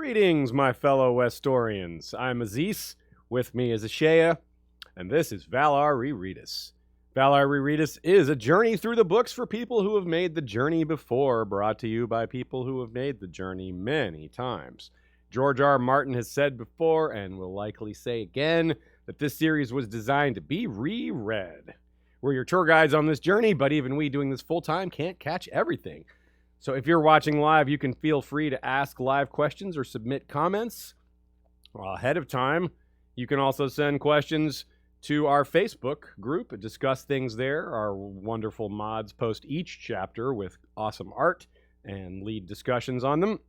Greetings, my fellow Westorians. I'm Aziz, with me is Ashea, and this is Valar Rereadis. Valar Rereadis is a journey through the books for people who have made the journey before, brought to you by people who have made the journey many times. George R. Martin has said before, and will likely say again, that this series was designed to be reread. We're your tour guides on this journey, but even we doing this full-time can't catch everything. So if you're watching live, you can feel free to ask live questions or submit comments ahead of time. You can also send questions to our Facebook group and discuss things there. Our wonderful mods post each chapter with awesome art and lead discussions on them.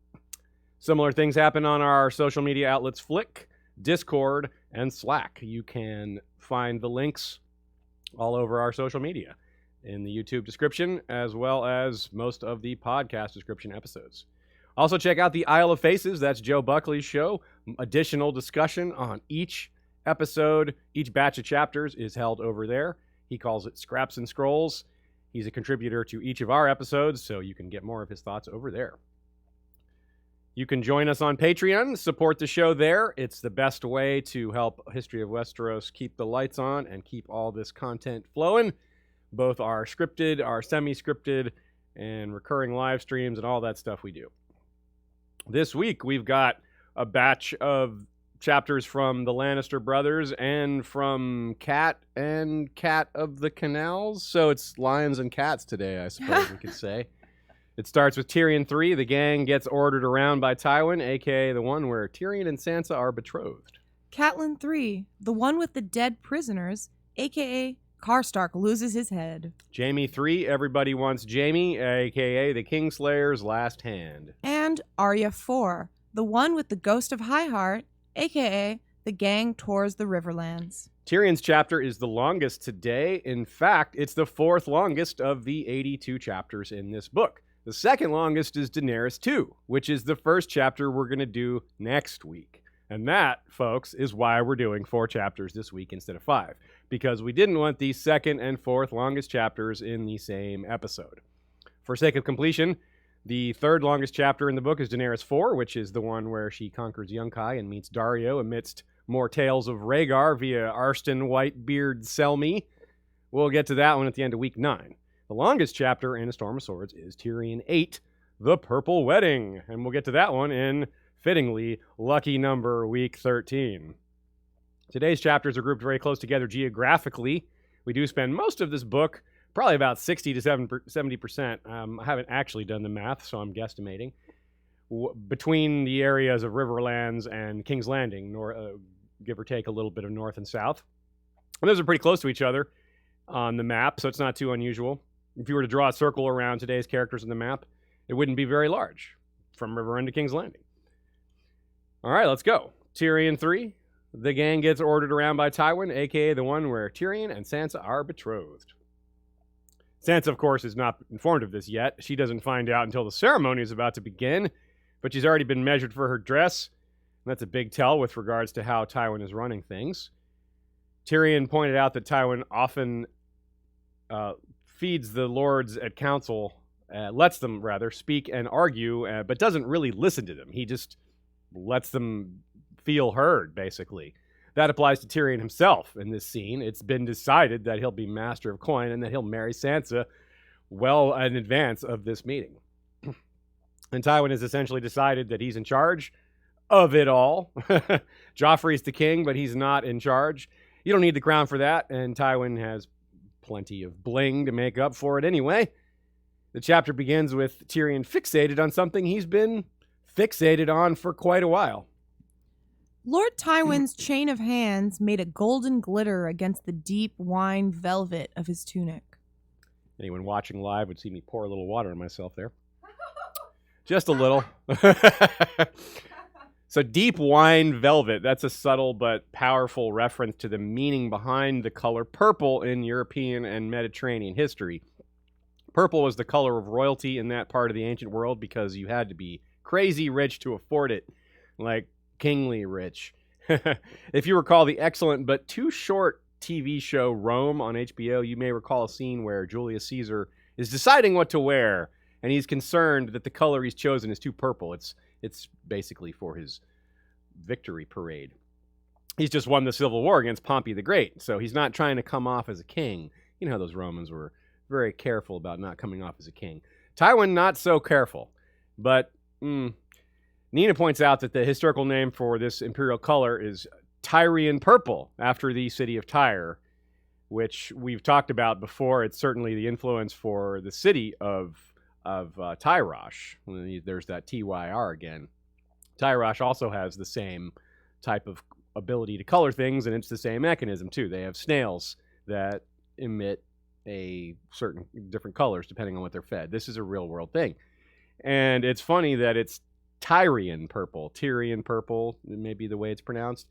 Similar things happen on our social media outlets Flick, Discord, and Slack. You can find the links all over our social media in the YouTube description, as well as most of the podcast description episodes. Also check out the Isle of Faces, that's Joe Buckley's show. Additional discussion on each episode, each batch of chapters is held over there. He calls it Scraps and Scrolls. He's a contributor to each of our episodes, so you can get more of his thoughts over there. You can join us on Patreon, support the show there. It's the best way to help History of Westeros keep the lights on and keep all this content flowing. Both our scripted, our semi-scripted, and recurring live streams and all that stuff we do. This week, we've got a batch of chapters from the Lannister brothers and from Cat and Cat of the Canals. So it's lions and cats today, I suppose we could say. It starts with Tyrion 3. The gang gets ordered around by Tywin, a.k.a. the one where Tyrion and Sansa are betrothed. Catelyn 3. The one with the dead prisoners, a.k.a. Karstark loses his head. Jaime 3, Everybody Wants Jaime, a.k.a. the Kingslayer's last hand. And Arya 4, the one with the ghost of Highheart, a.k.a. the gang tours the Riverlands. Tyrion's chapter is the longest today. In fact, it's the fourth longest of the 82 chapters in this book. The second longest is Daenerys 2, which is the first chapter we're going to do next week. And that, folks, is why we're doing 4 chapters this week instead of 5. Because we didn't want the second and fourth longest chapters in the same episode. For sake of completion, the third longest chapter in the book is Daenerys 4, which is the one where she conquers Yunkai and meets Daario amidst more tales of Rhaegar via Arstan Whitebeard Selmy. We'll get to that one at the end of week 9. The longest chapter in A Storm of Swords is Tyrion 8, The Purple Wedding. And we'll get to that one in, fittingly, lucky number week 13. Today's chapters are grouped very close together geographically. We do spend most of this book, probably about 60 to 70%. I haven't actually done the math, so I'm guesstimating. Between the areas of Riverlands and King's Landing, give or take a little bit of north and south. And those are pretty close to each other on the map, so it's not too unusual. If you were to draw a circle around today's characters on the map, it wouldn't be very large, from Riverend to King's Landing. All right, let's go. Tyrion 3. The gang gets ordered around by Tywin, a.k.a. the one where Tyrion and Sansa are betrothed. Sansa, of course, is not informed of this yet. She doesn't find out until the ceremony is about to begin, but she's already been measured for her dress. And that's a big tell with regards to how Tywin is running things. Tyrion pointed out that Tywin often feeds the lords at council, lets them, rather, speak and argue, but doesn't really listen to them. He just lets them feel heard, basically. That applies to Tyrion himself in this scene. It's been decided that he'll be master of coin and that he'll marry Sansa well in advance of this meeting. And Tywin has essentially decided that he's in charge of it all. Joffrey's the king, but he's not in charge. You don't need the crown for that, and Tywin has plenty of bling to make up for it anyway. The chapter begins with Tyrion fixated on something he's been fixated on for quite a while. Lord Tywin's chain of hands made a golden glitter against the deep wine velvet of his tunic. Anyone watching live would see me pour a little water on myself there. Just a little. So deep wine velvet, that's a subtle but powerful reference to the meaning behind the color purple in European and Mediterranean history. Purple was the color of royalty in that part of the ancient world because you had to be crazy rich to afford it, like kingly rich. If you recall the excellent but too short TV show Rome on HBO, you may recall a scene where Julius Caesar is deciding what to wear, and he's concerned that the color he's chosen is too purple. It's It's basically for his victory parade. He's just won the civil war against Pompey the Great, so he's not trying to come off as a king. You know how those Romans were very careful about not coming off as a king. Tywin, not so careful. But Nina points out that the historical name for this imperial color is Tyrion purple, after the city of Tyre, which we've talked about before. It's certainly the influence for the city of Tyrosh. There's that TYR again. Tyrosh also has the same type of ability to color things, and it's the same mechanism too. They have snails that emit a certain different colors depending on what they're fed. This is a real world thing. And it's funny that it's Tyrion purple, maybe the way it's pronounced,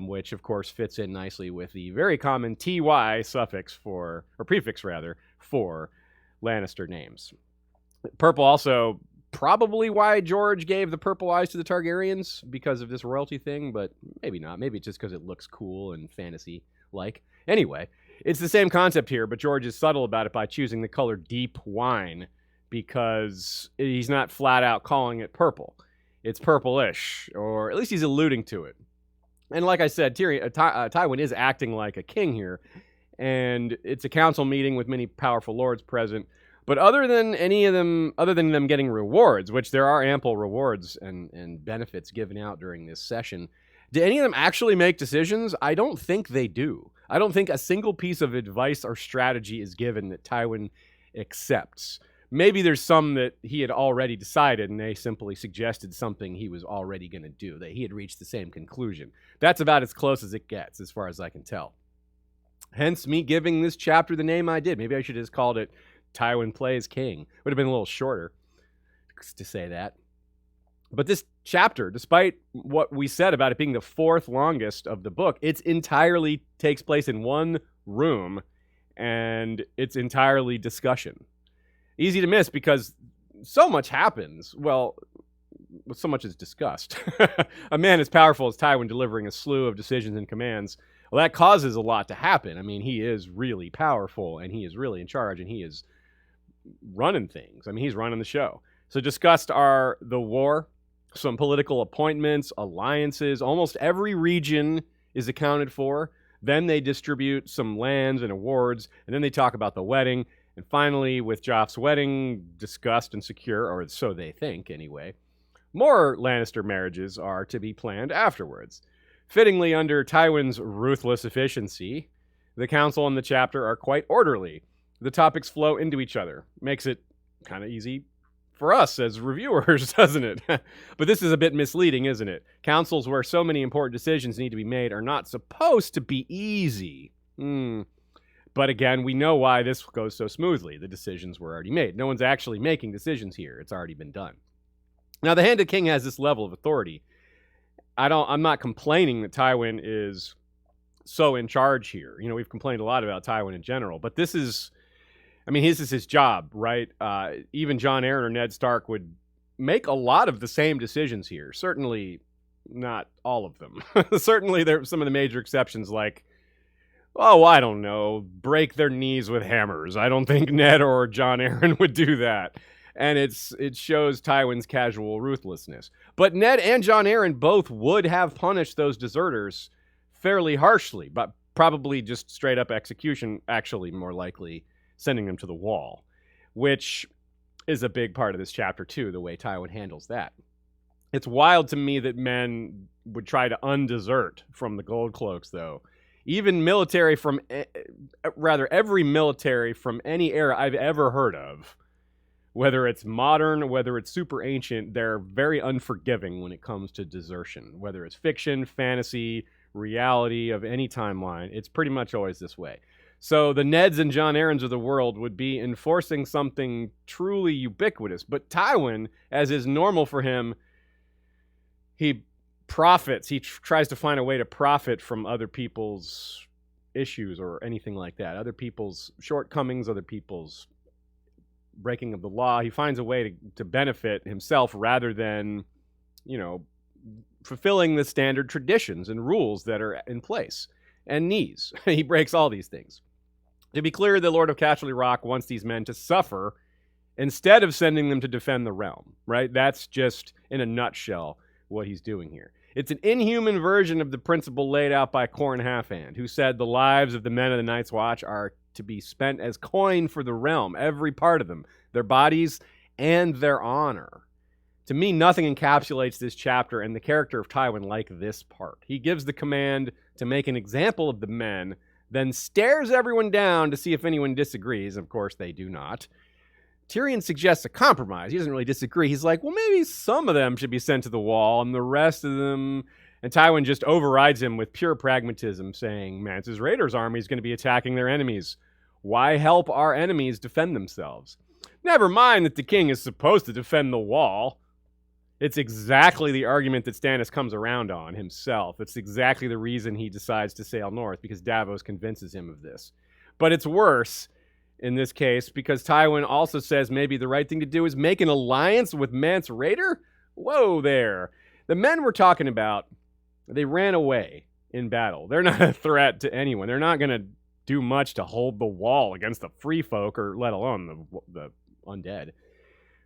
which of course fits in nicely with the very common TY suffix or prefix rather, for Lannister names. Purple also probably why George gave the purple eyes to the Targaryens, because of this royalty thing, but maybe not. Maybe just because it looks cool and fantasy-like. Anyway, it's the same concept here, but George is subtle about it by choosing the color deep wine, because he's not flat out calling it purple. It's purplish, or at least he's alluding to it. And like I said, Tywin is acting like a king here, and it's a council meeting with many powerful lords present. But other than them getting rewards, which there are ample rewards and benefits given out during this session, do any of them actually make decisions? I don't think they do. I don't think a single piece of advice or strategy is given that Tywin accepts. Maybe there's some that he had already decided and they simply suggested something he was already going to do, that he had reached the same conclusion. That's about as close as it gets, as far as I can tell. Hence me giving this chapter the name I did. Maybe I should have just called it Tywin Plays King. Would have been a little shorter to say that. But this chapter, despite what we said about it being the fourth longest of the book, it entirely takes place in one room, and it's entirely discussion. Easy to miss because so much happens. Well, so much is discussed. A man as powerful as Tywin delivering a slew of decisions and commands, well, that causes a lot to happen. I mean, he is really powerful, and he is really in charge, and he is running things. I mean, he's running the show. So discussed are the war, some political appointments, alliances. Almost every region is accounted for. Then they distribute some lands and awards, and then they talk about the wedding. And finally, with Joff's wedding discussed and secure, or so they think anyway, more Lannister marriages are to be planned afterwards. Fittingly, under Tywin's ruthless efficiency, the council and the chapter are quite orderly. The topics flow into each other. Makes it kind of easy for us as reviewers, doesn't it? But this is a bit misleading, isn't it? Councils where so many important decisions need to be made are not supposed to be easy. But again, we know why this goes so smoothly. The decisions were already made. No one's actually making decisions here. It's already been done. Now, the Hand of King has this level of authority. I'm not complaining that Tywin is so in charge here. You know, we've complained a lot about Tywin in general, but this is his job, right? Even Jon Arryn or Ned Stark would make a lot of the same decisions here. Certainly not all of them. Certainly there are some of the major exceptions, like, oh, I don't know, break their knees with hammers. I don't think Ned or Jon Arryn would do that. And it shows Tywin's casual ruthlessness. But Ned and Jon Arryn both would have punished those deserters fairly harshly, but probably just straight up execution, actually more likely sending them to the wall, which is a big part of this chapter too, the way Tywin handles that. It's wild to me that men would try to undesert from the Gold Cloaks, though. Even military from, every military from any era I've ever heard of, whether it's modern, whether it's super ancient, they're very unforgiving when it comes to desertion. Whether it's fiction, fantasy, reality of any timeline, it's pretty much always this way. So the Neds and Jon Arryns of the world would be enforcing something truly ubiquitous. But Tywin, as is normal for him, he profits. He tries to find a way to profit from other people's issues or anything like that. Other people's shortcomings, other people's breaking of the law. He finds a way to benefit himself rather than, fulfilling the standard traditions and rules that are in place. And knees. He breaks all these things. To be clear, the Lord of Casterly Rock wants these men to suffer instead of sending them to defend the realm, right? That's just, in a nutshell, what he's doing here. It's an inhuman version of the principle laid out by Corn Halfhand, who said the lives of the men of the Night's Watch are to be spent as coin for the realm, every part of them, their bodies and their honor. To me, nothing encapsulates this chapter and the character of Tywin like this part. He gives the command to make an example of the men, then stares everyone down to see if anyone disagrees. Of course, they do not. Tyrion suggests a compromise. He doesn't really disagree. He's like, well, maybe some of them should be sent to the wall and the rest of them... And Tywin just overrides him with pure pragmatism, saying, Mance's Raiders' army is going to be attacking their enemies. Why help our enemies defend themselves? Never mind that the king is supposed to defend the wall. It's exactly the argument that Stannis comes around on himself. It's exactly the reason he decides to sail north, because Davos convinces him of this. But it's worse in this case, because Tywin also says maybe the right thing to do is make an alliance with Mance Rayder? Whoa there. The men we're talking about, they ran away in battle. They're not a threat to anyone. They're not going to do much to hold the wall against the free folk, or let alone the undead.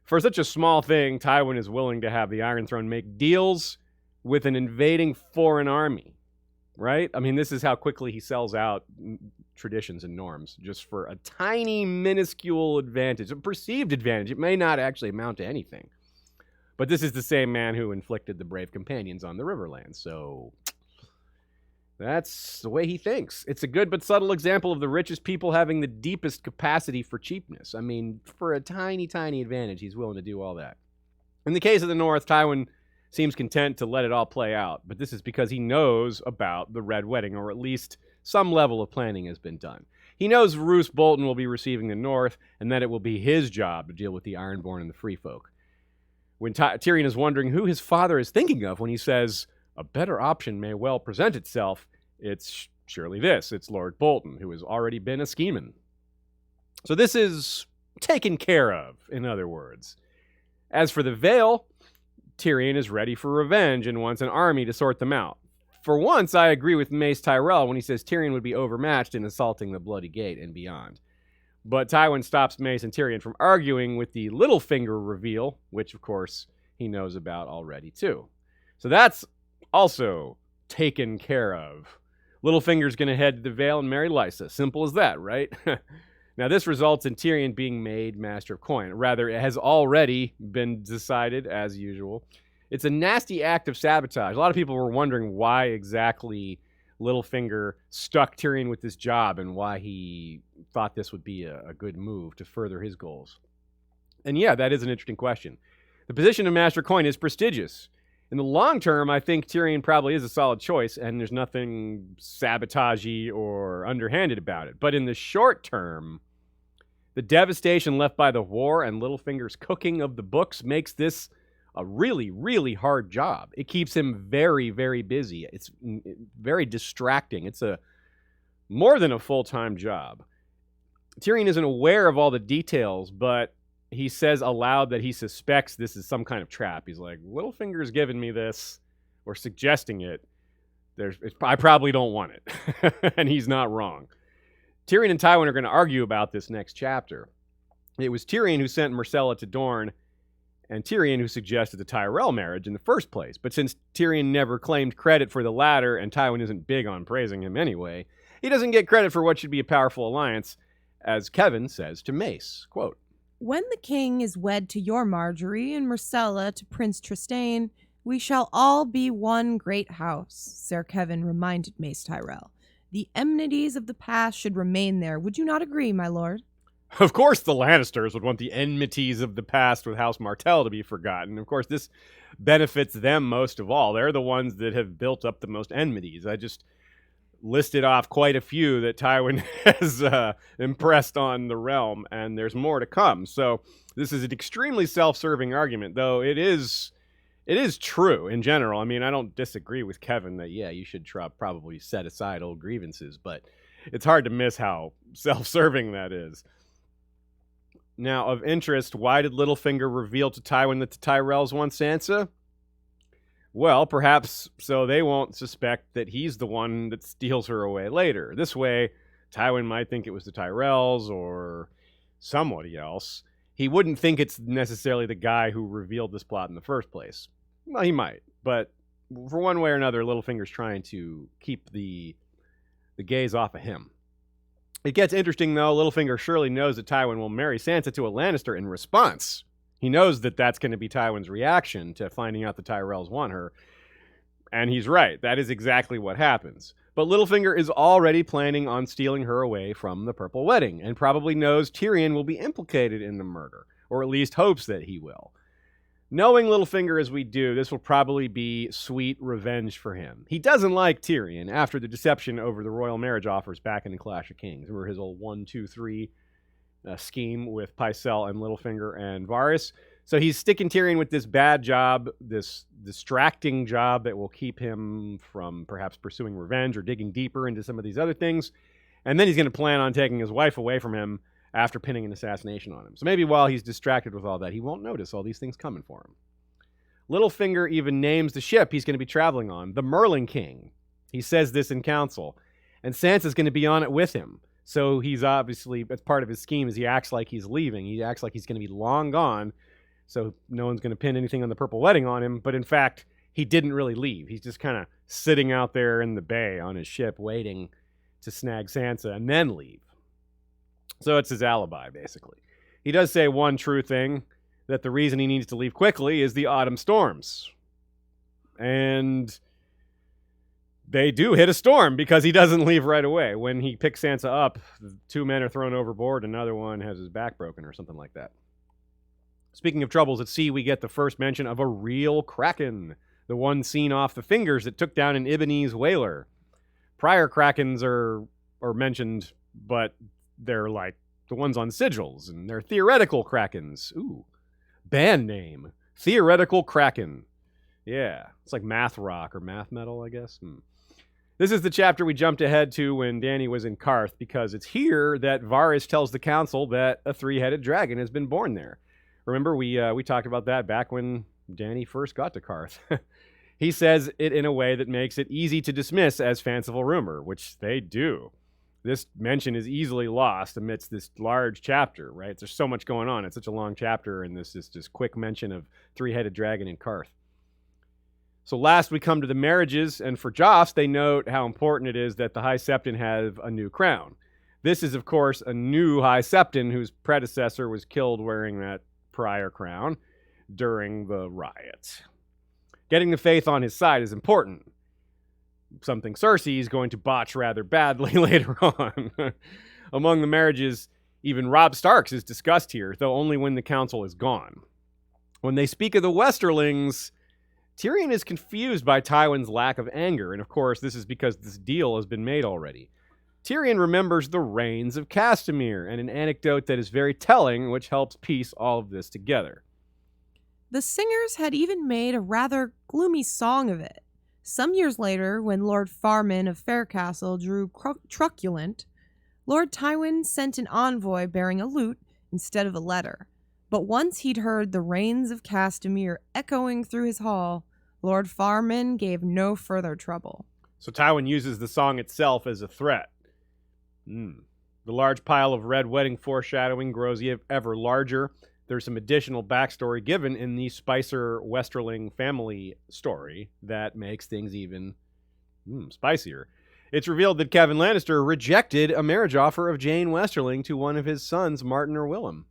For such a small thing, Tywin is willing to have the Iron Throne make deals with an invading foreign army, right? I mean, this is how quickly he sells out traditions and norms just for a tiny, minuscule advantage, a perceived advantage. It may not actually amount to anything. But this is the same man who inflicted the brave companions on the Riverlands, so that's the way he thinks. It's a good but subtle example of the richest people having the deepest capacity for cheapness. I mean, for a tiny, tiny advantage, he's willing to do all that. In the case of the North, Tywin seems content to let it all play out, but this is because he knows about the Red Wedding, or at least some level of planning has been done. He knows Roose Bolton will be receiving the North, and that it will be his job to deal with the Ironborn and the Free Folk. When Tyrion is wondering who his father is thinking of when he says, a better option may well present itself, it's surely this. It's Lord Bolton, who has already been a schemin'. So this is taken care of, in other words. As for the Vale, Tyrion is ready for revenge and wants an army to sort them out. For once, I agree with Mace Tyrell when he says Tyrion would be overmatched in assaulting the Bloody Gate and beyond. But Tywin stops Mace and Tyrion from arguing with the Littlefinger reveal, which, of course, he knows about already, too. So that's also taken care of. Littlefinger's going to head to the Vale and marry Lysa. Simple as that, right? Now, this results in Tyrion being made Master of Coin. Rather, it has already been decided, as usual. It's a nasty act of sabotage. A lot of people were wondering why exactly Littlefinger stuck Tyrion with this job and why he thought this would be a good move to further his goals. And yeah, that is an interesting question. The position of Master Coin is prestigious. In the long term, I think Tyrion probably is a solid choice, and there's nothing sabotagey or underhanded about it. But in the short term, the devastation left by the war and Littlefinger's cooking of the books makes this a really, really hard job. It keeps him very, very busy. It's very distracting. It's more than a full-time job. Tyrion isn't aware of all the details, but he says aloud that he suspects this is some kind of trap. He's like, Littlefinger's giving me this, or suggesting it. I probably don't want it. And he's not wrong. Tyrion and Tywin are going to argue about this next chapter. It was Tyrion who sent Myrcella to Dorne, and Tyrion who suggested the Tyrell marriage in the first place. But since Tyrion never claimed credit for the latter, and Tywin isn't big on praising him anyway, he doesn't get credit for what should be a powerful alliance, as Kevin says to Mace, quote, When the king is wed to your Marjorie and Myrcella to Prince Trystane, we shall all be one great house, Sir Kevin reminded Mace Tyrell. The enmities of the past should remain there. Would you not agree, my lord? Of course the Lannisters would want the enmities of the past with House Martell to be forgotten. Of course, this benefits them most of all. They're the ones that have built up the most enmities. I just listed off quite a few that Tywin has impressed on the realm, and there's more to come. So this is an extremely self-serving argument, though it is true in general. I mean, I don't disagree with Kevin that, yeah, you should probably set aside old grievances, but it's hard to miss how self-serving that is. Now, of interest, why did Littlefinger reveal to Tywin that the Tyrells want Sansa? Well, perhaps so they won't suspect that he's the one that steals her away later. This way, Tywin might think it was the Tyrells or somebody else. he wouldn't think it's necessarily the guy who revealed this plot in the first place. Well, he might, but for one way or another, Littlefinger's trying to keep the gaze off of him. It gets interesting, though. Littlefinger surely knows that Tywin will marry Sansa to a Lannister in response. He knows that that's going to be Tywin's reaction to finding out the Tyrells want her. And he's right. That is exactly what happens. But Littlefinger is already planning on stealing her away from the Purple Wedding, and probably knows Tyrion will be implicated in the murder, or at least hopes that he will. Knowing Littlefinger as we do, this will probably be sweet revenge for him. He doesn't like Tyrion after the deception over the royal marriage offers back in the Clash of Kings. Remember his old 1-2-3 scheme with Pycelle and Littlefinger and Varys? So he's sticking Tyrion with this bad job, this distracting job that will keep him from perhaps pursuing revenge or digging deeper into some of these other things. And then he's going to plan on taking his wife away from him after pinning an assassination on him. So maybe while he's distracted with all that, he won't notice all these things coming for him. Littlefinger even names the ship he's going to be traveling on, the Merlin King. He says this in council. And Sansa's going to be on it with him. So he's obviously, as part of his scheme, is he acts like he's leaving. He acts like he's going to be long gone. So no one's going to pin anything on the Purple Wedding on him. But in fact, he didn't really leave. He's just kind of sitting out there in the bay on his ship waiting to snag Sansa and then leave. So it's his alibi, basically. He does say one true thing, that the reason he needs to leave quickly is the autumn storms. And they do hit a storm because he doesn't leave right away. When he picks Sansa up, 2 men are thrown overboard, another one has his back broken or something like that. Speaking of troubles at sea, we get the first mention of a real kraken, the one seen off the Fingers that took down an Ibonese whaler. Prior krakens are mentioned, but they're like the ones on sigils, and they're theoretical krakens. Ooh, band name, Theoretical Kraken. Yeah, it's like math rock or math metal, I guess. This is the chapter we jumped ahead to when Dany was in Karth, because it's here that Varys tells the council that a 3-headed dragon has been born there. Remember, we talked about that back when Dany first got to Karth. He says it in a way that makes it easy to dismiss as fanciful rumor, which they do. This mention is easily lost amidst this large chapter, right? There's so much going on. It's such a long chapter, and this is just quick mention of 3-headed dragon in Karth. So last we come to the marriages, and for Joffs, they note how important it is that the High Septon have a new crown. This is, of course, a new High Septon whose predecessor was killed wearing that prior crown during the riot. Getting the faith on his side is important. Something Cersei is going to botch rather badly later on. Among the marriages, even Robb Stark's is discussed here, though only when the council is gone. When they speak of the Westerlings, Tyrion is confused by Tywin's lack of anger, and of course this is because this deal has been made already. Tyrion remembers the reigns of Castamere, and an anecdote that is very telling, which helps piece all of this together. The singers had even made a rather gloomy song of it. Some years later, when Lord Farman of Faircastle grew truculent, Lord Tywin sent an envoy bearing a lute instead of a letter. But once he'd heard the reigns of Castamere echoing through his hall, Lord Farman gave no further trouble. So Tywin uses the song itself as a threat. The large pile of red wedding foreshadowing grows ever larger. There's some additional backstory given in the Spicer Westerling family story that makes things even spicier. It's revealed that Kevin Lannister rejected a marriage offer of Jane Westerling to one of his sons, Martin or Willem.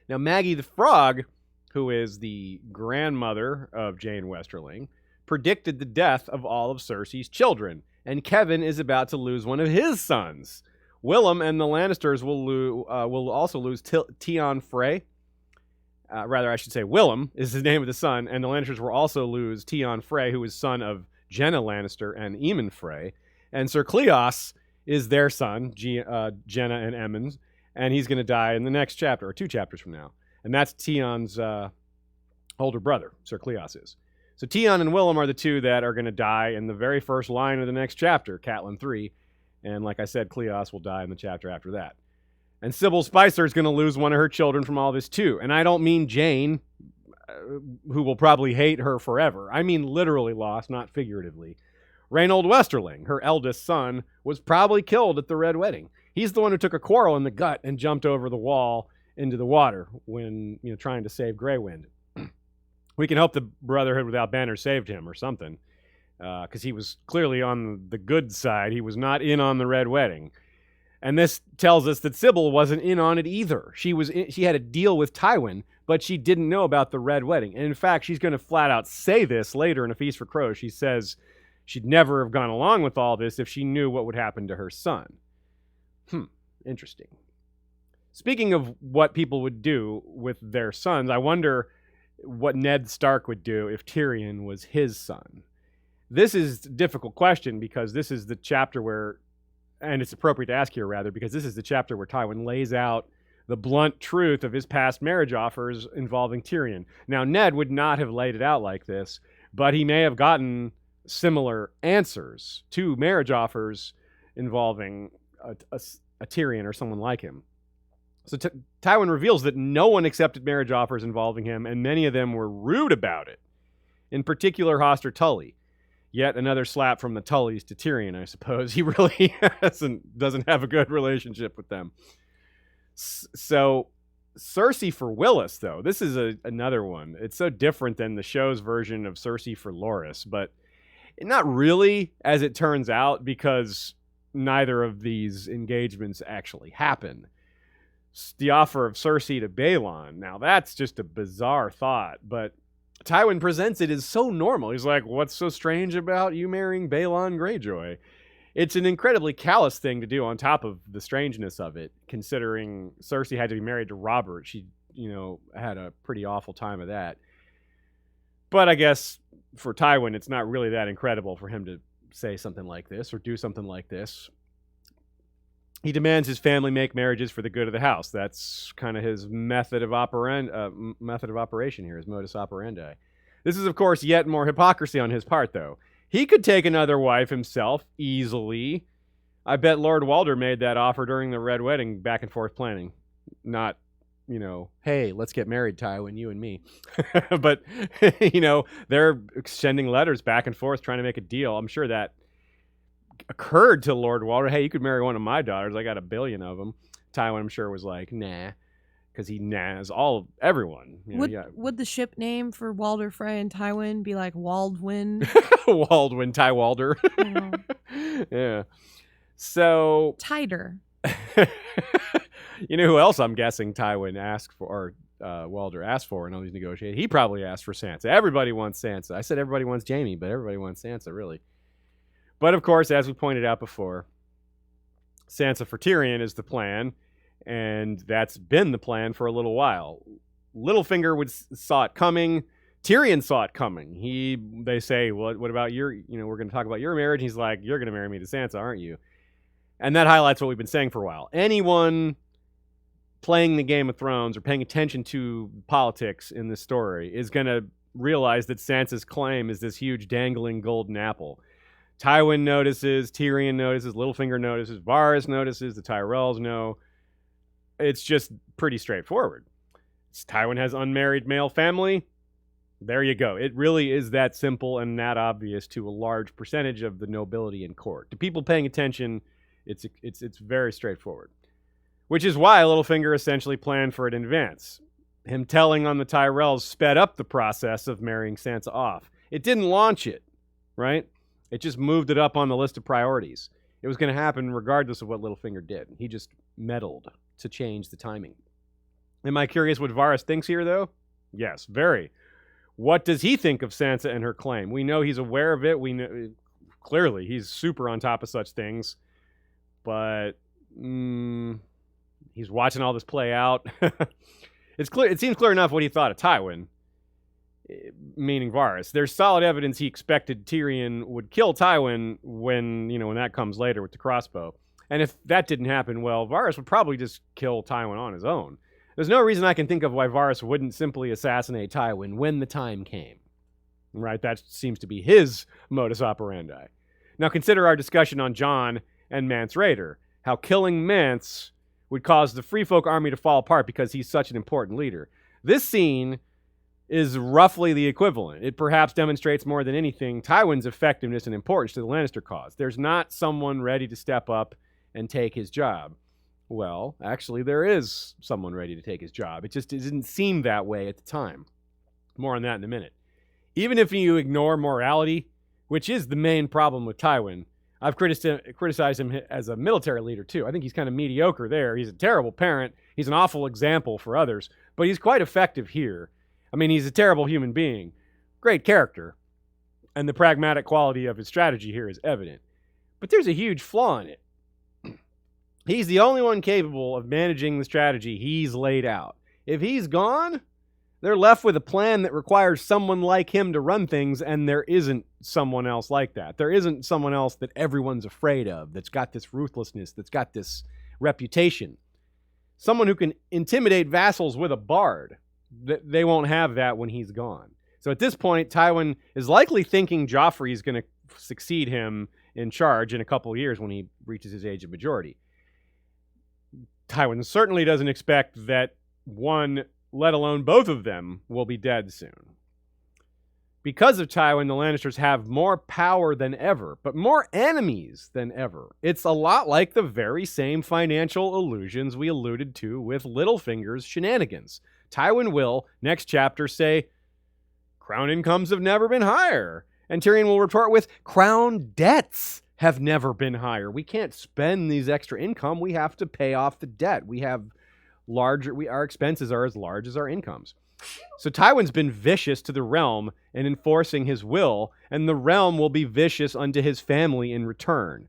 Now, Maggie the Frog, who is the grandmother of Jane Westerling, predicted the death of all of Cersei's children, and Kevin is about to lose one of his sons. Willem and the Lannisters will also lose Tion Frey. Rather, I should say Willem is the name of the son, and the Lannisters will also lose Tion Frey, who is son of Jenna Lannister and Aemon Frey. And Sir Cleos is their son, Jenna and Aemon, and he's going to die in the next chapter, or 2 chapters from now. And that's Tion's older brother, Sir Cleos is. So Tion and Willem are the 2 that are going to die in the very first line of the next chapter, Catelyn 3. And like I said, Cleos will die in the chapter after that. And Sybil Spicer is going to lose one of her children from all this too. And I don't mean Jane, who will probably hate her forever. I mean literally lost, not figuratively. Reynold Westerling, her eldest son, was probably killed at the Red Wedding. He's the one who took a quarrel in the gut and jumped over the wall into the water when trying to save Grey Wind. We can hope the Brotherhood Without Banners saved him or something, because he was clearly on the good side. He was not in on the Red Wedding. And this tells us that Sybil wasn't in on it either. She had a deal with Tywin, but she didn't know about the Red Wedding. And in fact, she's going to flat out say this later in A Feast for Crows. She says she'd never have gone along with all this if she knew what would happen to her son. Interesting. Speaking of what people would do with their sons, I wonder what Ned Stark would do if Tyrion was his son. This is a difficult question because this is the chapter where, and it's appropriate to ask here rather, because this is the chapter where Tywin lays out the blunt truth of his past marriage offers involving Tyrion. Now, Ned would not have laid it out like this, but he may have gotten similar answers to marriage offers involving a Tyrion or someone like him. So Tywin reveals that no one accepted marriage offers involving him, and many of them were rude about it. In particular, Hoster Tully. Yet another slap from the Tullys to Tyrion, I suppose. He really doesn't have a good relationship with them. So Cersei for Willis, though. This is another one. It's so different than the show's version of Cersei for Loras, but not really, as it turns out, because neither of these engagements actually happen. The offer of Cersei to Balon. Now, that's just a bizarre thought, but Tywin presents it as so normal. He's like, what's so strange about you marrying Balon Greyjoy? It's an incredibly callous thing to do on top of the strangeness of it, considering Cersei had to be married to Robert. She, had a pretty awful time of that. But I guess for Tywin, it's not really that incredible for him to say something like this or do something like this. He demands his family make marriages for the good of the house. That's kind of his method of operation here, his modus operandi. This is, of course, yet more hypocrisy on his part, though. He could take another wife himself easily. I bet Lord Walder made that offer during the Red Wedding back and forth planning. Not, hey, let's get married, Tywin, you and me. But, they're extending letters back and forth trying to make a deal. I'm sure that occurred to Lord Walder. Hey, you could marry one of my daughters. I got 1 billion of them. Tywin, I'm sure, was like, nah, because he nahs everyone. Would the ship name for Walder Frey and Tywin be like Waldwin? Waldwin, Tywalder. Yeah. So Tighter. You know who else I'm guessing Tywin asked for, or Walder asked for in all these negotiations? He probably asked for Sansa. Everybody wants Sansa. I said everybody wants Jaime, but everybody wants Sansa, really. But, of course, as we pointed out before, Sansa for Tyrion is the plan, and that's been the plan for a little while. Littlefinger saw it coming. Tyrion saw it coming. They say, what about your, we're going to talk about your marriage. He's like, you're going to marry me to Sansa, aren't you? And that highlights what we've been saying for a while. Anyone playing the Game of Thrones or paying attention to politics in this story is going to realize that Sansa's claim is this huge dangling golden apple. Tywin notices, Tyrion notices, Littlefinger notices, Varys notices, the Tyrells know. It's just pretty straightforward. Tywin has unmarried male family. There you go. It really is that simple and that obvious to a large percentage of the nobility in court. To people paying attention, it's very straightforward. Which is why Littlefinger essentially planned for it in advance. Him telling on the Tyrells sped up the process of marrying Sansa off. It didn't launch it, right? It just moved it up on the list of priorities. It was going to happen regardless of what Littlefinger did. He just meddled to change the timing. Am I curious what Varys thinks here, though? Yes, very. What does he think of Sansa and her claim? We know he's aware of it. We know clearly he's super on top of such things. But he's watching all this play out. It's clear. It seems clear enough what he thought of Tywin. Meaning Varys. There's solid evidence he expected Tyrion would kill Tywin when that comes later with the crossbow. And if that didn't happen, well, Varys would probably just kill Tywin on his own. There's no reason I can think of why Varys wouldn't simply assassinate Tywin when the time came. Right? That seems to be his modus operandi. Now consider our discussion on Jon and Mance Rayder. How killing Mance would cause the Free Folk army to fall apart because he's such an important leader. This scene is roughly the equivalent. It perhaps demonstrates more than anything Tywin's effectiveness and importance to the Lannister cause. There's not someone ready to step up and take his job. Well, actually, there is someone ready to take his job. It just didn't seem that way at the time. More on that in a minute. Even if you ignore morality, which is the main problem with Tywin, I've criticized him as a military leader too. I think he's kind of mediocre there. He's a terrible parent. He's an awful example for others, but he's quite effective here. I mean, he's a terrible human being. Great character. And the pragmatic quality of his strategy here is evident. But there's a huge flaw in it. He's the only one capable of managing the strategy he's laid out. If he's gone, they're left with a plan that requires someone like him to run things, and there isn't someone else like that. There isn't someone else that everyone's afraid of, that's got this ruthlessness, that's got this reputation. Someone who can intimidate vassals with a bard. They won't have that when he's gone. So at this point, Tywin is likely thinking Joffrey is going to succeed him in charge in a couple of years when he reaches his age of majority. Tywin certainly doesn't expect that one, let alone both of them, will be dead soon. Because of Tywin, the Lannisters have more power than ever, but more enemies than ever. It's a lot like the very same financial illusions we alluded to with Littlefinger's shenanigans. Tywin will, next chapter, say, "Crown incomes have never been higher." And Tyrion will retort with, "Crown debts have never been higher. We can't spend these extra income. We have to pay off the debt. Our expenses are as large as our incomes." So Tywin's been vicious to the realm in enforcing his will, and the realm will be vicious unto his family in return.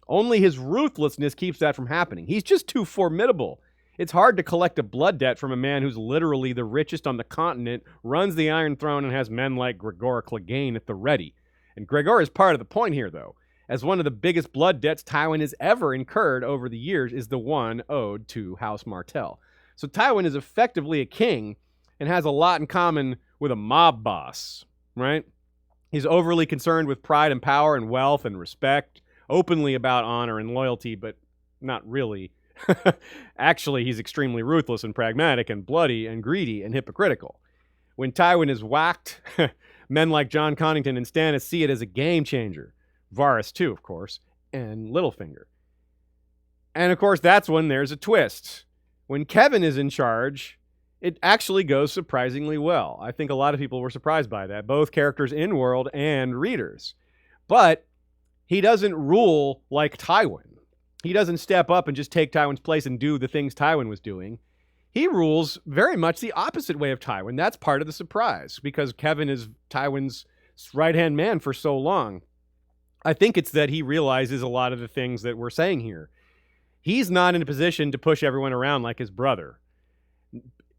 Only his ruthlessness keeps that from happening. He's just too formidable. It's hard to collect a blood debt from a man who's literally the richest on the continent, runs the Iron Throne, and has men like Gregor Clegane at the ready. And Gregor is part of the point here, though, as one of the biggest blood debts Tywin has ever incurred over the years is the one owed to House Martell. So Tywin is effectively a king and has a lot in common with a mob boss, right? He's overly concerned with pride and power and wealth and respect, openly about honor and loyalty, but not really. Actually, he's extremely ruthless and pragmatic and bloody and greedy and hypocritical. When Tywin is whacked, men like Jon Connington and Stannis see it as a game changer. Varys too, of course, and Littlefinger. And of course, that's when there's a twist. When Kevin is in charge, it actually goes surprisingly well. I think a lot of people were surprised by that, both characters in world and readers. But he doesn't rule like Tywin. He doesn't step up and just take Tywin's place and do the things Tywin was doing. He rules very much the opposite way of Tywin. That's part of the surprise, because Kevin is Tywin's right-hand man for so long. I think it's that he realizes a lot of the things that we're saying here. He's not in a position to push everyone around like his brother.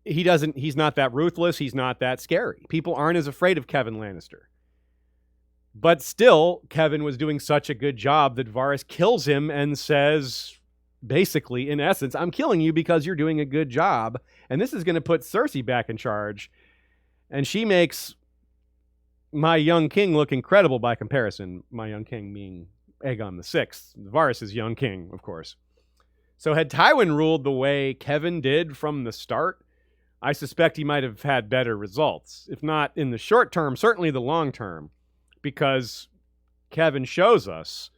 He's not that ruthless. He's not that scary. People aren't as afraid of Kevin Lannister. But still, Kevin was doing such a good job that Varys kills him and says, basically, in essence, "I'm killing you because you're doing a good job." And this is going to put Cersei back in charge. And she makes my young king look incredible by comparison. My young king being Aegon VI, Varys' young king, of course. So had Tywin ruled the way Kevin did from the start, I suspect he might have had better results. If not in the short term, certainly the long term. Because Kevin shows us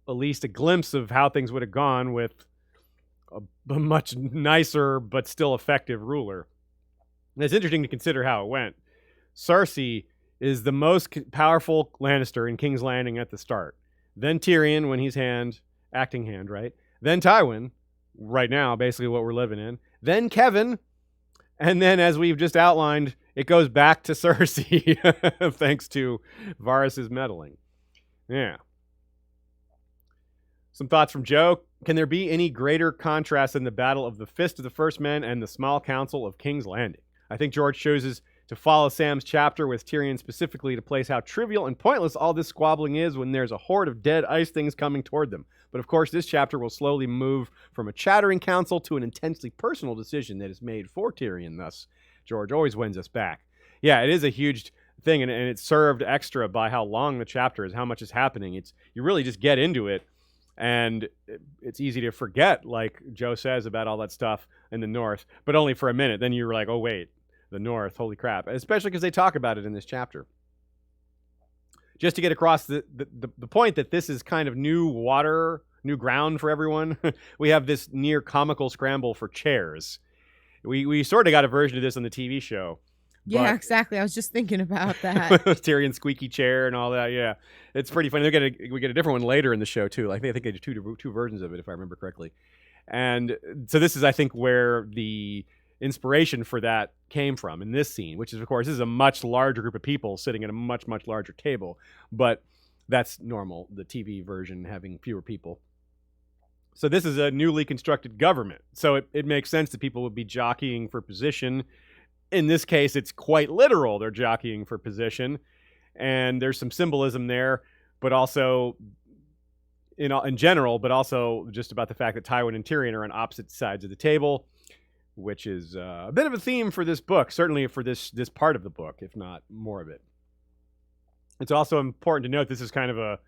at least a glimpse of how things would have gone with a much nicer but still effective ruler. And it's interesting to consider how it went. Cersei is the most powerful Lannister in King's Landing at the start. Then Tyrion when he's acting hand, right? Then Tywin, right now, basically what we're living in. Then Kevin, and then as we've just outlined, it goes back to Cersei, thanks to Varys' meddling. Yeah. Some thoughts from Joe. Can there be any greater contrast than the battle of the Fist of the First Men and the Small Council of King's Landing? I think George chooses to follow Sam's chapter with Tyrion specifically to place how trivial and pointless all this squabbling is when there's a horde of dead ice things coming toward them. But of course, this chapter will slowly move from a chattering council to an intensely personal decision that is made for Tyrion. Thus, George always wins us back. Yeah, it is a huge thing, and it's served extra by how long the chapter is, how much is happening. You really just get into it, and it's easy to forget, like Joe says, about all that stuff in the North, but only for a minute. Then you're like, oh, wait. The North, holy crap. Especially because they talk about it in this chapter. Just to get across the point that this is kind of new water new ground for everyone. We have this near comical scramble for chairs. We sort of got a version of this on the TV show. Yeah, exactly. I was just thinking about that. Tyrion's squeaky chair and all that. Yeah, it's pretty funny. We get a different one later in the show too. I think they did two versions of it, if I remember correctly. And so this is, I think, where the inspiration for that came from in this scene, which is, of course, this is a much larger group of people sitting at a much, much larger table. But that's normal, the TV version having fewer people. So this is a newly constructed government. So it makes sense that people would be jockeying for position. In this case, it's quite literal. They're jockeying for position. And there's some symbolism there, but also in general, but also just about the fact that Tywin and Tyrion are on opposite sides of the table, which is a bit of a theme for this book, certainly for this part of the book, if not more of it. It's also important to note this is kind of a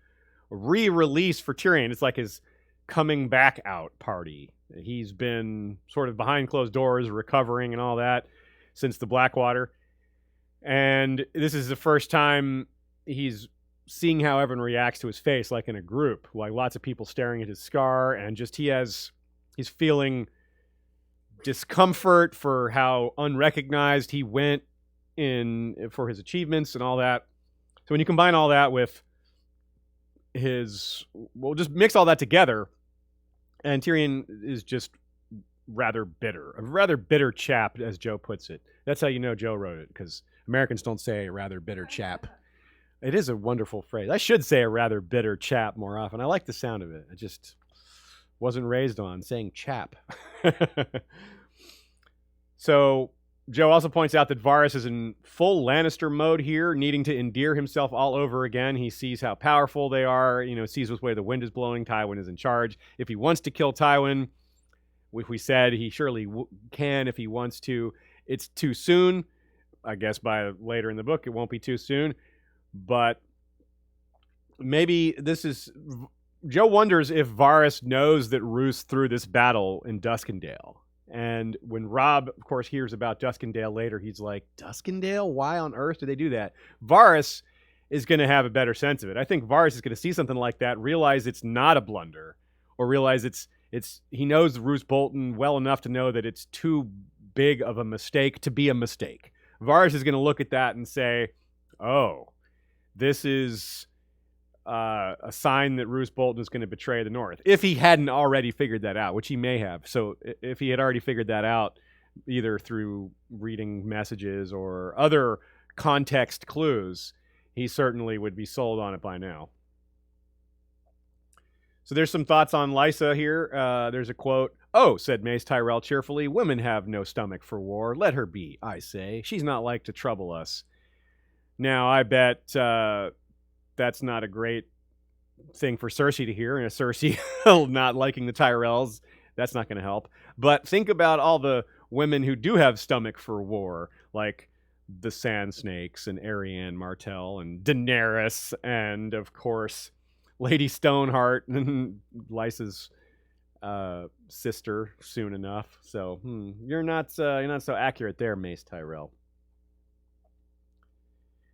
re-release for Tyrion. It's like his coming back out party. He's been sort of behind closed doors, recovering and all that since the Blackwater. And this is the first time he's seeing how everyone reacts to his face, like in a group, like lots of people staring at his scar, and just he's feeling discomfort for how unrecognized he went for his achievements and all that. So when you combine all that with just mix all that together, and Tyrion is just rather bitter. A rather bitter chap, as Joe puts it. That's how you know Joe wrote it, because Americans don't say a rather bitter chap. It is a wonderful phrase. I should say a rather bitter chap more often. I like the sound of it. I just wasn't raised on saying chap. So Joe also points out that Varys is in full Lannister mode here, needing to endear himself all over again. He sees how powerful they are, sees which way the wind is blowing. Tywin is in charge. If he wants to kill Tywin, which we said he surely can if he wants to. It's too soon. I guess by later in the book, it won't be too soon. But maybe Joe wonders if Varys knows that Roose threw this battle in Duskendale. And when Robb, of course, hears about Duskendale later, he's like, Duskendale? Why on earth did they do that? Varys is going to have a better sense of it. I think Varys is going to see something like that, realize it's not a blunder, or realize he knows Roose Bolton well enough to know that it's too big of a mistake to be a mistake. Varys is going to look at that and say, oh, this is a sign that Roose Bolton is going to betray the North. If he hadn't already figured that out, which he may have. So if he had already figured that out, either through reading messages or other context clues, he certainly would be sold on it by now. So there's some thoughts on Lysa here. There's a quote. "Oh," said Mace Tyrell cheerfully, "women have no stomach for war. Let her be, I say. She's not like to trouble us." Now, I bet that's not a great thing for Cersei to hear, and Cersei not liking the Tyrells, that's not going to help. But think about all the women who do have stomach for war, like the Sand Snakes and Arianne Martell and Daenerys and, of course, Lady Stoneheart and Lysa's sister soon enough. So you're not so accurate there, Mace Tyrell.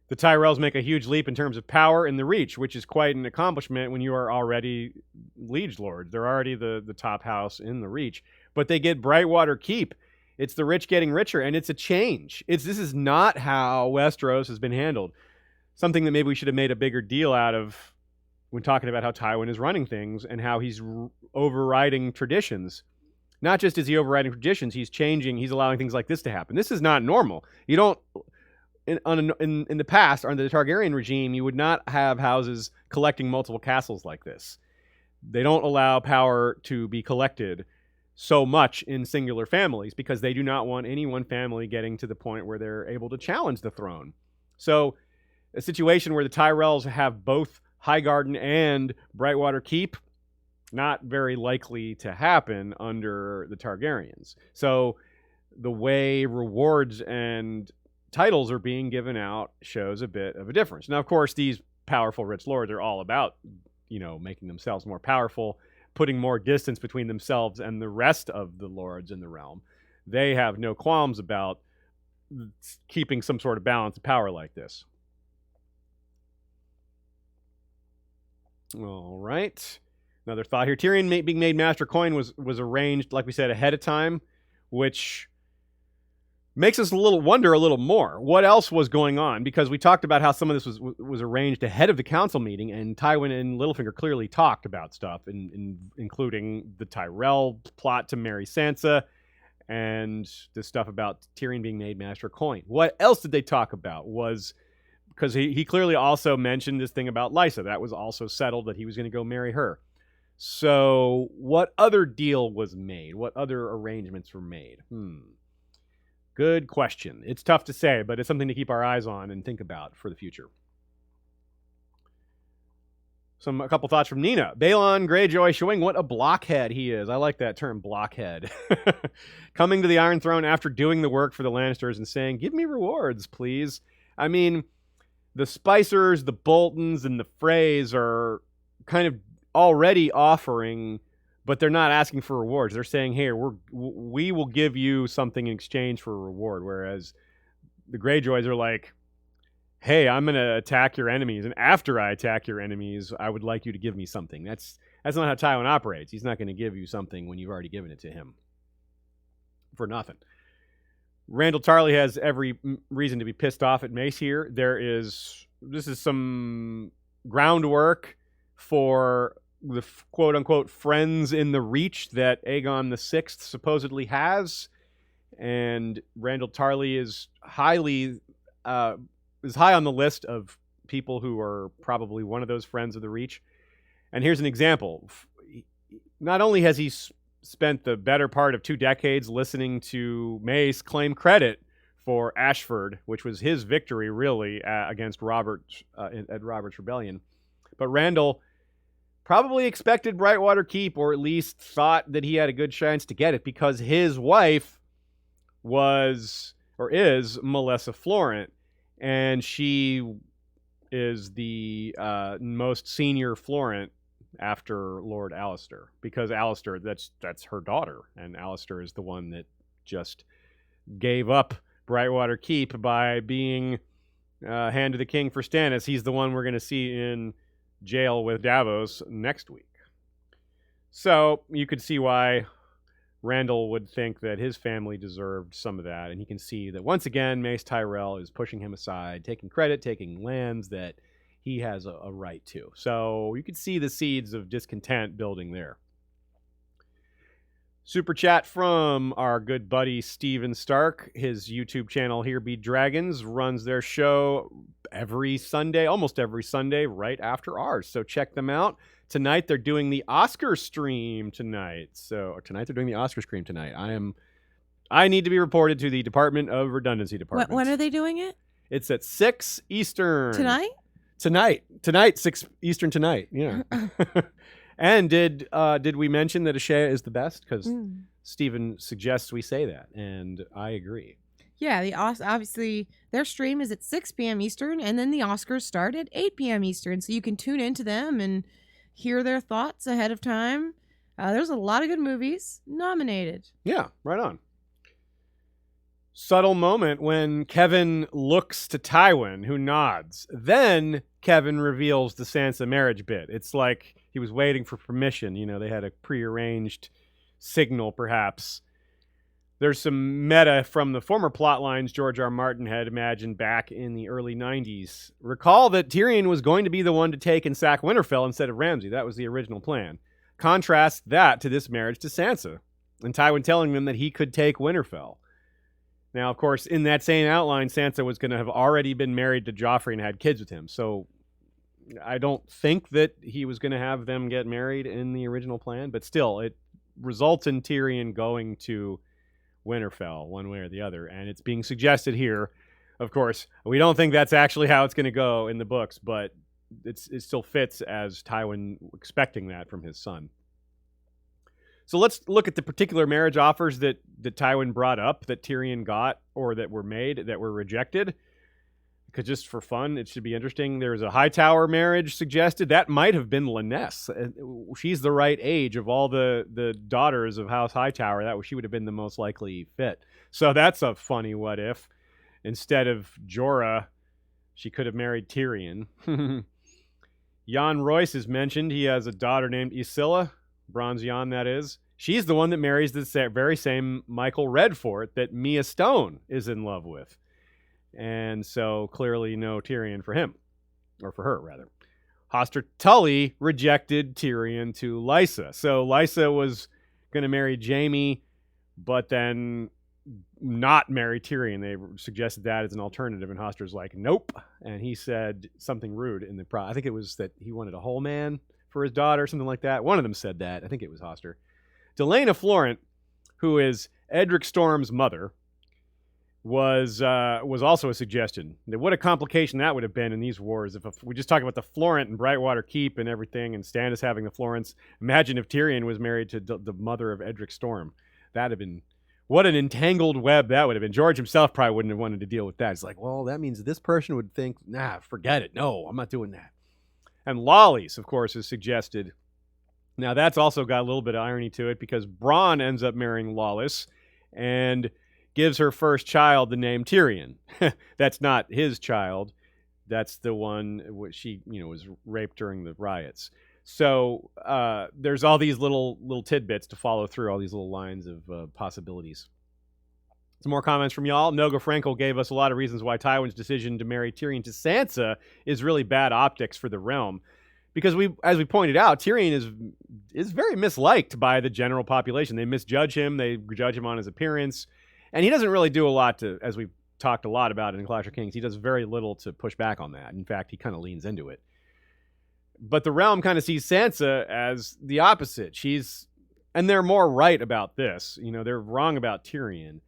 The Tyrells make a huge leap in terms of power in the Reach, which is quite an accomplishment when you are already liege lords. They're already the top house in the Reach. But they get Brightwater Keep. It's the rich getting richer, and it's a change. This is not how Westeros has been handled. Something that maybe we should have made a bigger deal out of when talking about how Tywin is running things and how he's overriding traditions. Not just is he overriding traditions, he's allowing things like this to happen. This is not normal. You don't... In the past, under the Targaryen regime, you would not have houses collecting multiple castles like this. They don't allow power to be collected so much in singular families because they do not want any one family getting to the point where they're able to challenge the throne. So a situation where the Tyrells have both Highgarden and Brightwater Keep, not very likely to happen under the Targaryens. So the way rewards and titles are being given out shows a bit of a difference. Now, of course, these powerful rich lords are all about, making themselves more powerful, putting more distance between themselves and the rest of the lords in the realm. They have no qualms about keeping some sort of balance of power like this. All right. Another thought here. Tyrion being made Master Coin was arranged, like we said, ahead of time, which makes us wonder a little more. What else was going on? Because we talked about how some of this was arranged ahead of the council meeting, and Tywin and Littlefinger clearly talked about stuff, including the Tyrell plot to marry Sansa, and the stuff about Tyrion being made Master Coin. What else did they talk about? Because he clearly also mentioned this thing about Lysa. That was also settled, that he was going to go marry her. So what other deal was made? What other arrangements were made? Good question. It's tough to say, but it's something to keep our eyes on and think about for the future. A couple thoughts from Nina. Balon Greyjoy showing what a blockhead he is. I like that term, blockhead. Coming to the Iron Throne after doing the work for the Lannisters and saying, "Give me rewards, please." I mean, the Spicers, the Boltons, and the Freys are kind of already offering, but they're not asking for rewards. They're saying, "Here, we will give you something in exchange for a reward." Whereas the Greyjoys are like, "Hey, I'm going to attack your enemies, and after I attack your enemies, I would like you to give me something." That's not how Tywin operates. He's not going to give you something when you've already given it to him for nothing. Randall Tarley has every reason to be pissed off at Mace here. This is some groundwork for the quote-unquote friends in the Reach that Aegon VI supposedly has, and Randall Tarley is high on the list of people who are probably one of those friends of the Reach. And here's an example. Not only has he spent the better part of 2 decades listening to Mace claim credit for Ashford, which was his victory, really, against Robert at Robert's Rebellion, but Randall probably expected Brightwater Keep, or at least thought that he had a good chance to get it, because his wife is Melissa Florent, and she is the most senior Florent after Lord Alliser, because Alliser, that's her daughter, and Alliser is the one that just gave up Brightwater Keep by being hand to the king for Stannis. He's the one we're going to see in jail with Davos next week. So you could see why Randall would think that his family deserved some of that, and he can see that once again Mace Tyrell is pushing him aside, taking credit, taking lands that he has a right to. So you could see the seeds of discontent building there. Super chat from our good buddy Steven Stark. His YouTube channel, Here Be Dragons, runs their show almost every Sunday, right after ours. So check them out. Tonight they're doing the Oscar stream tonight. I need to be reported to the Department of Redundancy Department. When are they doing it? It's at 6 Eastern. Tonight, 6 Eastern tonight. Yeah. And did we mention that Ashea is the best? Because Stephen suggests we say that, and I agree. Yeah, obviously their stream is at 6 p.m. Eastern, and then the Oscars start at 8 p.m. Eastern, so you can tune into them and hear their thoughts ahead of time. There's a lot of good movies nominated. Yeah, right on. Subtle moment when Kevin looks to Tywin, who nods. Then Kevin reveals the Sansa marriage bit. It's like he was waiting for permission. You know, they had a prearranged signal, perhaps. There's some meta from the former plot lines George R. Martin had imagined back in the early 90s. Recall that Tyrion was going to be the one to take and sack Winterfell instead of Ramsay. That was the original plan. Contrast that to this marriage to Sansa, and Tywin telling them that he could take Winterfell. Now, of course, in that same outline, Sansa was going to have already been married to Joffrey and had kids with him. So I don't think that he was going to have them get married in the original plan. But still, it results in Tyrion going to Winterfell one way or the other. And it's being suggested here. Of course, we don't think that's actually how it's going to go in the books. But it still fits as Tywin expecting that from his son. So let's look at the particular marriage offers that Tywin brought up, that Tyrion got, or that were made, that were rejected. Because just for fun, it should be interesting. There's a Hightower marriage suggested. That might have been Lyness. She's the right age of all the daughters of House Hightower. She would have been the most likely fit. So that's a funny what if. Instead of Jorah, she could have married Tyrion. Jan Royce is mentioned. He has a daughter named Isilla, Bronze Jan, that is. She's the one that marries the very same Michael Redfort that Mia Stone is in love with. And so clearly no Tyrion for him. Or for her, rather. Hoster Tully rejected Tyrion to Lysa. So Lysa was going to marry Jaime, but then not marry Tyrion. They suggested that as an alternative, and Hoster's like, nope. And he said something rude in the I think it was that he wanted a whole man for his daughter, something like that. One of them said that. I think it was Hoster. Delena Florent, who is Edric Storm's mother, was also a suggestion. What a complication that would have been in these wars. If we just talk about the Florent and Brightwater Keep and everything, and Stannis having the Florents. Imagine if Tyrion was married to the mother of Edric Storm. That'd have been, what an entangled web that would have been. George himself probably wouldn't have wanted to deal with that. He's like, well, that means this person would think, nah, forget it. No, I'm not doing that. And Lollies, of course, is suggested. Now, that's also got a little bit of irony to it because Bronn ends up marrying Lawless and gives her first child the name Tyrion. That's not his child. That's the one she, was raped during the riots. So there's all these little tidbits to follow through, all these little lines of possibilities. Some more comments from y'all. Noga Frankel gave us a lot of reasons why Tywin's decision to marry Tyrion to Sansa is really bad optics for the realm. Because as we pointed out, Tyrion is very misliked by the general population. They misjudge him. They judge him on his appearance. And he doesn't really do a lot to, as we've talked a lot about in Clash of Kings, he does very little to push back on that. In fact, he kind of leans into it. But the realm kind of sees Sansa as the opposite. And they're more right about this. They're wrong about Tyrion.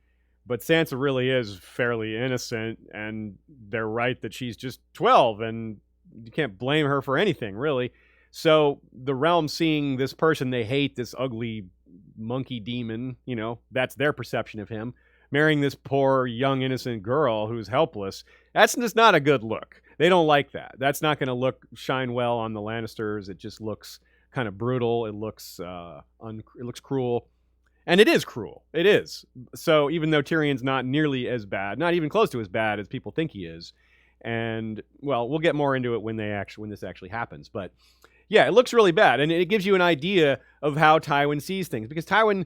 But Sansa really is fairly innocent, and they're right that she's just 12, and you can't blame her for anything, really. So the realm seeing this person they hate, this ugly monkey demon, that's their perception of him, marrying this poor, young, innocent girl who's helpless, that's just not a good look. They don't like that. That's not going to shine well on the Lannisters. It just looks kind of brutal. It looks cruel. And it is cruel. It is. So even though Tyrion's not nearly as bad, not even close to as bad as people think he is, and, well, we'll get more into it when this actually happens. But, yeah, it looks really bad. And it gives you an idea of how Tywin sees things. Because Tywin,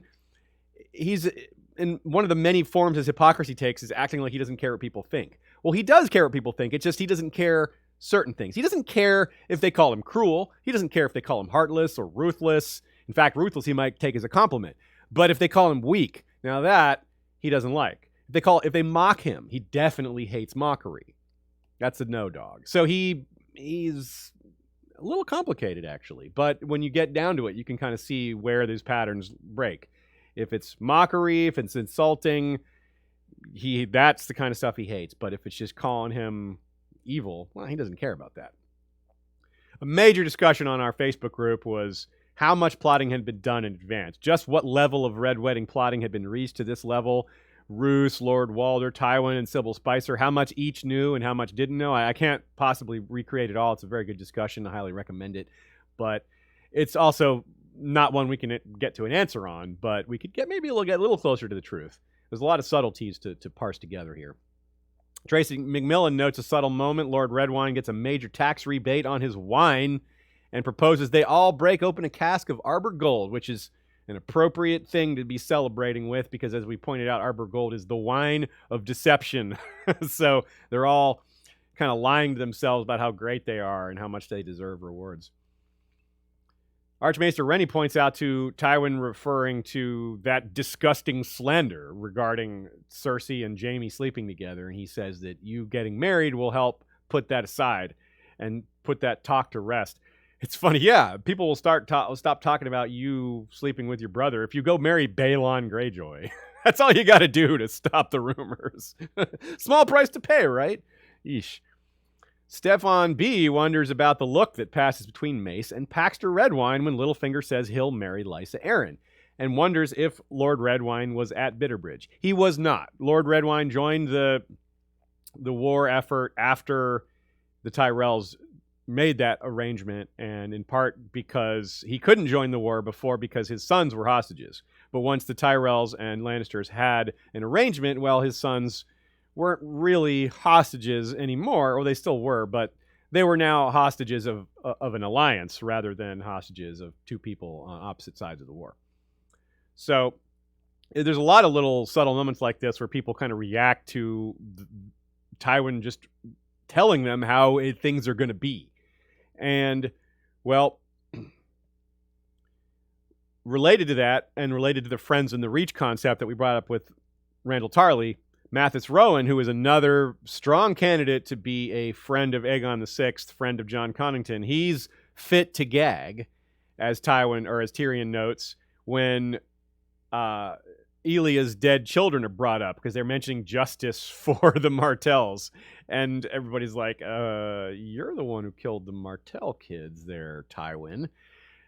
he's in one of the many forms his hypocrisy takes is acting like he doesn't care what people think. Well, he does care what people think. It's just he doesn't care certain things. He doesn't care if they call him cruel. He doesn't care if they call him heartless or ruthless. In fact, ruthless he might take as a compliment. But if they call him weak, now that he doesn't like. If they mock him, he definitely hates mockery. That's a no dog. So he's a little complicated, actually. But when you get down to it, you can kind of see where these patterns break. If it's mockery, if it's insulting, that's the kind of stuff he hates. But if it's just calling him evil, well, he doesn't care about that. A major discussion on our Facebook group was how much plotting had been done in advance. Just what level of Red Wedding plotting had been reached to this level. Roose, Lord Walder, Tywin, and Sybil Spicer, how much each knew and how much didn't know. I can't possibly recreate it all. It's a very good discussion. I highly recommend it. But it's also not one we can get to an answer on, but we could get a little closer to the truth. There's a lot of subtleties to parse together here. Tracy McMillan notes a subtle moment. Lord Redwine gets a major tax rebate on his wine and proposes they all break open a cask of Arbor Gold, which is an appropriate thing to be celebrating with because, as we pointed out, Arbor Gold is the wine of deception. So they're all kind of lying to themselves about how great they are and how much they deserve rewards. Archmaester Rennie points out to Tywin referring to that disgusting slander regarding Cersei and Jaime sleeping together, and he says that you getting married will help put that aside and put that talk to rest. It's funny, yeah. People will stop talking about you sleeping with your brother if you go marry Balon Greyjoy. That's all you got to do to stop the rumors. Small price to pay, right? Yeesh. Stefan B. wonders about the look that passes between Mace and Paxter Redwine when Littlefinger says he'll marry Lysa Arryn, and wonders if Lord Redwine was at Bitterbridge. He was not. Lord Redwine joined the war effort after the Tyrells made that arrangement, and in part because he couldn't join the war before because his sons were hostages. But once the Tyrells and Lannisters had an arrangement, well, his sons weren't really hostages anymore, or they still were, but they were now hostages of an alliance rather than hostages of two people on opposite sides of the war. So there's a lot of little subtle moments like this where people kind of react to Tywin just telling them how things are going to be. And, well, related to that, and related to the Friends in the Reach concept that we brought up with Randall Tarley, Mathis Rowan, who is another strong candidate to be a friend of Aegon VI, friend of Jon Connington, he's fit to gag, as Tyrion notes, when Elia's dead children are brought up, because they're mentioning justice for the Martells. And everybody's like, you're the one who killed the Martell kids there, Tywin.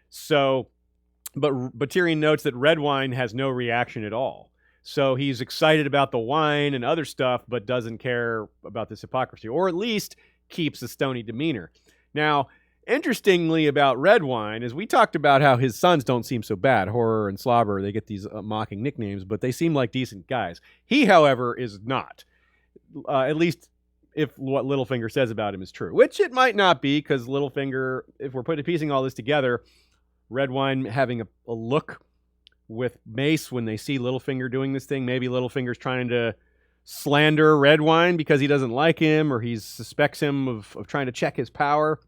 So, but Tyrion notes that Redwine has no reaction at all. So he's excited about the wine and other stuff, but doesn't care about this hypocrisy, or at least keeps a stony demeanor. Now, interestingly about Redwine is we talked about how his sons don't seem so bad. Horror and Slobber, they get these mocking nicknames, but they seem like decent guys. He, however, is not. At least if what Littlefinger says about him is true, which it might not be, because Littlefinger, if we're piecing all this together, Redwine having a look with Mace when they see Littlefinger doing this thing. Maybe Littlefinger's trying to slander Redwine because he doesn't like him, or he suspects him of trying to check his power.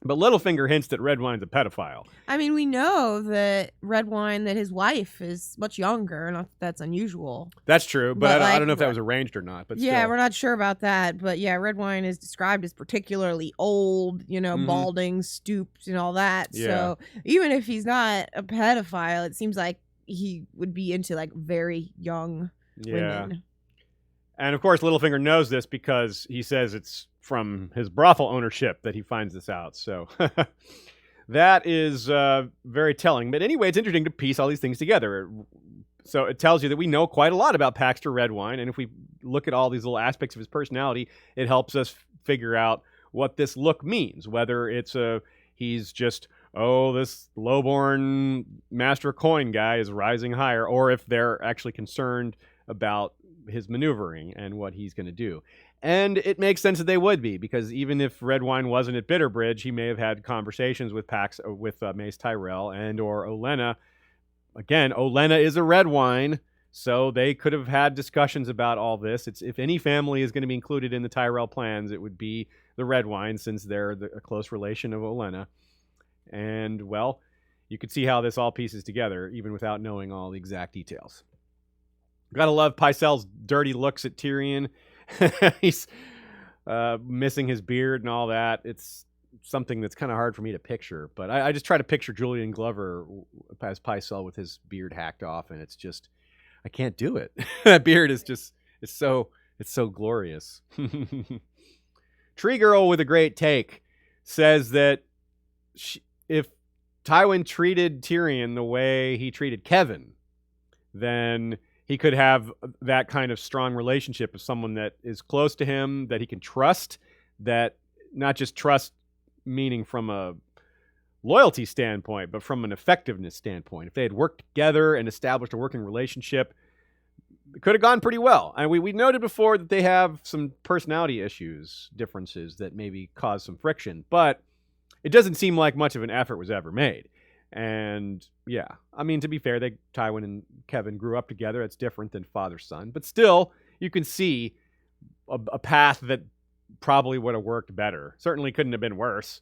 But Littlefinger hints that Redwine's a pedophile. I mean, we know that Redwine, that his wife is much younger. Not that that's unusual. That's true, but I like, don't know if that was arranged or not. But yeah, still. we're not sure about that. But yeah, Redwine is described as particularly old, balding, stooped, and all that. Yeah. So even if he's not a pedophile, it seems like he would be into like very young women. And of course, Littlefinger knows this because he says it's from his brothel ownership that he finds this out. So that is very telling. But anyway, it's interesting to piece all these things together. So it tells you that we know quite a lot about Paxter Redwine. And if we look at all these little aspects of his personality, it helps us figure out what this look means. Whether it's he's just, this lowborn master coin guy is rising higher, or if they're actually concerned about his maneuvering and what he's going to do. And it makes sense that they would be, because even if Redwine wasn't at Bitterbridge, he may have had conversations with Mace Tyrell and or Olenna. Again, Olenna is a Redwine, so they could have had discussions about all this. If any family is going to be included in the Tyrell plans, it would be the Redwine, since they're a close relation of Olenna. And, well, you could see how this all pieces together, even without knowing all the exact details. Gotta love Pycelle's dirty looks at Tyrion. He's missing his beard and all that. It's something that's kind of hard for me to picture. But I just try to picture Julian Glover as Pycelle with his beard hacked off, and it's just, I can't do it. That beard is just, it's so glorious. Tree Girl with a great take says that if Tywin treated Tyrion the way he treated Kevin, then he could have that kind of strong relationship with someone that is close to him, that he can trust, that not just trust meaning from a loyalty standpoint, but from an effectiveness standpoint. If they had worked together and established a working relationship, it could have gone pretty well. And we noted before that they have some personality differences that maybe cause some friction, but it doesn't seem like much of an effort was ever made. And yeah, I mean, to be fair, Tywin and Kevin grew up together. It's different than father-son, but still, you can see a path that probably would have worked better. Certainly couldn't have been worse.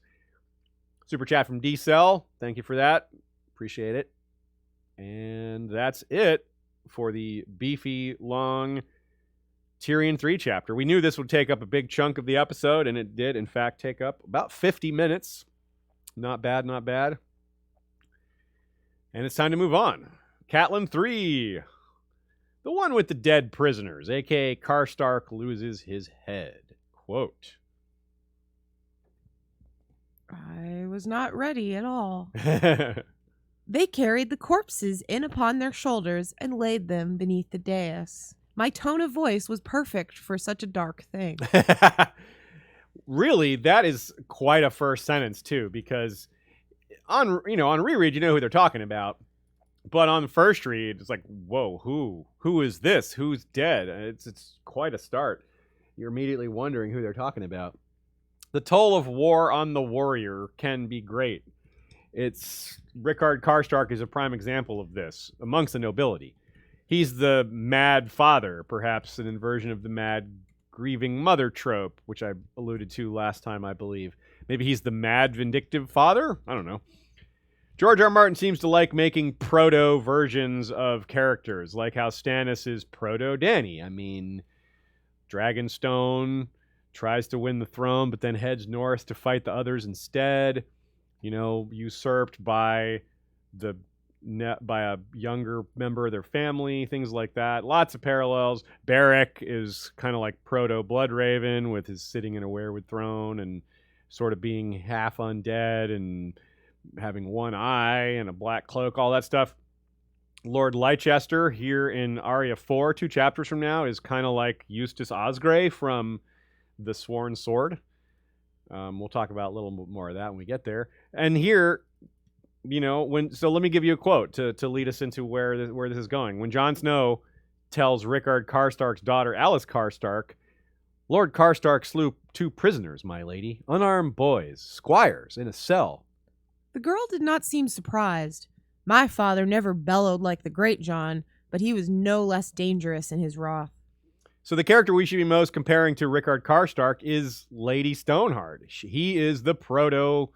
Super chat from D-Cell. Thank you for that. Appreciate it. And that's it for the beefy, long Tyrion 3 chapter. We knew this would take up a big chunk of the episode, and it did, in fact, take up about 50 minutes. Not bad, not bad. And it's time to move on. Catelyn 3. The one with the dead prisoners, a.k.a. Karstark loses his head. Quote. I was not ready at all. They carried the corpses in upon their shoulders and laid them beneath the dais. My tone of voice was perfect for such a dark thing. Really, that is quite a first sentence, too, because on reread, you know who they're talking about. But on the first read, it's like, whoa, who is this? Who's dead? It's quite a start. You're immediately wondering who they're talking about. The toll of war on the warrior can be great. Rickard Karstark is a prime example of this amongst the nobility. He's the mad father, perhaps an inversion of the mad grieving mother trope, which I alluded to last time, I believe. Maybe he's the mad vindictive father? I don't know. George R. Martin seems to like making proto versions of characters, like how Stannis is proto Dany. I mean, Dragonstone tries to win the throne, but then heads north to fight the others instead. Usurped by a younger member of their family, things like that. Lots of parallels. Beric is kind of like proto Bloodraven, with his sitting in a weirwood throne and sort of being half undead and having one eye and a black cloak, all that stuff. Lord Leicester here in Arya 4, 2 chapters from now, is kind of like Eustace Osgrey from The Sworn Sword. We'll talk about a little bit more of that when we get there. And here, so let me give you a quote to lead us into where this is going. When Jon Snow tells Rickard Karstark's daughter, Alice Karstark, "Lord Karstark slew 2 prisoners, my lady, unarmed boys, squires, in a cell." The girl did not seem surprised. My father never bellowed like the great John, but he was no less dangerous in his wrath. So the character we should be most comparing to Rickard Karstark is Lady Stoneheart. He is the proto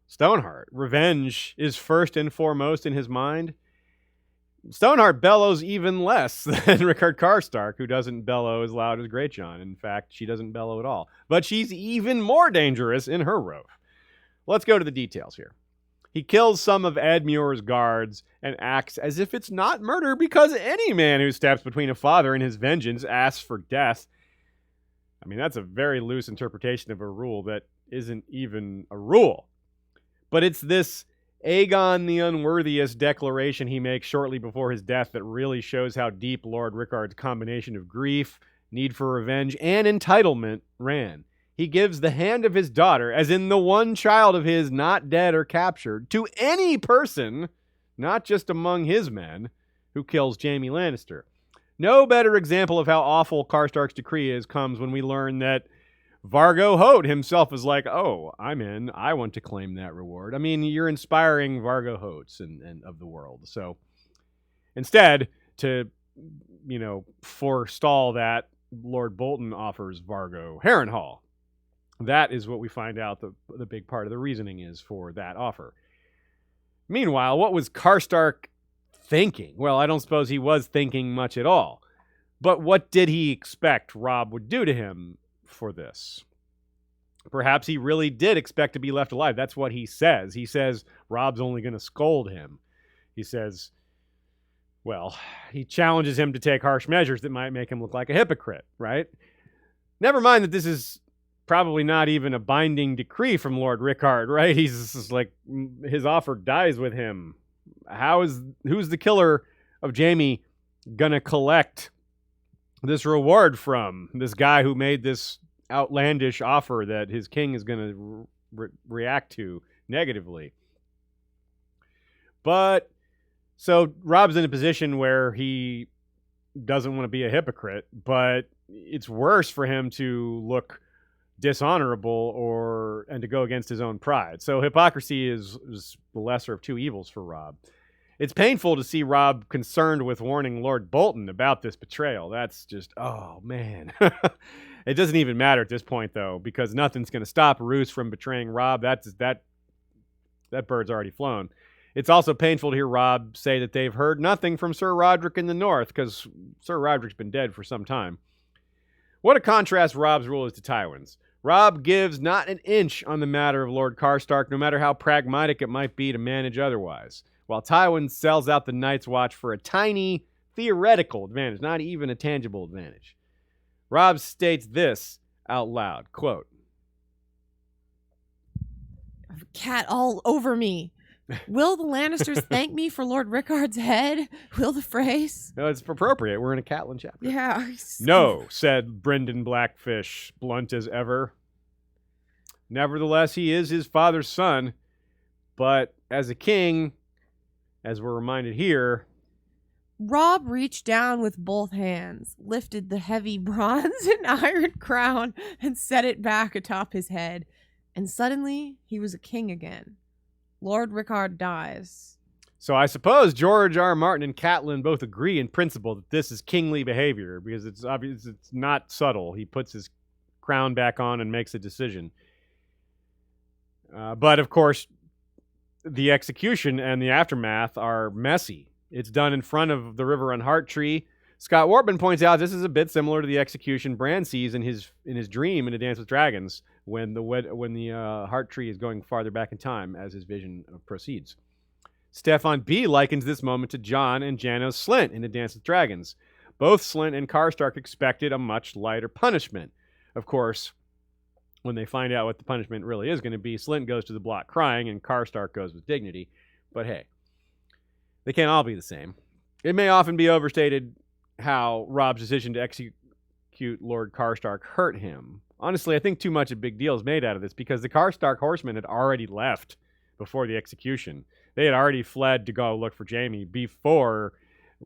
Stoneheart. Revenge is first and foremost in his mind. Stoneheart bellows even less than Rickard Karstark, who doesn't bellow as loud as Greatjon. In fact, she doesn't bellow at all. But she's even more dangerous in her rove. Let's go to the details here. He kills some of Edmure's guards and acts as if it's not murder because any man who steps between a father and his vengeance asks for death. I mean, that's a very loose interpretation of a rule that isn't even a rule. But it's this Aegon the Unworthiest declaration he makes shortly before his death that really shows how deep Lord Rickard's combination of grief, need for revenge, and entitlement ran. He gives the hand of his daughter, as in the one child of his not dead or captured, to any person, not just among his men, who kills Jaime Lannister. No better example of how awful Karstark's decree is comes when we learn that Vargo Hoat himself is like, "Oh, I'm in. I want to claim that reward." I mean, you're inspiring Vargo Hoats and of the world. So instead, to forestall that, Lord Bolton offers Vargo Harrenhal. That is what we find out the big part of the reasoning is for that offer. Meanwhile, what was Karstark thinking? Well, I don't suppose he was thinking much at all. But what did he expect Robb would do to him for this? Perhaps he really did expect to be left alive. That's what he says. He says Robb's only going to scold him. He says, he challenges him to take harsh measures that might make him look like a hypocrite, right? Never mind that this is probably not even a binding decree from Lord Rickard, right? He's just like, his offer dies with him. Who's the killer of Jaime gonna collect this reward from? This guy who made this outlandish offer that his king is gonna react to negatively. But so Robb's in a position where he doesn't want to be a hypocrite, but it's worse for him to look dishonorable and to go against his own pride. So hypocrisy is the lesser of 2 evils for Robb. It's painful to see Robb concerned with warning Lord Bolton about this betrayal. That's just, oh man. It doesn't even matter at this point though, because nothing's going to stop Roose from betraying Robb. That bird's already flown. It's also painful to hear Robb say that they've heard nothing from Sir Roderick in the north, because Sir Roderick's been dead for some time. What a contrast Robb's rule is to Tywin's. Robb gives not an inch on the matter of Lord Karstark, no matter how pragmatic it might be to manage otherwise, while Tywin sells out the Night's Watch for a tiny theoretical advantage, not even a tangible advantage. Robb states this out loud, quote, "I have a cat all over me. Will the Lannisters thank me for Lord Rickard's head? Will the phrase?" No, it's appropriate. We're in a Catelyn chapter. Yeah. "No," said Brynden Blackfish, blunt as ever. "Nevertheless, he is his father's son. But as a king, as we're reminded here, Robb reached down with both hands, lifted the heavy bronze and iron crown, and set it back atop his head. And suddenly, he was a king again. Lord Rickard dies. So I suppose George R. R. Martin and Catelyn both agree in principle that this is kingly behavior, because it's obvious, it's not subtle. He puts his crown back on and makes a decision. But of course, the execution and the aftermath are messy. It's done in front of the Riverrun Heart Tree. Scott Wartman points out this is a bit similar to the execution Bran sees in his dream in A Dance with Dragons, when the Heart Tree is going farther back in time as his vision proceeds. Stefan B. likens this moment to Jon and Janos Slynt in A Dance with Dragons. Both Slynt and Karstark expected a much lighter punishment. Of course, when they find out what the punishment really is going to be, Slynt goes to the block crying and Karstark goes with dignity. But hey, they can't all be the same. It may often be overstated how Robb's decision to execute Lord Karstark hurt him. Honestly, I think too much a big deal is made out of this, because the Karstark horsemen had already left before the execution. They had already fled to go look for Jaime before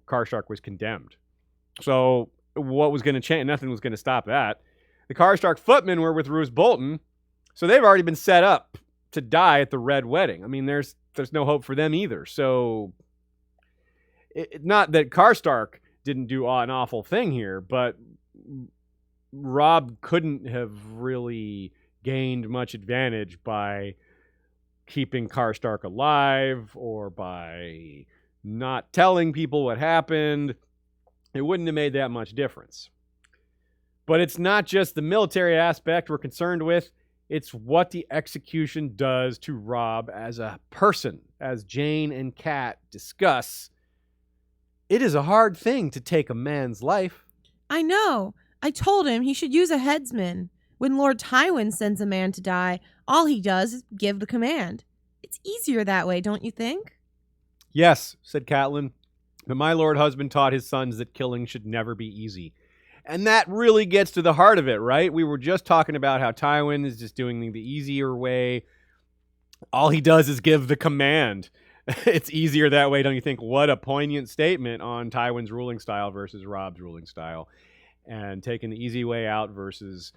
Karstark was condemned. So what was going to change? Nothing was going to stop that. The Karstark footmen were with Roose Bolton, so they've already been set up to die at the Red Wedding. I mean, there's no hope for them either. So not that Karstark didn't do an awful thing here, but Robb couldn't have really gained much advantage by keeping Karstark alive or by not telling people what happened. It wouldn't have made that much difference. But it's not just the military aspect we're concerned with. It's what the execution does to Robb as a person. As Jane and Kat discuss, it is a hard thing to take a man's life. I know. I told him he should use a headsman. When Lord Tywin sends a man to die, all he does is give the command. It's easier that way, don't you think? Yes, said Catelyn, but my lord husband taught his sons that killing should never be easy. And that really gets to the heart of it, right? We were just talking about how Tywin is just doing the easier way. All he does is give the command. It's easier that way, don't you think? What a poignant statement on Tywin's ruling style versus Robb's ruling style. And taking the easy way out versus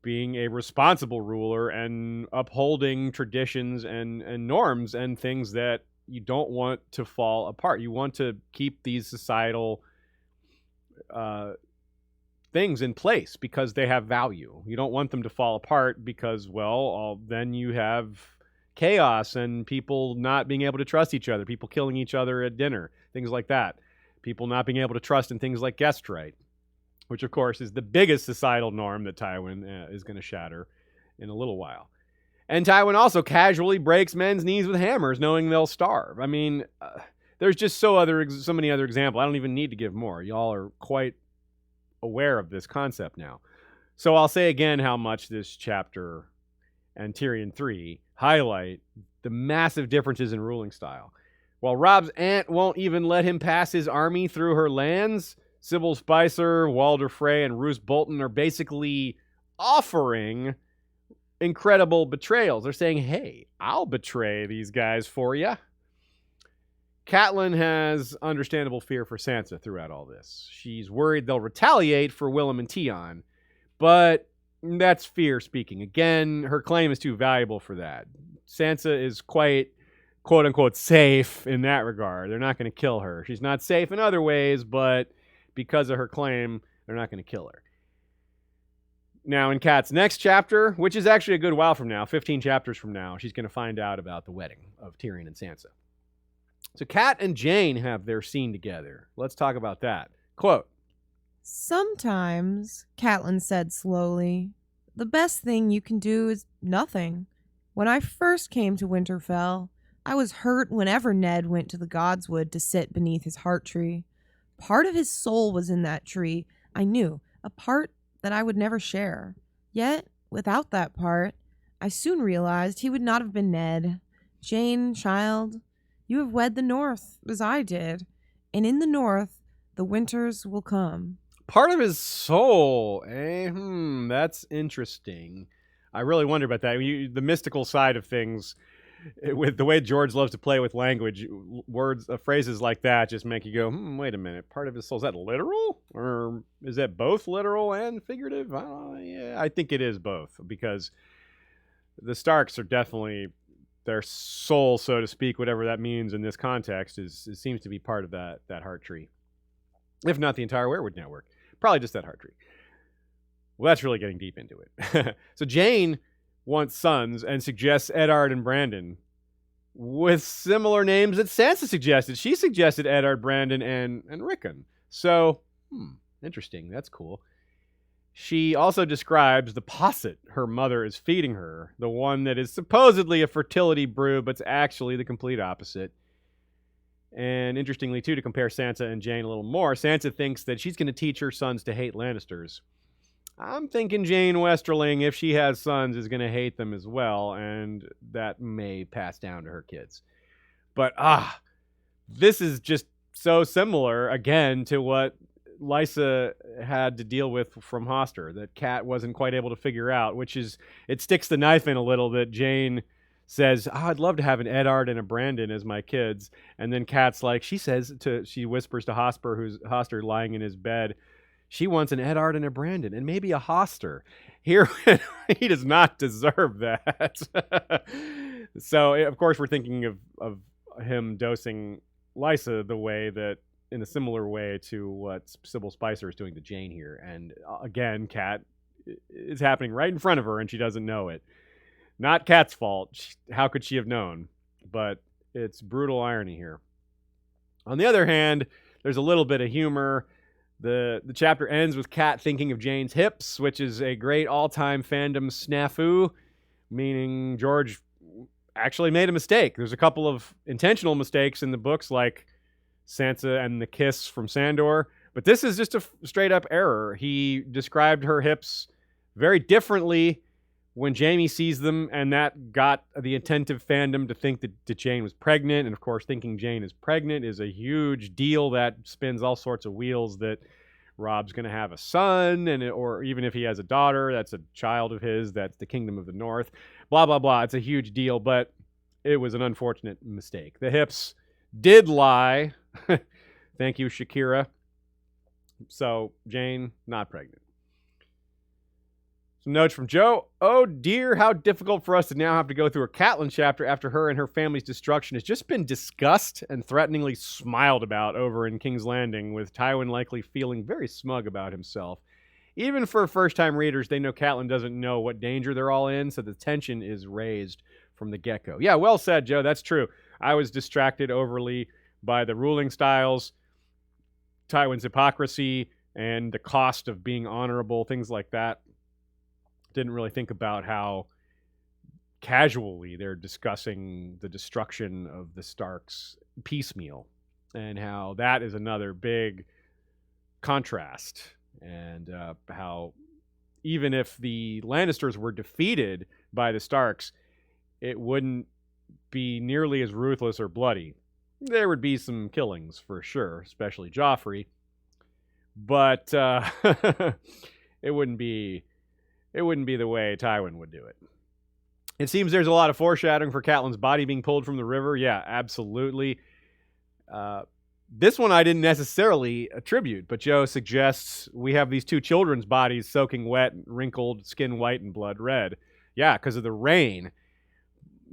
being a responsible ruler and upholding traditions and norms and things that you don't want to fall apart. You want to keep these societal things in place because they have value. You don't want them to fall apart because, well, then you have chaos and people not being able to trust each other, people killing each other at dinner, things like that. People not being able to trust in things like guest right, which, of course, is the biggest societal norm that Tywin is going to shatter in a little while. And Tywin also casually breaks men's knees with hammers, knowing they'll starve. I mean, there's just so many other examples. I don't even need to give more. Y'all are quite aware of this concept now. So I'll say again how much this chapter and Tyrion 3 highlight the massive differences in ruling style. While Robb's aunt won't even let him pass his army through her lands, Sybil Spicer, Walder Frey, and Roose Bolton are basically offering incredible betrayals. They're saying, hey, I'll betray these guys for you. Catelyn has understandable fear for Sansa throughout all this. She's worried they'll retaliate for Willem and Tion, but that's fear speaking. Again, her claim is too valuable for that. Sansa is quite, quote-unquote, safe in that regard. They're not going to kill her. She's not safe in other ways, but because of her claim, they're not going to kill her. Now, in Kat's next chapter, which is actually a good while from now, 15 chapters from now, she's going to find out about the wedding of Tyrion and Sansa. So Kat and Jane have their scene together. Let's talk about that. Quote, "Sometimes," Catelyn said slowly, "the best thing you can do is nothing. When I first came to Winterfell, I was hurt whenever Ned went to the Godswood to sit beneath his heart tree. Part of his soul was in that tree, I knew, a part that I would never share. Yet, without that part, I soon realized he would not have been Ned. Jane, child, you have wed the North, as I did, and in the North, the winters will come." part of his soul, eh? That's interesting. I really wonder about that. The mystical side of things with the way George loves to play with language, words, phrases like that just make you go, wait a minute. Part of his soul, is that literal? Or is that both literal and figurative? Yeah, I think it is both, because the Starks are definitely, their soul, so to speak, whatever that means in this context, it seems to be part of that heart tree. If not the entire Weirwood network. Probably just that heart tree. Well, that's really getting deep into it. So Jane wants sons and suggests Eddard and Brandon with similar names that Sansa suggested. She suggested Eddard, Brandon, and Rickon. So, interesting. That's cool. She also describes the posset her mother is feeding her, the one that is supposedly a fertility brew, but it's actually the complete opposite. And interestingly, too, to compare Sansa and Jane a little more, Sansa thinks that she's going to teach her sons to hate Lannisters. I'm thinking Jane Westerling, if she has sons, is going to hate them as well, and that may pass down to her kids. But, this is just so similar, again, to what Lysa had to deal with from Hoster, that Cat wasn't quite able to figure out, which is, it sticks the knife in a little that Jane says, I'd love to have an Eddard and a Brandon as my kids. And then Kat's like, she whispers to Hoster lying in his bed, she wants an Eddard and a Brandon and maybe a Hoster. Here, he does not deserve that. So, of course, we're thinking of him dosing Lysa the way that, in a similar way to what Sybil Spicer is doing to Jane here. And again, Kat is happening right in front of her and she doesn't know it. Not Kat's fault. How could she have known? But it's brutal irony here. On the other hand, there's a little bit of humor. The chapter ends with Kat thinking of Jane's hips, which is a great all-time fandom snafu, meaning George actually made a mistake. There's a couple of intentional mistakes in the books, like Sansa and the kiss from Sandor, but this is just a straight-up error. He described her hips very differently when Jaime sees them, and that got the attentive fandom to think that Jane was pregnant. And of course, thinking Jane is pregnant is a huge deal that spins all sorts of wheels, that Rob's going to have a son, or even if he has a daughter, that's a child of his, that's the Kingdom of the North, blah, blah, blah. It's a huge deal, but it was an unfortunate mistake. The hips did lie. Thank you, Shakira. So, Jane, not pregnant. Some notes from Joe. Oh dear, how difficult for us to now have to go through a Catelyn chapter after her and her family's destruction has just been discussed and threateningly smiled about over in King's Landing, with Tywin likely feeling very smug about himself. Even for first-time readers, they know Catelyn doesn't know what danger they're all in, so the tension is raised from the get-go. Yeah, well said, Joe. That's true. I was distracted overly by the ruling styles, Tywin's hypocrisy, and the cost of being honorable, things like that. Didn't really think about how casually they're discussing the destruction of the Starks piecemeal, and how that is another big contrast, and how even if the Lannisters were defeated by the Starks, it wouldn't be nearly as ruthless or bloody. There would be some killings for sure, especially Joffrey, but it wouldn't be the way Tywin would do it. It seems there's a lot of foreshadowing for Catelyn's body being pulled from the river. Yeah, absolutely. This one I didn't necessarily attribute, but Joe suggests we have these two children's bodies soaking wet, wrinkled, skin white, and blood red. Yeah, because of the rain.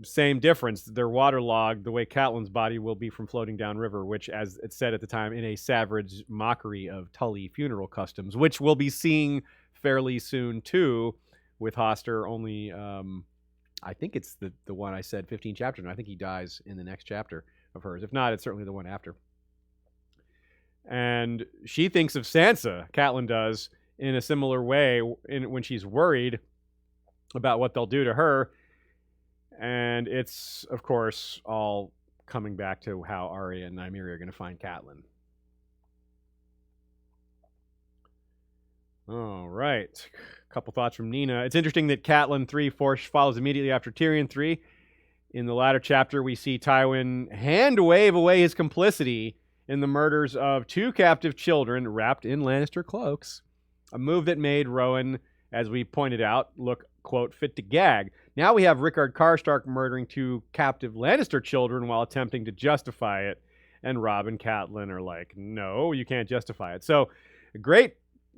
Same difference. They're waterlogged the way Catelyn's body will be from floating downriver, which, as it said at the time, in a savage mockery of Tully funeral customs, which we'll be seeing fairly soon too, with Hoster. Only I think it's the one I said 15 chapters, and I think he dies in the next chapter of hers. If not, it's certainly the one after. And she thinks of Sansa, Catelyn does, in a similar way when she's worried about what they'll do to her. And it's, of course, all coming back to how Arya and Nymeria are going to find Catelyn. All right. A couple thoughts from Nina. It's interesting that Catelyn 3 follows immediately after Tyrion 3. In the latter chapter, we see Tywin hand wave away his complicity in the murders of 2 captive children wrapped in Lannister cloaks. A move that made Rowan, as we pointed out, look, quote, fit to gag. Now we have Rickard Karstark murdering 2 captive Lannister children while attempting to justify it. And Robb and Catelyn are like, no, you can't justify it. So a great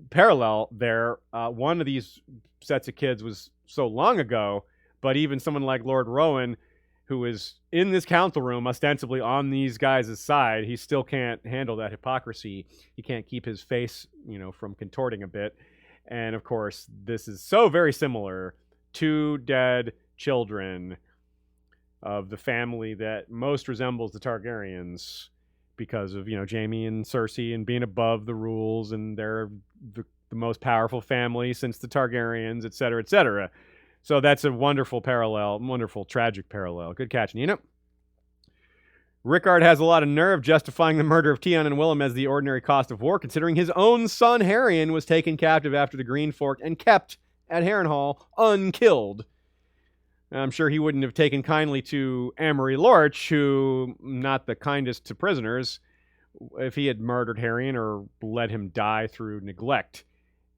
parallel there. One of these sets of kids was so long ago, but even someone like Lord Rowan, who is in this council room ostensibly on these guys' side, he still can't handle that hypocrisy. He can't keep his face, from contorting a bit. And of course, this is so very similar. 2 dead children of the family that most resembles the Targaryens because of, Jaime and Cersei and being above the rules, and they're the most powerful family since the Targaryens, et cetera, et cetera. So that's a wonderful parallel, wonderful tragic parallel. Good catch, Nina. Rickard has a lot of nerve justifying the murder of Tion and Willem as the ordinary cost of war, considering his own son Harrion was taken captive after the Green Fork and kept at Harrenhal unkilled. I'm sure he wouldn't have taken kindly to Amory Lorch, who, not the kindest to prisoners, if he had murdered Harrion or let him die through neglect.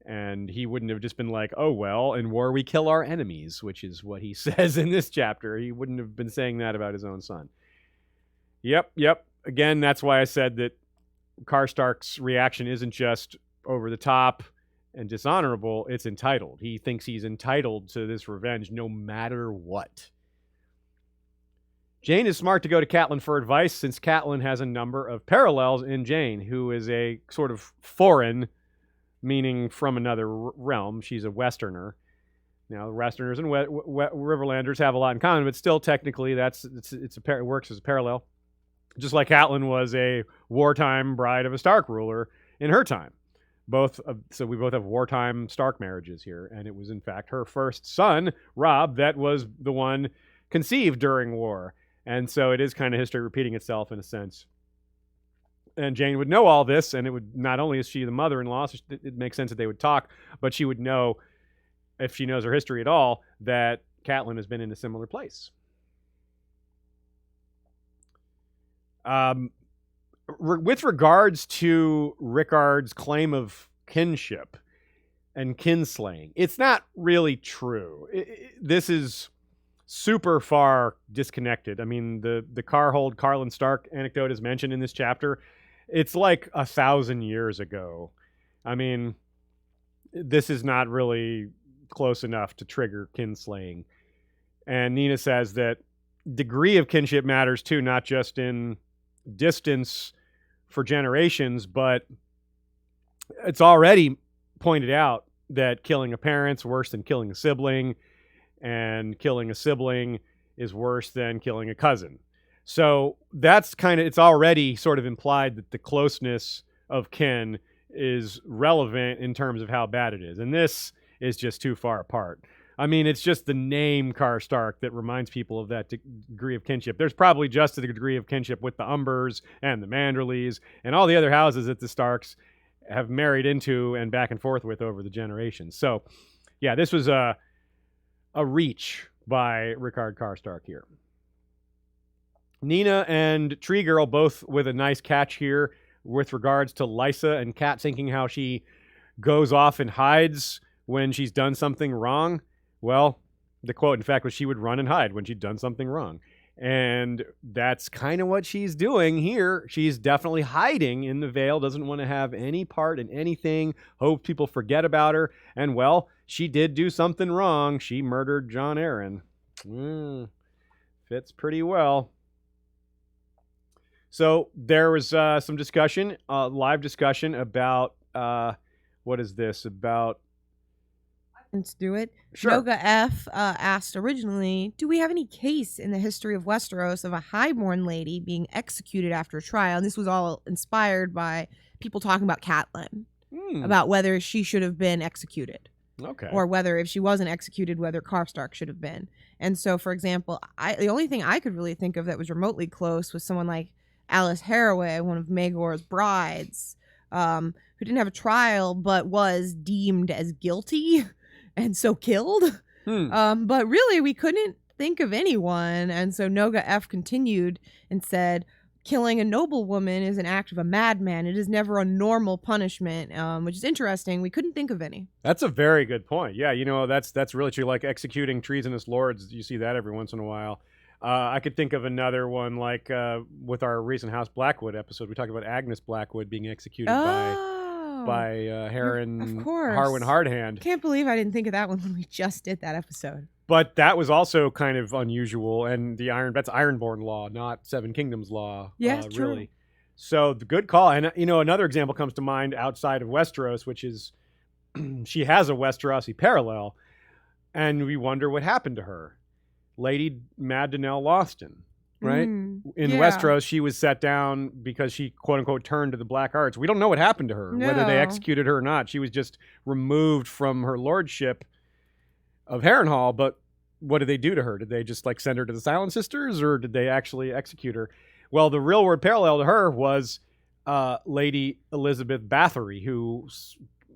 And he wouldn't have just been like, oh, well, in war we kill our enemies, which is what he says in this chapter. He wouldn't have been saying that about his own son. Yep. Again, that's why I said that Karstark's reaction isn't just over the top and dishonorable, it's entitled. He thinks he's entitled to this revenge no matter what. Jane is smart to go to Catelyn for advice, since Catelyn has a number of parallels in Jane, who is a sort of foreign, meaning from another realm. She's a Westerner. Now, Westerners and Riverlanders have a lot in common, but still, technically, it works as a parallel. Just like Catelyn was a wartime bride of a Stark ruler in her time. So we both have wartime Stark marriages here, and it was in fact her first son, Robb, that was the one conceived during war. And so it is kind of history repeating itself in a sense. And Jane would know all this, and it would, not only is she the mother-in-law, so it makes sense that they would talk, but she would know, if she knows her history at all, that Catelyn has been in a similar place. With regards to Rickard's claim of kinship and kinslaying, it's not really true. This is super far disconnected. I mean, the Carlin Stark anecdote is mentioned in this chapter. It's like 1,000 years ago. I mean, this is not really close enough to trigger kinslaying. And Nina says that degree of kinship matters too, not just in distance for generations, but it's already pointed out that killing a parent's worse than killing a sibling, and killing a sibling is worse than killing a cousin. So that's it's already sort of implied that the closeness of kin is relevant in terms of how bad it is. And this is just too far apart. I mean, it's just the name Karstark that reminds people of that degree of kinship. There's probably just a degree of kinship with the Umbers and the Manderleys and all the other houses that the Starks have married into and back and forth with over the generations. So, yeah, this was a reach by Rickard Karstark here. Nina and Tree Girl both with a nice catch here with regards to Lysa and Cat thinking how she goes off and hides when she's done something wrong. Well, the quote, in fact, was she would run and hide when she'd done something wrong. And that's kind of what she's doing here. She's definitely hiding in the Vale, doesn't want to have any part in anything, hopes people forget about her. And, well, she did do something wrong. She murdered Jon Arryn. Fits pretty well. So there was some discussion, live discussion about, what is this, about... Let's do it. Sure. Noga F asked originally, do we have any case in the history of Westeros of a highborn lady being executed after a trial? And this was all inspired by people talking about Catelyn, about whether she should have been executed. Okay. Or whether, if she wasn't executed, whether Karstark should have been. And so, for example, the only thing I could really think of that was remotely close was someone like Alice Haraway, one of Maegor's brides, who didn't have a trial but was deemed as guilty and so killed. But really, we couldn't think of anyone. And so Noga F continued and said, killing a noblewoman is an act of a madman. It is never a normal punishment, which is interesting. We couldn't think of any. That's a very good point. Yeah, that's really true. Like executing treasonous lords, you see that every once in a while. I could think of another one, like with our recent House Blackwood episode. We talked about Agnes Blackwood being executed by Harwin Hardhand. Can't believe I didn't think of that one when we just did that episode. But that was also kind of unusual, and that's Ironborn law, not Seven Kingdoms law. Yeah, really. true. So the good call, and another example comes to mind outside of Westeros, which is she has a Westerosi parallel, and we wonder what happened to her, Lady Mad Danelle Lawston, right? In Westeros, she was set down because she quote unquote turned to the black arts. We don't know what happened to her, whether they executed her or not. She was just removed from her lordship of Harrenhal, but what did they do to her? Did they just send her to the Silent Sisters, or did they actually execute her? Well, the real world parallel to her was Lady Elizabeth Bathory, who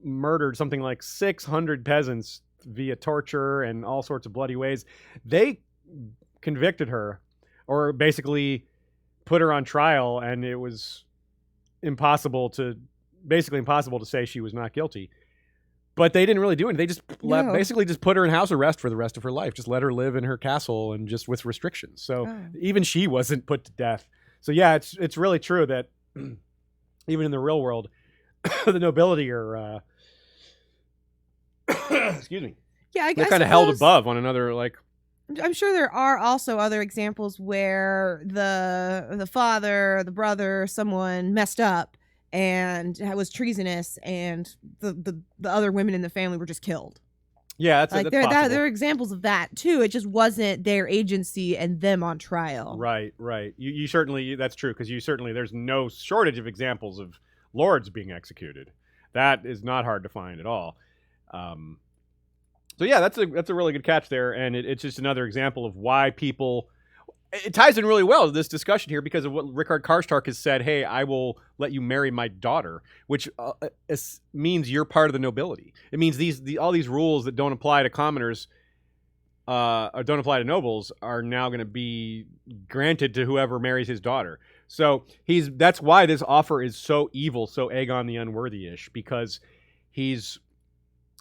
murdered something like 600 peasants via torture and all sorts of bloody ways. They convicted her, or basically put her on trial, and it was impossible to say she was not guilty. But they didn't really do it. They just basically just put her in house arrest for the rest of her life. Just let her live in her castle and just with restrictions. So even she wasn't put to death. So yeah, it's really true that even in the real world, the nobility are excuse me. Yeah, they're kind of held above one another. I'm sure there are also other examples where the father, the brother, someone messed up and was treasonous, and the other women in the family were just killed. Yeah, that's possible. There are examples of that too. It just wasn't their agency and them on trial. Right. You certainly, that's true, because there's no shortage of examples of lords being executed. That is not hard to find at all. So yeah, that's a really good catch there, and it's just another example of why people. It ties in really well to this discussion here because of what Rickard Karstark has said. Hey, I will let you marry my daughter, which means you're part of the nobility. It means all these rules that don't apply to commoners, or don't apply to nobles, are now going to be granted to whoever marries his daughter. So that's why this offer is so evil, so Aegon the Unworthy-ish, because he's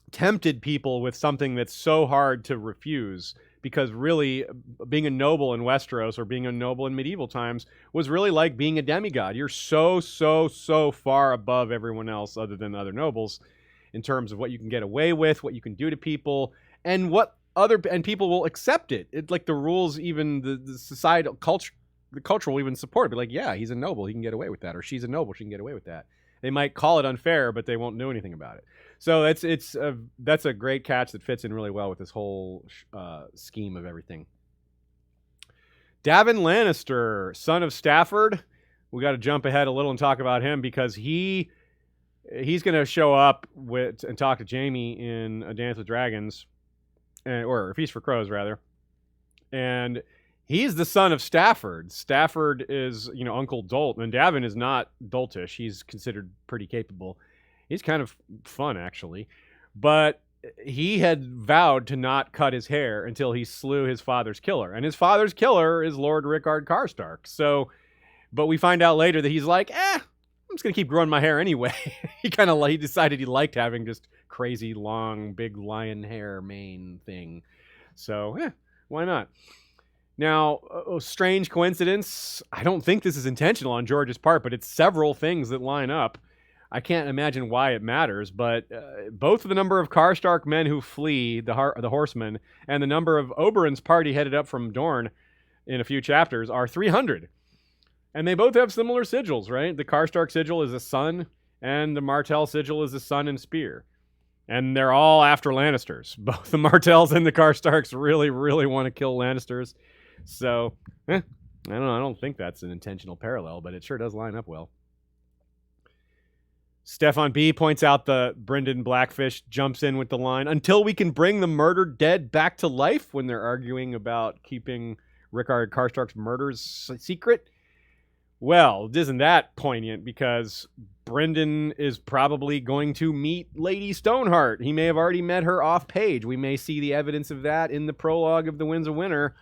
tempted people with something that's so hard to refuse. Because really, being a noble in Westeros, or being a noble in medieval times, was really like being a demigod. You're so far above everyone else other than other nobles in terms of what you can get away with, what you can do to people, and and people will accept it. It's like the rules, even the societal culture, the culture will even support it. Be like, yeah, he's a noble, he can get away with that, or she's a noble, she can get away with that. They might call it unfair, but they won't do anything about it. So that's a great catch that fits in really well with this whole scheme of everything. Davin Lannister, son of Stafford. We got to jump ahead a little and talk about him, because he's going to show up and talk to Jaime in A Dance with Dragons, or A Feast for Crows, rather. And he's the son of Stafford. Stafford is, Uncle Dolt, and Davin is not doltish. He's considered pretty capable. He's kind of fun, actually. But he had vowed to not cut his hair until he slew his father's killer. And his father's killer is Lord Rickard Karstark. But we find out later that he's like, I'm just going to keep growing my hair anyway. He decided he liked having just crazy, long, big lion hair mane thing. So, why not? Now, strange coincidence. I don't think this is intentional on George's part, but it's several things that line up. I can't imagine why it matters, but both the number of Karstark men who flee, the horsemen, and the number of Oberyn's party headed up from Dorne in a few chapters are 300. And they both have similar sigils, right? The Karstark sigil is a sun, and the Martell sigil is a sun and spear. And they're all after Lannisters. Both the Martells and the Karstarks really, really want to kill Lannisters. So, I don't think that's an intentional parallel, but it sure does line up well. Stefan B points out the Brynden Blackfish jumps in with the line, until we can bring the murdered dead back to life, when they're arguing about keeping Rickard Karstark's murders secret. Well, isn't that poignant, because Brynden is probably going to meet Lady Stoneheart. He may have already met her off page. We may see the evidence of that in the prologue of The Winds of Winter.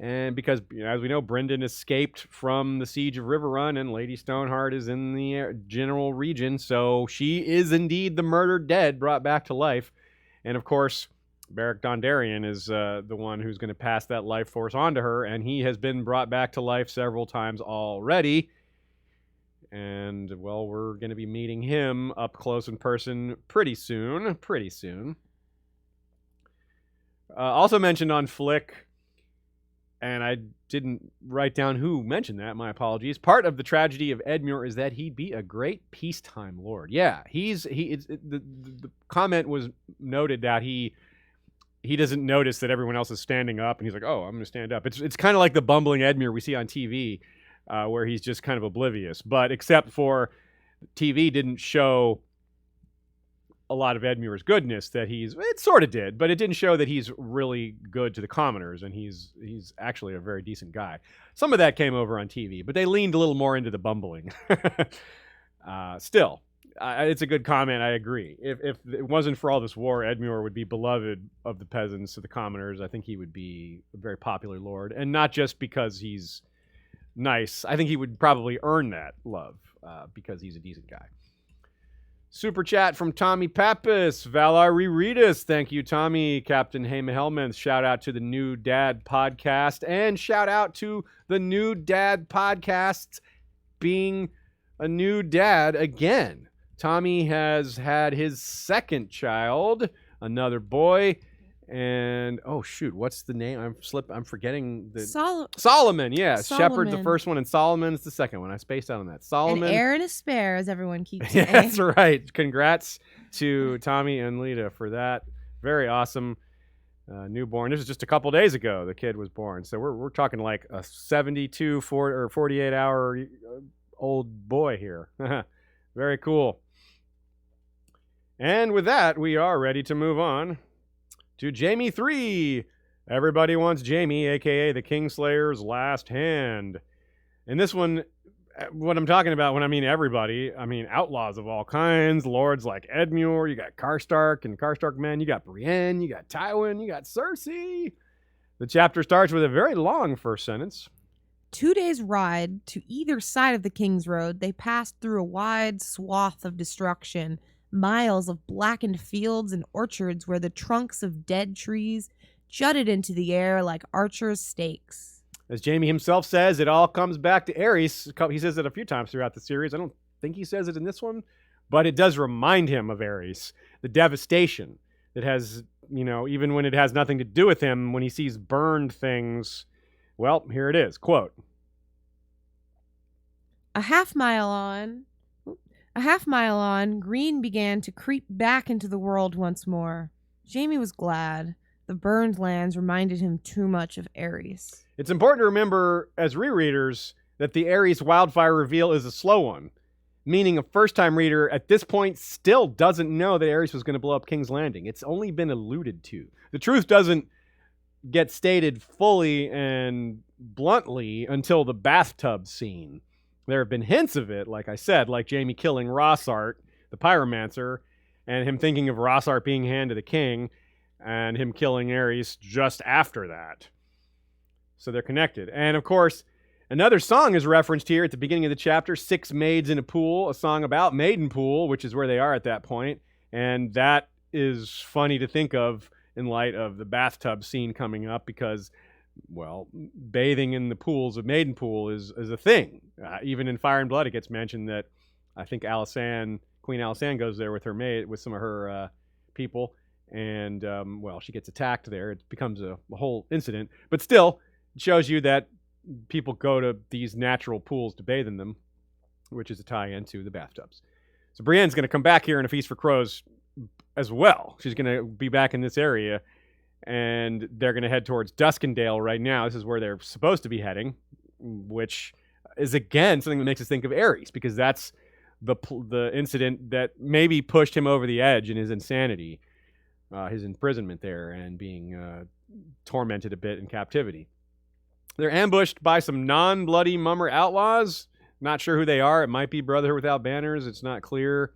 And because, as we know, Brynden escaped from the siege of Riverrun, and Lady Stoneheart is in the general region, so she is indeed the murdered dead brought back to life. And of course, Beric Dondarrion is the one who's going to pass that life force on to her, and he has been brought back to life several times already. And, well, we're going to be meeting him up close in person pretty soon. Also mentioned on Flick, and I didn't write down who mentioned that, my apologies. Part of the tragedy of Edmure is that he'd be a great peacetime lord. Yeah, the comment was noted that he doesn't notice that everyone else is standing up, and he's like, oh, I'm going to stand up. It's kind of like the bumbling Edmure we see on TV, where he's just kind of oblivious. But except for TV didn't show a lot of Edmure's goodness, it sort of did, but it didn't show that he's really good to the commoners, and he's actually a very decent guy. Some of that came over on TV, but they leaned a little more into the bumbling. Still, it's a good comment. I agree. If it wasn't for all this war, Edmure would be beloved of the peasants, of the commoners. I think he would be a very popular lord, and not just because he's nice. I think he would probably earn that love because he's a decent guy. Super chat from Tommy Pappas. Valar Rereadis. Thank you, Tommy. Captain Jaime Hellman. Shout out to the New Dad podcast. And shout out to the New Dad podcast being a new dad again. Tommy has had his second child, another boy. And, oh, shoot, what's the name? I'm forgetting the... Solomon, yeah. Shepard's the first one, and Solomon's the second one. I spaced out on that. Solomon. An heir and a spare, as everyone keeps saying. That's right. Congrats to Tommy and Lita for that. Very awesome newborn. This was just a couple days ago the kid was born. So we're talking like a 72 or 48-hour old boy here. Very cool. And with that, we are ready to move on to Jaime 3. Everybody wants Jaime, a.k.a. the Kingslayer's last hand. And this one, what I'm talking about when I mean everybody, I mean outlaws of all kinds, lords like Edmure, you got Karstark and Karstark men, you got Brienne, you got Tywin, you got Cersei. The chapter starts with a very long first sentence. 2 days' ride to either side of the King's Road, they passed through a wide swath of destruction, miles of blackened fields and orchards where the trunks of dead trees jutted into the air like archers' stakes. As Jaime himself says, it all comes back to Aerys. He says it a few times throughout the series. I don't think he says it in this one, but it does remind him of Aerys. The devastation that has, even when it has nothing to do with him, when he sees burned things. Well, here it is. Quote. A half mile on, green began to creep back into the world once more. Jaime was glad. The burned lands reminded him too much of Aerys. It's important to remember, as rereaders, that the Aerys wildfire reveal is a slow one, meaning a first-time reader at this point still doesn't know that Aerys was going to blow up King's Landing. It's only been alluded to. The truth doesn't get stated fully and bluntly until the bathtub scene. There have been hints of it, like I said, like Jaime killing Rossart, the pyromancer, and him thinking of Rossart being hand to the king, and him killing Aerys just after that. So they're connected. And of course, another song is referenced here at the beginning of the chapter, Six Maids in a Pool, a song about Maidenpool, which is where they are at that point. And that is funny to think of in light of the bathtub scene coming up because, well, bathing in the pools of Maidenpool is a thing. Even in Fire and Blood, it gets mentioned that I think Queen Alysanne goes there with her maid, with some of her people, and well, she gets attacked there. It becomes a whole incident, but still, it shows you that people go to these natural pools to bathe in them, which is a tie-in to the bathtubs. So Brienne's going to come back here in A Feast for Crows as well. She's going to be back in this area, and they're going to head towards Duskendale right now. This is where they're supposed to be heading, which is, again, something that makes us think of Aerys, because that's the incident that maybe pushed him over the edge in his insanity, his imprisonment there, and being tormented a bit in captivity. They're ambushed by some non-bloody mummer outlaws. Not sure who they are. It might be Brotherhood Without Banners. It's not clear.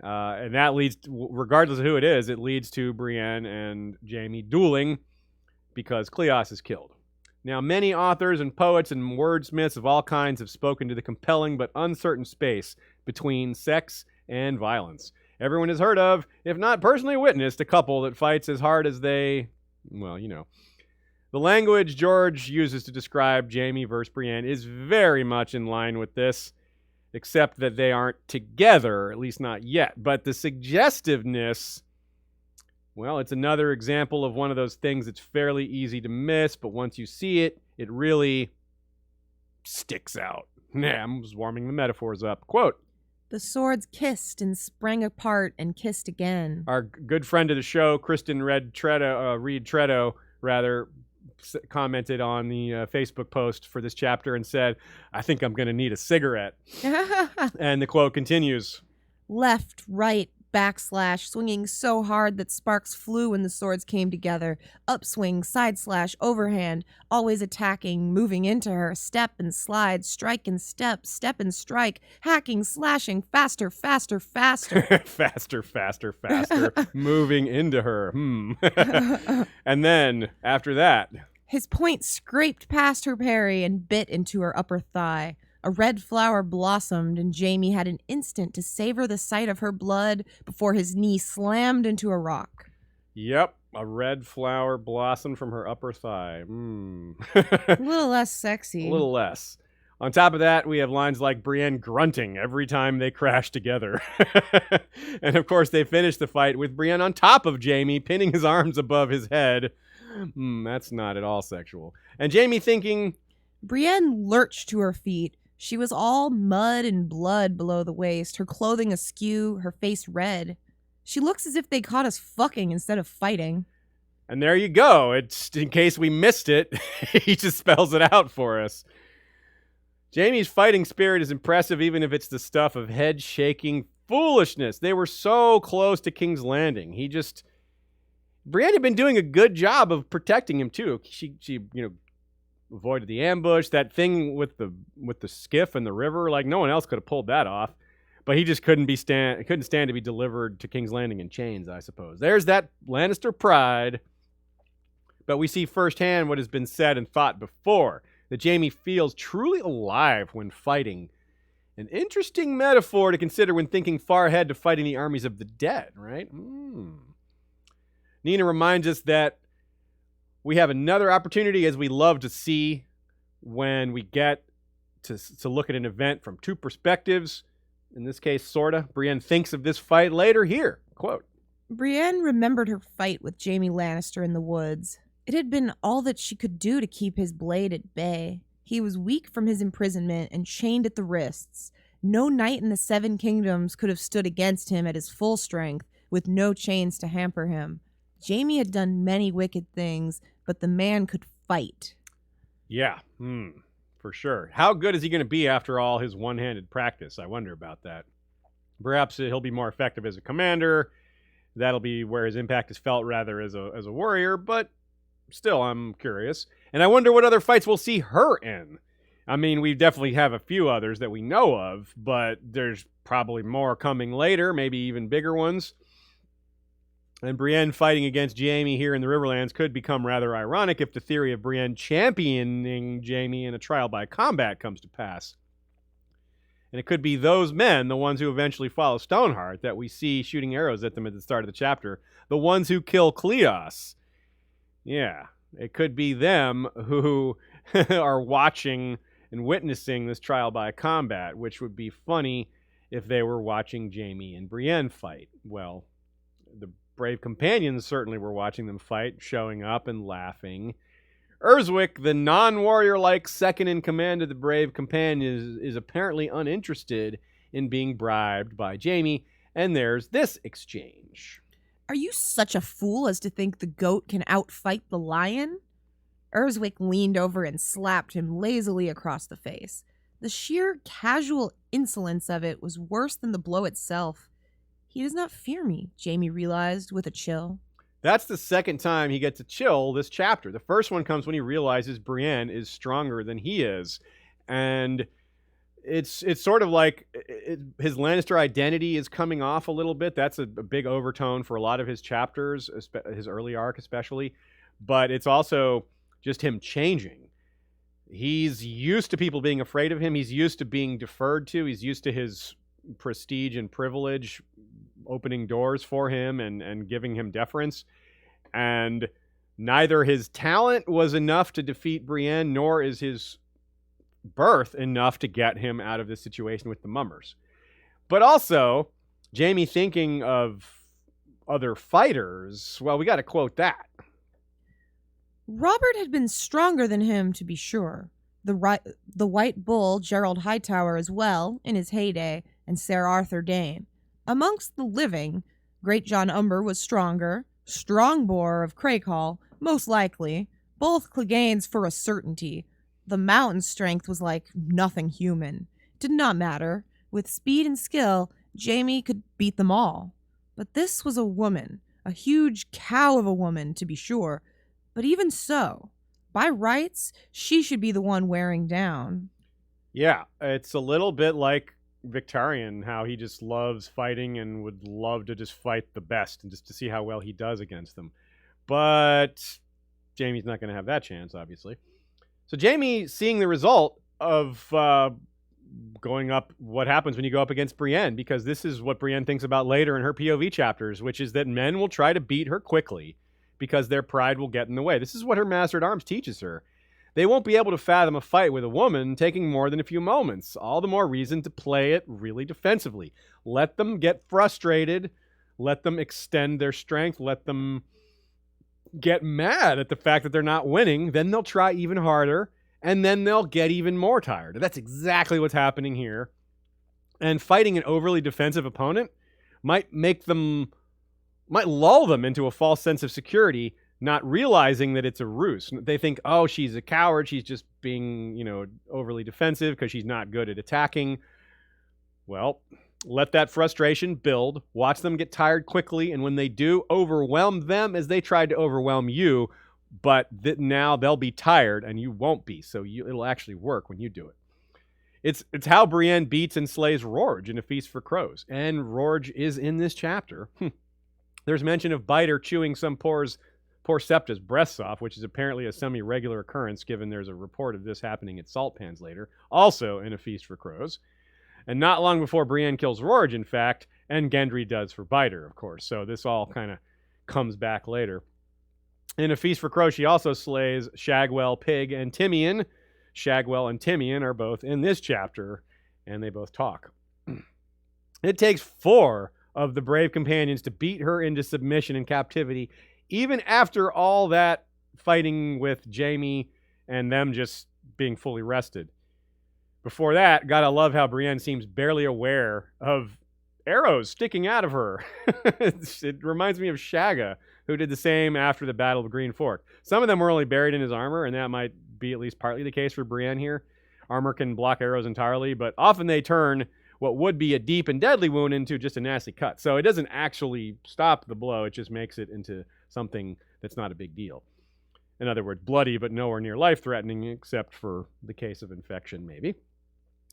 And that leads, regardless of who it is, it leads to Brienne and Jaime dueling because Cleos is killed. Now, many authors and poets and wordsmiths of all kinds have spoken to the compelling but uncertain space between sex and violence. Everyone has heard of, if not personally witnessed, a couple that fights as hard as they, well, you know. The language George uses to describe Jaime versus Brienne is very much in line with this, except that they aren't together, at least not yet. But the suggestiveness, well, it's another example of one of those things that's fairly easy to miss, but once you see it, it really sticks out. Yeah, I'm just warming the metaphors up. Quote, "The swords kissed and sprang apart and kissed again." our good friend of the show, Kristen Reed Tredo, commented on the Facebook post for this chapter and said, "I think I'm going to need a cigarette." And the quote continues, "Left, right, backslash, swinging so hard that sparks flew when the swords came together. Upswing, side slash, overhand, always attacking, moving into her, step and slide, strike and step, step and strike, hacking, slashing, faster, faster, faster." faster, faster, faster, moving into her. And then, after that, "His point scraped past her parry and bit into her upper thigh. A red flower blossomed, and Jaime had an instant to savor the sight of her blood before his knee slammed into a rock." Yep, a red flower blossomed from her upper thigh. A little less sexy. A little less. On top of that, we have lines like Brienne grunting every time they crash together. And of course, they finish the fight with Brienne on top of Jaime, pinning his arms above his head. That's not at all sexual. And Jaime thinking... Brienne lurched to her feet. She was all mud and blood below the waist, her clothing askew, her face red. She looks as if they caught us fucking instead of fighting. And there you go. It's in case we missed it. He just spells it out for us. Jaime's fighting spirit is impressive, even if it's the stuff of head-shaking foolishness. They were so close to King's Landing. Brienne had been doing a good job of protecting him too. She avoided the ambush. That thing with the skiff and the river, like no one else could have pulled that off. But he just couldn't stand to be delivered to King's Landing in chains, I suppose. There's that Lannister pride. But we see firsthand what has been said and thought before, that Jaime feels truly alive when fighting. An interesting metaphor to consider when thinking far ahead to fighting the armies of the dead, right? Nina reminds us that we have another opportunity, as we love to see when we get to look at an event from two perspectives. In this case, sorta. Brienne thinks of this fight later here. Quote, "Brienne remembered her fight with Jaime Lannister in the woods. It had been all that she could do to keep his blade at bay. He was weak from his imprisonment and chained at the wrists. No knight in the Seven Kingdoms could have stood against him at his full strength, with no chains to hamper him. Jaime had done many wicked things, but the man could fight." Yeah, for sure. How good is he going to be after all his one-handed practice? I wonder about that. Perhaps he'll be more effective as a commander. That'll be where his impact is felt rather as a warrior, but still, I'm curious. And I wonder what other fights we'll see her in. I mean, we definitely have a few others that we know of, but there's probably more coming later, maybe even bigger ones. And Brienne fighting against Jaime here in the Riverlands could become rather ironic if the theory of Brienne championing Jaime in a trial by combat comes to pass. And it could be those men, the ones who eventually follow Stoneheart, that we see shooting arrows at them at the start of the chapter, the ones who kill Cleos. Yeah, it could be them who are watching and witnessing this trial by combat, which would be funny if they were watching Jaime and Brienne fight. Well, the brave companions certainly were watching them fight, showing up and laughing. Urswick, the non-warrior-like second in command of the brave companions, is apparently uninterested in being bribed by Jaime, and there's this exchange. "Are you such a fool as to think the goat can outfight the lion?" Urswick leaned over and slapped him lazily across the face. The sheer casual insolence of it was worse than the blow itself. He does not fear me, Jaime realized with a chill. That's the second time he gets a chill this chapter. The first one comes when he realizes Brienne is stronger than he is. And it's sort of like his Lannister identity is coming off a little bit. That's a big overtone for a lot of his chapters, his early arc especially. But it's also just him changing. He's used to people being afraid of him. He's used to being deferred to. He's used to his prestige and privilege opening doors for him and giving him deference. And neither his talent was enough to defeat Brienne, nor is his birth enough to get him out of this situation with the mummers. But also, Jaime thinking of other fighters, well, we got to quote that. Robert had been stronger than him, to be sure. The White Bull, Gerald Hightower as well, in his heyday, and Sir Arthur Dane. Amongst the living, Great John Umber was stronger, Strongbore of Craighall, most likely, both Cleganes for a certainty. The mountain strength was like nothing human. It did not matter. With speed and skill, Jaime could beat them all. But this was a woman, a huge cow of a woman, to be sure. But even so, by rights, she should be the one wearing down. Yeah, it's a little bit like Victarion, how he just loves fighting and would love to just fight the best and just to see how well he does against them. But Jaime's not going to have that chance, obviously. So Jaime, seeing the result of going up, what happens when you go up against Brienne, because this is what Brienne thinks about later in her POV chapters, which is that men will try to beat her quickly because their pride will get in the way. This is what her Master at Arms teaches her. They won't be able to fathom a fight with a woman taking more than a few moments. All the more reason to play it really defensively. Let them get frustrated. Let them extend their strength. Let them get mad at the fact that they're not winning. Then they'll try even harder. And then they'll get even more tired. That's exactly what's happening here. And fighting an overly defensive opponent might lull them into a false sense of security, not realizing that it's a ruse. They think, oh, she's a coward. She's just being, overly defensive because she's not good at attacking. Well, let that frustration build. Watch them get tired quickly. And when they do, overwhelm them as they tried to overwhelm you. But now they'll be tired and you won't be. So it'll actually work when you do it. It's how Brienne beats and slays Rorge in A Feast for Crows. And Rorge is in this chapter. There's mention of Biter chewing some poor Septa's breasts off, which is apparently a semi-regular occurrence, given there's a report of this happening at Salt Pans later, also in A Feast for Crows. And not long before Brienne kills Rorge, in fact, and Gendry does for Biter, of course. So this all kind of comes back later. In A Feast for Crows, she also slays Shagwell, Pig, and Timian. Shagwell and Timian are both in this chapter, and they both talk. It takes 4 of the brave companions to beat her into submission and captivity, even after all that fighting with Jaime and them just being fully rested. Before that, gotta love how Brienne seems barely aware of arrows sticking out of her. It reminds me of Shagga, who did the same after the Battle of Green Fork. Some of them were only buried in his armor, and that might be at least partly the case for Brienne here. Armor can block arrows entirely, but often they turn what would be a deep and deadly wound into just a nasty cut. So it doesn't actually stop the blow, it just makes it into something that's not a big deal. In other words, bloody but nowhere near life-threatening, except for the case of infection, maybe.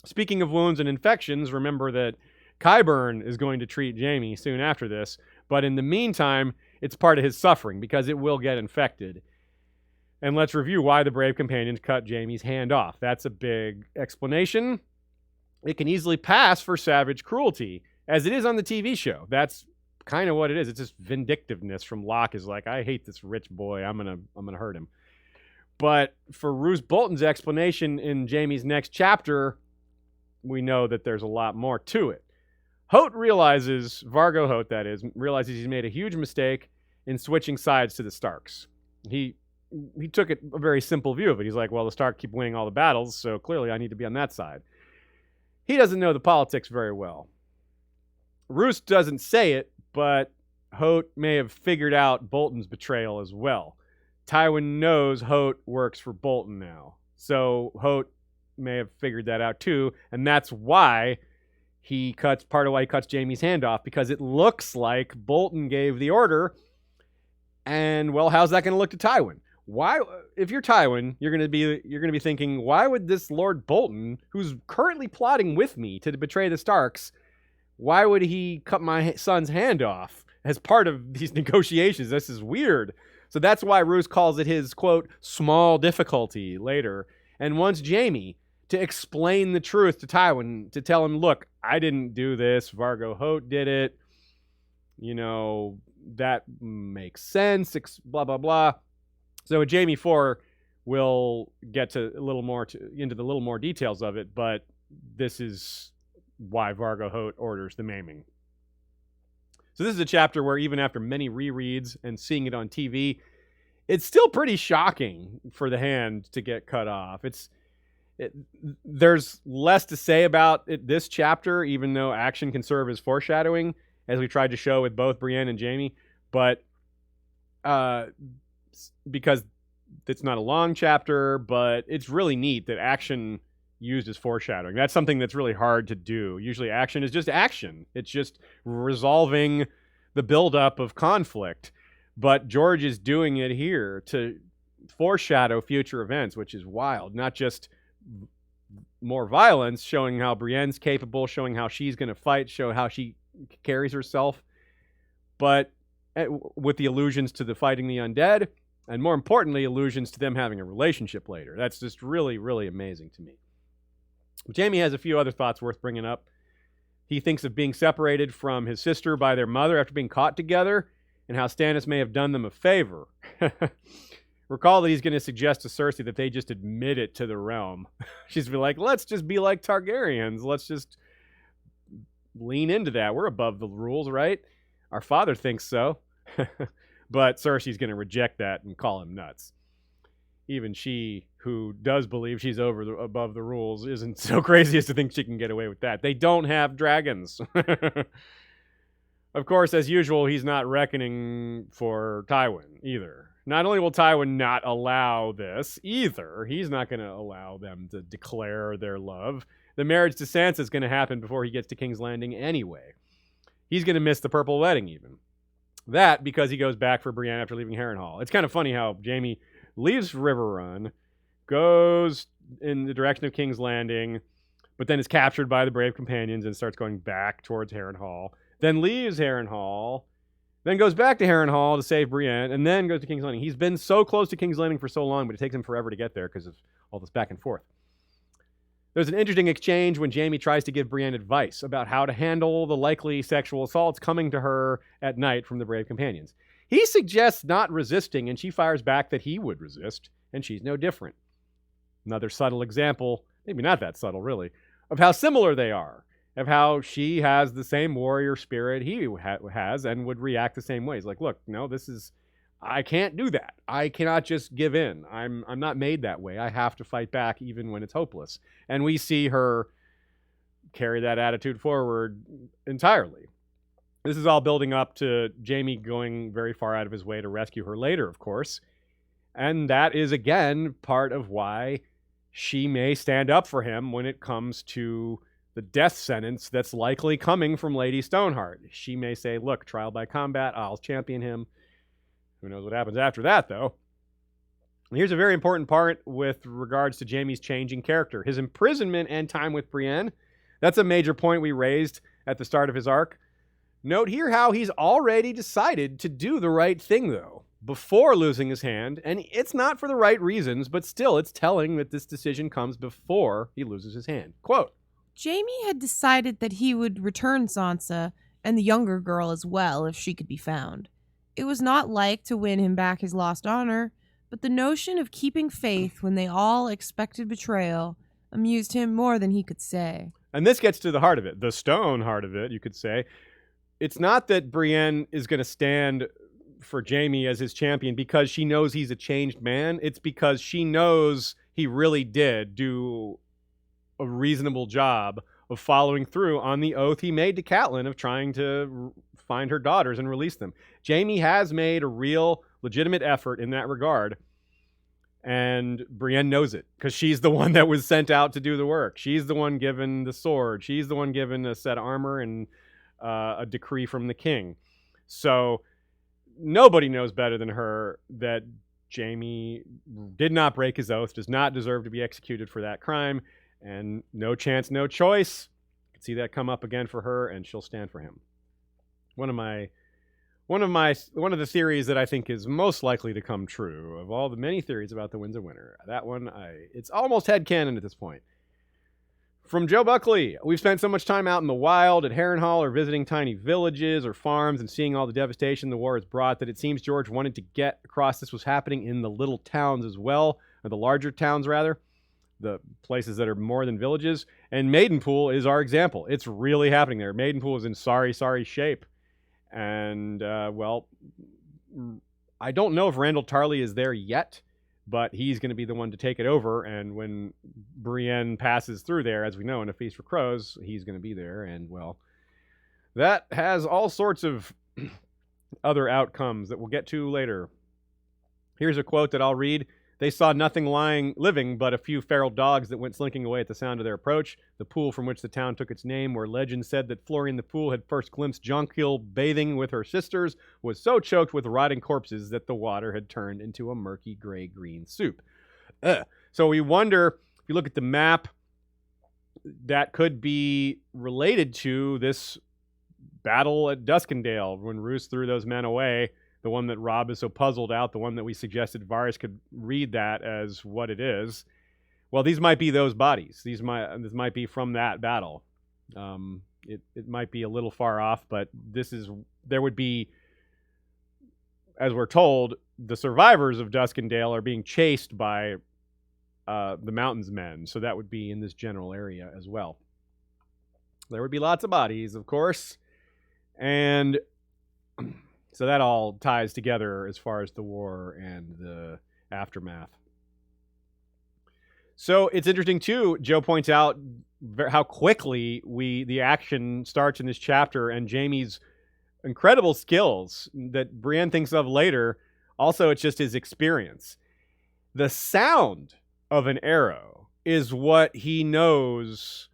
Speaking of wounds and infections, remember that Qyburn is going to treat Jaime soon after this, but in the meantime, it's part of his suffering because it will get infected. And let's review why the brave companions cut Jaime's hand off. That's a big explanation. It can easily pass for savage cruelty, as it is on the TV show. That's kind of what it is. It's just vindictiveness from Locke is like, I hate this rich boy. I'm gonna hurt him. But for Roose Bolton's explanation in Jaime's next chapter, we know that there's a lot more to it. Hoat realizes, Vargo Hoat that is, realizes he's made a huge mistake in switching sides to the Starks. He took a very simple view of it. He's like, well, the Stark keep winning all the battles, so clearly I need to be on that side. He doesn't know the politics very well. Roose doesn't say it, but Hoat may have figured out Bolton's betrayal as well. Tywin knows Hoat works for Bolton now. So Hoat may have figured that out too, and that's why part of why he cuts Jaime's hand off, because it looks like Bolton gave the order. And well, how's that going to look to Tywin? Why, if you're Tywin, you're going to be thinking, why would this Lord Bolton, who's currently plotting with me to betray the Starks, why would he cut my son's hand off as part of these negotiations? This is weird. So that's why Roose calls it his, quote, small difficulty later. and wants Jaime to explain the truth to Tywin, to tell him, look, I didn't do this. Vargo Hoat did it. That makes sense, blah, blah, blah. So with Jaime 4, we'll get to into the little more details of it, but this is why Vargo Hoat orders the maiming. So this is a chapter where even after many rereads and seeing it on TV, it's still pretty shocking for the hand to get cut off. There's less to say about this chapter, even though action can serve as foreshadowing, as we tried to show with both Brienne and Jaime. But because it's not a long chapter, but it's really neat that action used as foreshadowing. That's something that's really hard to do. Usually action is just action. It's just resolving the buildup of conflict. But George is doing it here to foreshadow future events, which is wild. Not just more violence, showing how Brienne's capable, showing how she's going to fight, show how she carries herself, but with the allusions to the fighting the undead, and more importantly, allusions to them having a relationship later. That's just really, really amazing to me. But Jaime has a few other thoughts worth bringing up. He thinks of being separated from his sister by their mother after being caught together, and how Stannis may have done them a favor. Recall that he's going to suggest to Cersei that they just admit it to the realm. She's be like, let's just be like Targaryens. Let's just lean into that. We're above the rules, right? Our father thinks so. But Cersei's going to reject that and call him nuts. Even she, who does believe she's above the rules, isn't so crazy as to think she can get away with that. They don't have dragons. Of course, as usual, he's not reckoning for Tywin either. Not only will Tywin not allow this either, he's not going to allow them to declare their love. The marriage to Sansa is going to happen before he gets to King's Landing anyway. He's going to miss the purple wedding even. That because he goes back for Brienne after leaving Harrenhal. It's kind of funny how Jaime leaves Riverrun, goes in the direction of King's Landing, but then is captured by the brave companions and starts going back towards Harrenhal. Then leaves Harrenhal, then goes back to Harrenhal to save Brienne, and then goes to King's Landing. He's been so close to King's Landing for so long, but it takes him forever to get there because of all this back and forth. There's an interesting exchange when Jaime tries to give Brienne advice about how to handle the likely sexual assaults coming to her at night from the brave companions. He suggests not resisting, and she fires back that he would resist, and she's no different. Another subtle example, maybe not that subtle really, of how similar they are, of how she has the same warrior spirit he has and would react the same ways. Like, look, no, I can't do that. I cannot just give in. I'm not made that way. I have to fight back even when it's hopeless. And we see her carry that attitude forward entirely. This is all building up to Jaime going very far out of his way to rescue her later, of course. And that is, again, part of why she may stand up for him when it comes to the death sentence that's likely coming from Lady Stoneheart. She may say, look, trial by combat, I'll champion him. Who knows what happens after that, though. And here's a very important part with regards to Jaime's changing character. His imprisonment and time with Brienne, that's a major point we raised at the start of his arc. Note here how he's already decided to do the right thing, though, before losing his hand. And it's not for the right reasons, but still, it's telling that this decision comes before he loses his hand. Quote, Jaime had decided that he would return Sansa and the younger girl as well if she could be found. It was not like to win him back his lost honor, but the notion of keeping faith when they all expected betrayal amused him more than he could say. And this gets to the heart of it, the stone heart of it, you could say. It's not that Brienne is going to stand for Jaime as his champion because she knows he's a changed man. It's because she knows he really did do a reasonable job of following through on the oath he made to Catelyn of trying to find her daughters and release them. Jaime has made a real, legitimate effort in that regard, and Brienne knows it because she's the one that was sent out to do the work. She's the one given the sword. She's the one given a set of armor and a decree from the king. So nobody knows better than her that Jaime did not break his oath, does not deserve to be executed for that crime, and no chance, no choice. You can see that come up again for her, and she'll stand for him. One of my one of the theories that I think is most likely to come true of all the many theories about the Winds of Winter. That one, it's almost headcanon at this point. From Joe Buckley, we've spent so much time out in the wild at Harrenhal or visiting tiny villages or farms and seeing all the devastation the war has brought that it seems George wanted to get across this was happening in the little towns as well, or the larger towns rather, the places that are more than villages. And Maidenpool is our example. It's really happening there. Maidenpool is in sorry shape. And, well, I don't know if Randall Tarley is there yet, but he's going to be the one to take it over. And when Brienne passes through there, as we know in A Feast for Crows, he's going to be there. And, well, that has all sorts of other outcomes that we'll get to later. Here's a quote that I'll read. They saw nothing living but a few feral dogs that went slinking away at the sound of their approach. The pool from which the town took its name, where legend said that Florian the Fool had first glimpsed Jonquil bathing with her sisters, was so choked with rotting corpses that the water had turned into a murky gray-green soup. So we wonder, if you look at the map, that could be related to this battle at Duskendale when Roose threw those men away. The one that Rob is so puzzled out, the one that we suggested Varys could read that as what it is. Well, these might be those bodies. This might be from that battle. It might be a little far off, but there would be, as we're told, the survivors of Duskendale are being chased by the Mountains Men, so that would be in this general area as well. There would be lots of bodies, of course, and so that all ties together as far as the war and the aftermath. So it's interesting, too, Joe points out how quickly the action starts in this chapter, and Jaime's incredible skills that Brienne thinks of later. Also, it's just his experience. The sound of an arrow is what he knows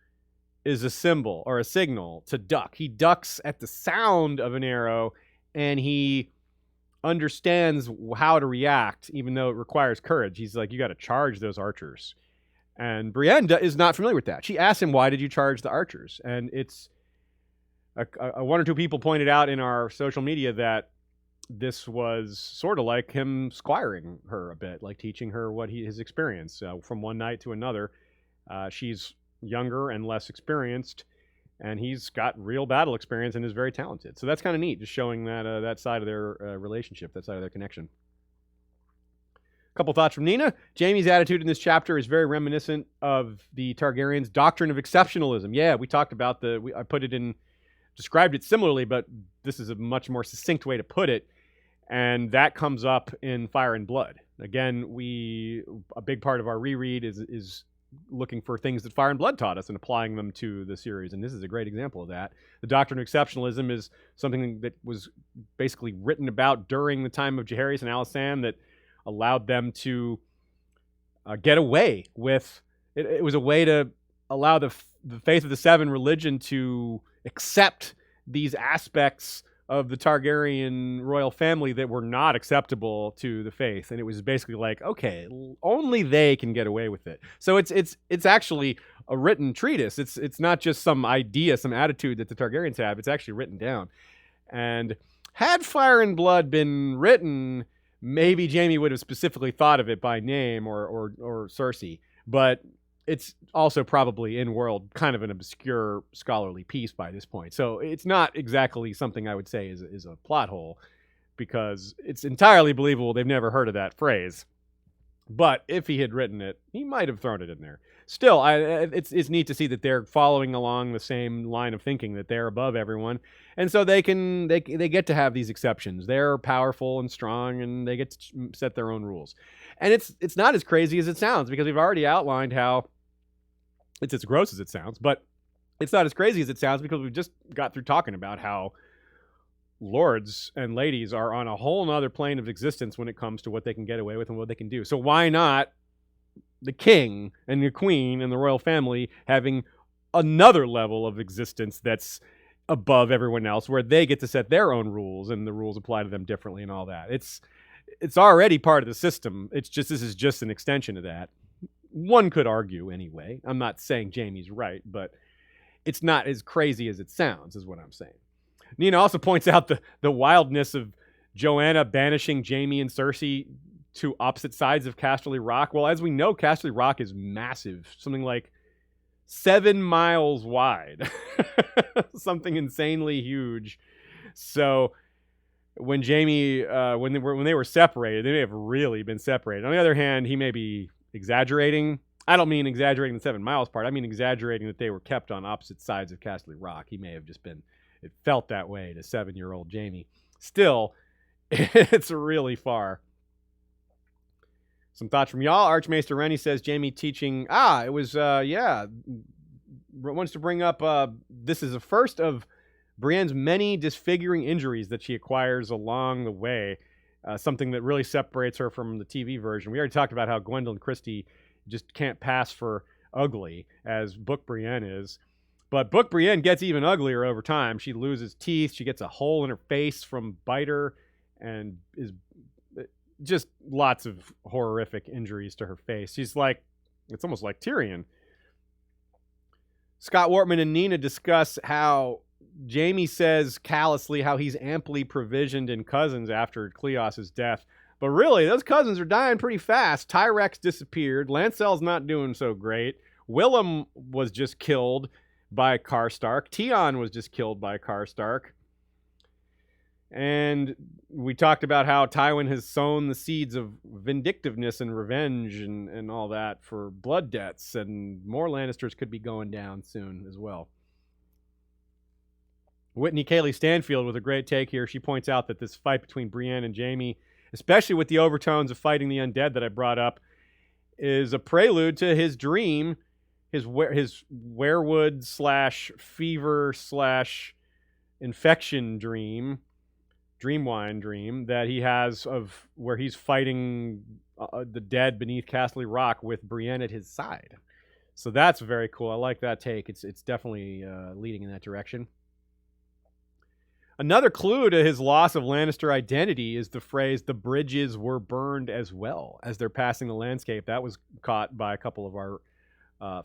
is a symbol or a signal to duck. He ducks at the sound of an arrow, and he understands how to react, even though it requires courage. He's like, you got to charge those archers. And Brienne is not familiar with that. She asks him, why did you charge the archers? And it's one or two people pointed out in our social media that this was sort of like him squiring her a bit, like teaching her his experience from one night to another. She's younger and less experienced, and he's got real battle experience and is very talented. So that's kind of neat, just showing that side of their relationship, that side of their connection. A couple thoughts from Nina. Jaime's attitude in this chapter is very reminiscent of the Targaryens' doctrine of exceptionalism. Yeah, we talked about I described it similarly, but this is a much more succinct way to put it. And that comes up in Fire and Blood. Again, a big part of our reread is looking for things that Fire and Blood taught us and applying them to the series, and this is a great example of that. The doctrine of exceptionalism is something that was basically written about during the time of Jaehaerys and Alysanne that allowed them to get away with it. It was a way to allow the faith of the Seven religion to accept these aspects of the Targaryen royal family that were not acceptable to the faith. And it was basically like, okay, only they can get away with it. So it's actually a written treatise. It's not just some idea, some attitude that the Targaryens have. It's actually written down. And had Fire and Blood been written, maybe Jaime would have specifically thought of it by name or Cersei. But it's also probably in-world kind of an obscure scholarly piece by this point. So it's not exactly something I would say is a plot hole, because it's entirely believable they've never heard of that phrase. But if he had written it, he might have thrown it in there. Still, it's neat to see that they're following along the same line of thinking, that they're above everyone. And so they get to have these exceptions. They're powerful and strong, and they get to set their own rules. And it's not as crazy as it sounds, because we've already outlined how it's as gross as it sounds, but it's not as crazy as it sounds because we've just got through talking about how lords and ladies are on a whole nother plane of existence when it comes to what they can get away with and what they can do. So why not the king and the queen and the royal family having another level of existence that's above everyone else, where they get to set their own rules and the rules apply to them differently and all that. It's already part of the system. This is just an extension of that. One could argue anyway. I'm not saying Jaime's right, but it's not as crazy as it sounds, is what I'm saying. Nina also points out the wildness of Joanna banishing Jaime and Cersei to opposite sides of Casterly Rock. Well, as we know, Casterly Rock is massive, something like 7 miles wide, something insanely huge. So when Jaime, when they were separated, they may have really been separated. On the other hand, he may be exaggerating. I don't mean exaggerating the 7 miles part. I mean exaggerating that they were kept on opposite sides of Casterly Rock. He may have just been, it felt that way to 7-year-old Jaime. Still, it's really far. Some thoughts from y'all. Archmaester Rennie says Jaime teaching. It was, wants to bring up, this is the first of Brienne's many disfiguring injuries that she acquires along the way. Something that really separates her from the TV version. We already talked about how Gwendolyn Christie just can't pass for ugly, as Book Brienne is. But Book Brienne gets even uglier over time. She loses teeth. She gets a hole in her face from Biter, and is just lots of horrific injuries to her face. She's like, it's almost like Tyrion. Scott Wortman and Nina discuss how Jaime says callously how he's amply provisioned in cousins after Cleos's death. But really, those cousins are dying pretty fast. Tyrex disappeared. Lancel's not doing so great. Willem was just killed by Karstark. Tion was just killed by Karstark. And we talked about how Tywin has sown the seeds of vindictiveness and revenge and all that for blood debts, and more Lannisters could be going down soon as well. Whitney Cayley Stanfield with a great take here. She points out that this fight between Brienne and Jaime, especially with the overtones of fighting the undead that I brought up, is a prelude to his dream, his werewood / fever / infection dream that he has of where he's fighting the dead beneath Casterly Rock with Brienne at his side. So that's very cool. I like that take. It's definitely leading in that direction. Another clue to his loss of Lannister identity is the phrase, "the bridges were burned as well," as they're passing the landscape. That was caught by a couple of our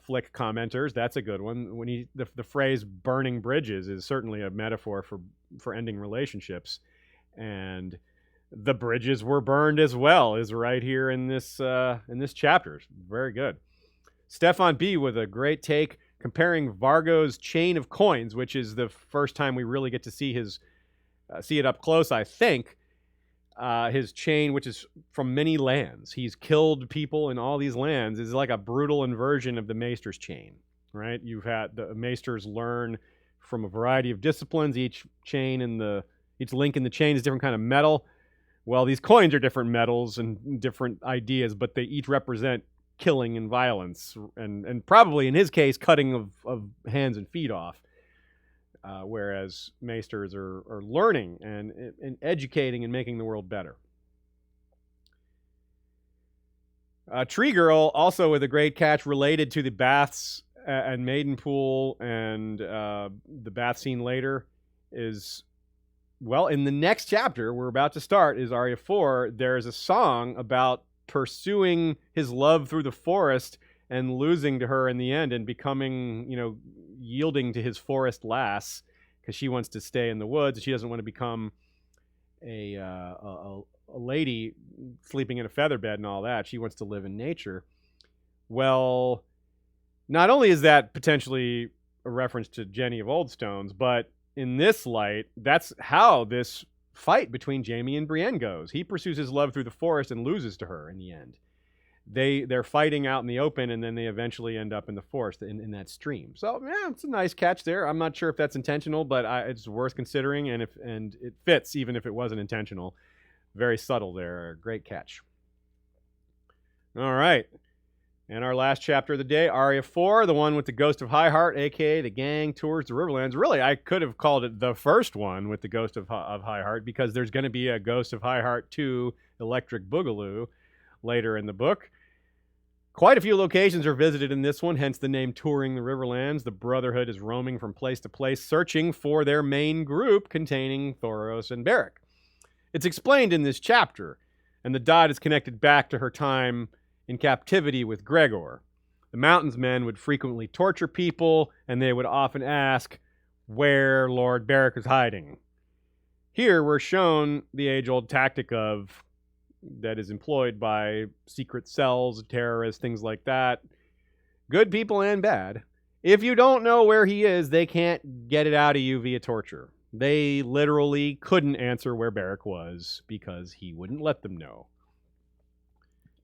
Flick commenters. That's a good one. When the phrase "burning bridges" is certainly a metaphor for ending relationships. And the bridges were burned as well is right here in this chapter. Very good. Stefan B with a great take comparing Vargo's chain of coins, which is the first time we really get to see see it up close, I think. His chain, which is from many lands. He's killed people in all these lands, is like a brutal inversion of the Maester's chain, right? You've had the Maesters learn from a variety of disciplines. Each link in the chain is a different kind of metal. Well, these coins are different metals and different ideas, but they each represent killing and violence, and probably in his case, cutting of hands and feet off. Whereas Maesters are learning and educating and making the world better. Tree Girl, also with a great catch related to the baths and Maiden Pool and the bath scene later, is, well, in the next chapter we're about to start, is Arya 4. There's a song about pursuing his love through the forest and losing to her in the end and becoming, yielding to his forest lass, because she wants to stay in the woods. She doesn't want to become a lady sleeping in a feather bed and all that. She wants to live in nature. Well, not only is that potentially a reference to Jenny of Oldstones, but in this light, that's how this fight between Jaime and Brienne goes. He pursues his love through the forest and loses to her in the end. They're fighting out in the open, and then they eventually end up in the forest in that stream. So yeah, it's a nice catch there. I'm not sure if that's intentional, but it's worth considering, and it fits even if it wasn't intentional. Very subtle there. Great catch. All right. And our last chapter of the day, Arya 4, the one with the Ghost of Highheart, a.k.a. the gang tours the Riverlands. Really, I could have called it the first one with the Ghost of Highheart, because there's going to be a Ghost of Highheart 2 Electric Boogaloo later in the book. Quite a few locations are visited in this one, hence the name Touring the Riverlands. The Brotherhood is roaming from place to place, searching for their main group containing Thoros and Beric. It's explained in this chapter, and the dot is connected back to her time in captivity with Gregor. The Mountains Men would frequently torture people, and they would often ask, where Lord Beric is hiding. Here we're shown the age-old tactic that is employed by secret cells, terrorists, things like that. Good people and bad. If you don't know where he is, they can't get it out of you via torture. They literally couldn't answer where Beric was because he wouldn't let them know.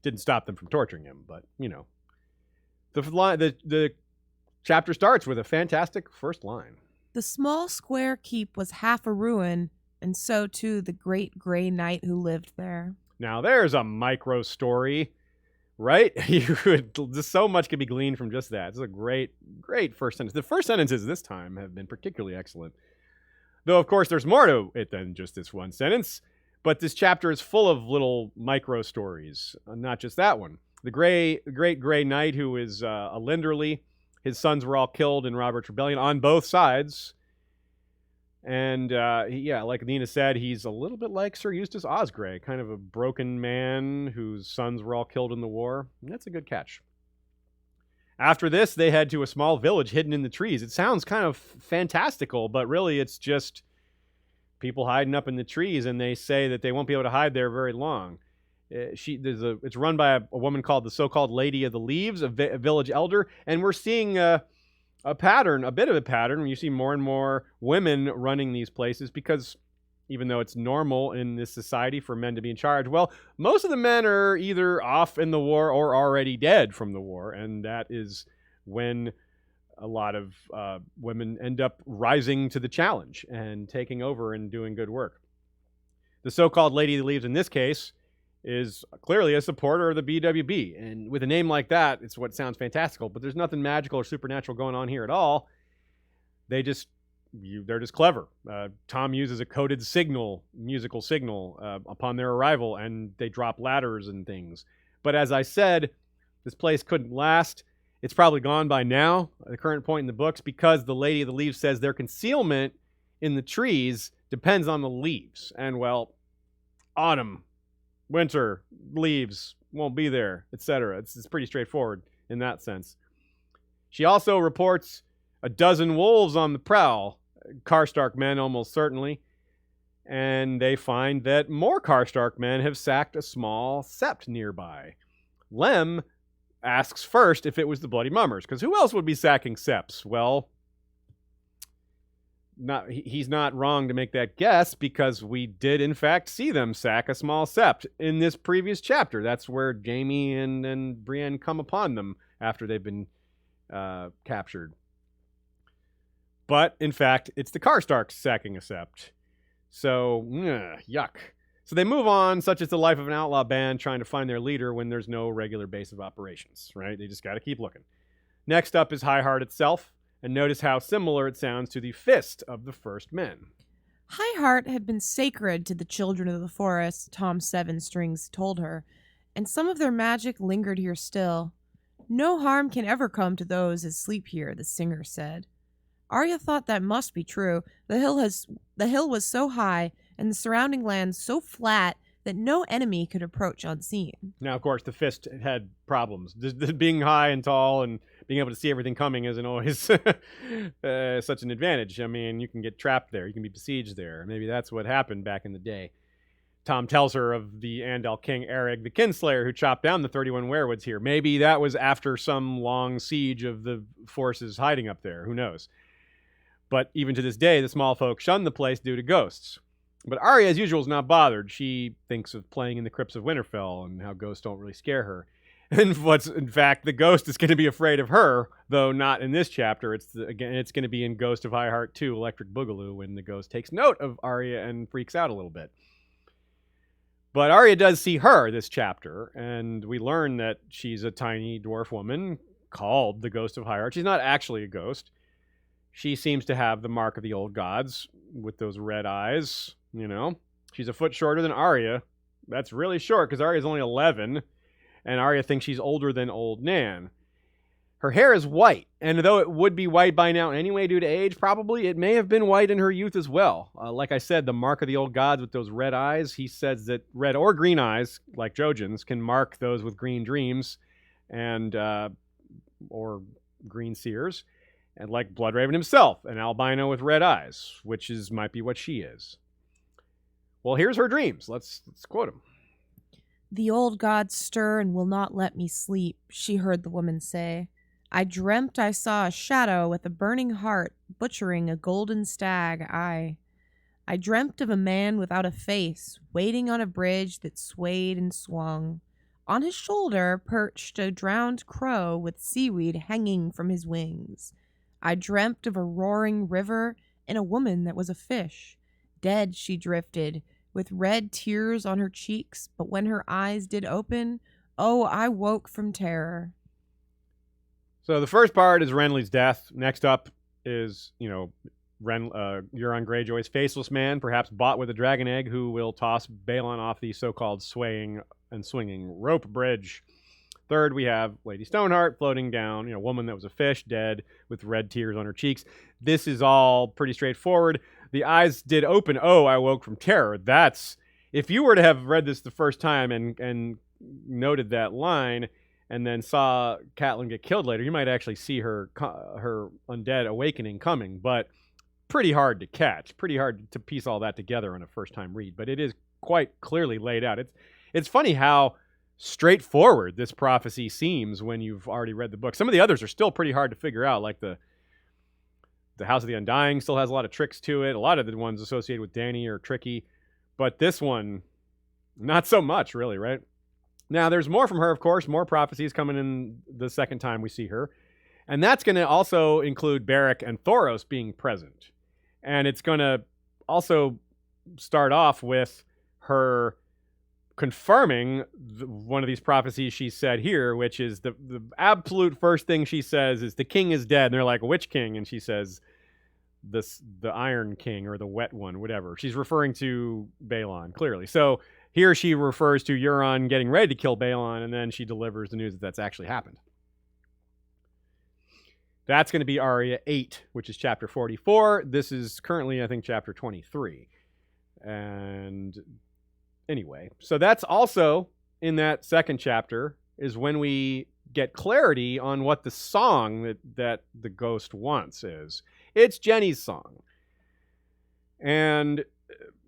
Didn't stop them from torturing him, but, The chapter starts with a fantastic first line. The small square keep was half a ruin, and so too the great gray knight who lived there. Now there's a micro story, right? Just so much can be gleaned from just that. It's a great first sentence. The first sentences this time have been particularly excellent. Though, of course, there's more to it than just this one sentence. But this chapter is full of little micro stories, not just that one. The great gray knight who is a Linderly. His sons were all killed in Robert's Rebellion on both sides. And, like Nina said, he's a little bit like Sir Eustace Osgrey, kind of a broken man whose sons were all killed in the war. And that's a good catch. After this, they head to a small village hidden in the trees. It sounds kind of fantastical, but really it's just people hiding up in the trees, and they say that they won't be able to hide there very long. It's run by a woman called the so-called Lady of the Leaves, a village elder, and we're seeing a bit of a pattern, when you see more and more women running these places, because even though it's normal in this society for men to be in charge, well, most of the men are either off in the war or already dead from the war, and that is when a lot of women end up rising to the challenge and taking over and doing good work. The so-called Lady of the Leaves in this case is clearly a supporter of the BWB, and with a name like that, it's what sounds fantastical, but there's nothing magical or supernatural going on here at all. They're just clever. Tom uses a coded musical signal upon their arrival, and they drop ladders and things. But as I said, this place couldn't last. It's probably gone by now, at the current point in the books, because the Lady of the Leaves says their concealment in the trees depends on the leaves. And, well, autumn, winter, leaves won't be there, etc. It's pretty straightforward in that sense. She also reports a dozen wolves on the prowl, Karstark men almost certainly, and they find that more Karstark men have sacked a small sept nearby. Lem asks first if it was the Bloody Mummers, because who else would be sacking septs? Well, he's not wrong to make that guess, because we did in fact see them sack a small sept in this previous chapter. That's where Jaime and Brienne come upon them after they've been captured. But in fact, it's the Karstarks sacking a sept. So, yuck. So they move on, such as the life of an outlaw band trying to find their leader when there's no regular base of operations, right? They just got to keep looking. Next up is High Heart itself, and notice how similar it sounds to the Fist of the First Men. High Heart had been sacred to the children of the forest, Tom Seven Strings told her, and some of their magic lingered here still. No harm can ever come to those as sleep here, the singer said. Arya thought that must be true. The hill was so high, and the surrounding land so flat that no enemy could approach unseen. Now, of course, the Fist had problems. Being high and tall and being able to see everything coming isn't always such an advantage. I mean, you can get trapped there. You can be besieged there. Maybe that's what happened back in the day. Tom tells her of the Andal King Erig, the Kingslayer, who chopped down the 31 werewoods here. Maybe that was after some long siege of the forces hiding up there. Who knows? But even to this day, the small folk shun the place due to ghosts. But Arya, as usual, is not bothered. She thinks of playing in the crypts of Winterfell and how ghosts don't really scare her. And in fact, the ghost is going to be afraid of her, though not in this chapter. It's going to be in Ghost of High Heart 2, Electric Boogaloo, when the ghost takes note of Arya and freaks out a little bit. But Arya does see her this chapter, and we learn that she's a tiny dwarf woman called the Ghost of High Heart. She's not actually a ghost. She seems to have the mark of the old gods with those red eyes, She's a foot shorter than Arya. That's really short, because Arya's only 11, and Arya thinks she's older than old Nan. Her hair is white, and though it would be white by now anyway due to age, probably, it may have been white in her youth as well. Like I said, the mark of the old gods with those red eyes, he says that red or green eyes, like Jojen's, can mark those with green dreams and or green seers. And like Bloodraven himself, an albino with red eyes, which might be what she is. Well, here's her dreams. Let's quote them. "The old gods stir and will not let me sleep," she heard the woman say. "I dreamt I saw a shadow with a burning heart butchering a golden stag, I dreamt of a man without a face, waiting on a bridge that swayed and swung. On his shoulder perched a drowned crow with seaweed hanging from his wings. I dreamt of a roaring river and a woman that was a fish. Dead she drifted, with red tears on her cheeks, but when her eyes did open, oh, I woke from terror." So the first part is Renly's death. Next up is, Euron Greyjoy's faceless man, perhaps bought with a dragon egg, who will toss Balon off the so-called swaying and swinging rope bridge. Third, we have Lady Stoneheart floating down, a woman that was a fish, dead, with red tears on her cheeks. This is all pretty straightforward. The eyes did open. Oh, I woke from terror. That's, if you were to have read this the first time and noted that line, and then saw Catelyn get killed later, you might actually see her undead awakening coming, but pretty hard to catch, pretty hard to piece all that together on a first-time read, but it is quite clearly laid out. It's funny how straightforward this prophecy seems when you've already read the book. Some of the others are still pretty hard to figure out, like the House of the Undying still has a lot of tricks to it. A lot of the ones associated with Dany are tricky, but this one, not so much, really, right? Now, there's more from her, of course, more prophecies coming in the second time we see her. And that's going to also include Beric and Thoros being present. And it's going to also start off with her confirming one of these prophecies she said here, which is the absolute first thing she says is, "The king is dead." And they're like, "Which king?" And she says, the Iron King, or the wet one, whatever. She's referring to Balon, clearly. So here she refers to Euron getting ready to kill Balon, and then she delivers the news that that's actually happened. That's going to be Arya 8, which is chapter 44. This is currently, I think, chapter 23. And anyway, so that's also in that second chapter is when we get clarity on what the song that the ghost wants is. It's Jenny's song. And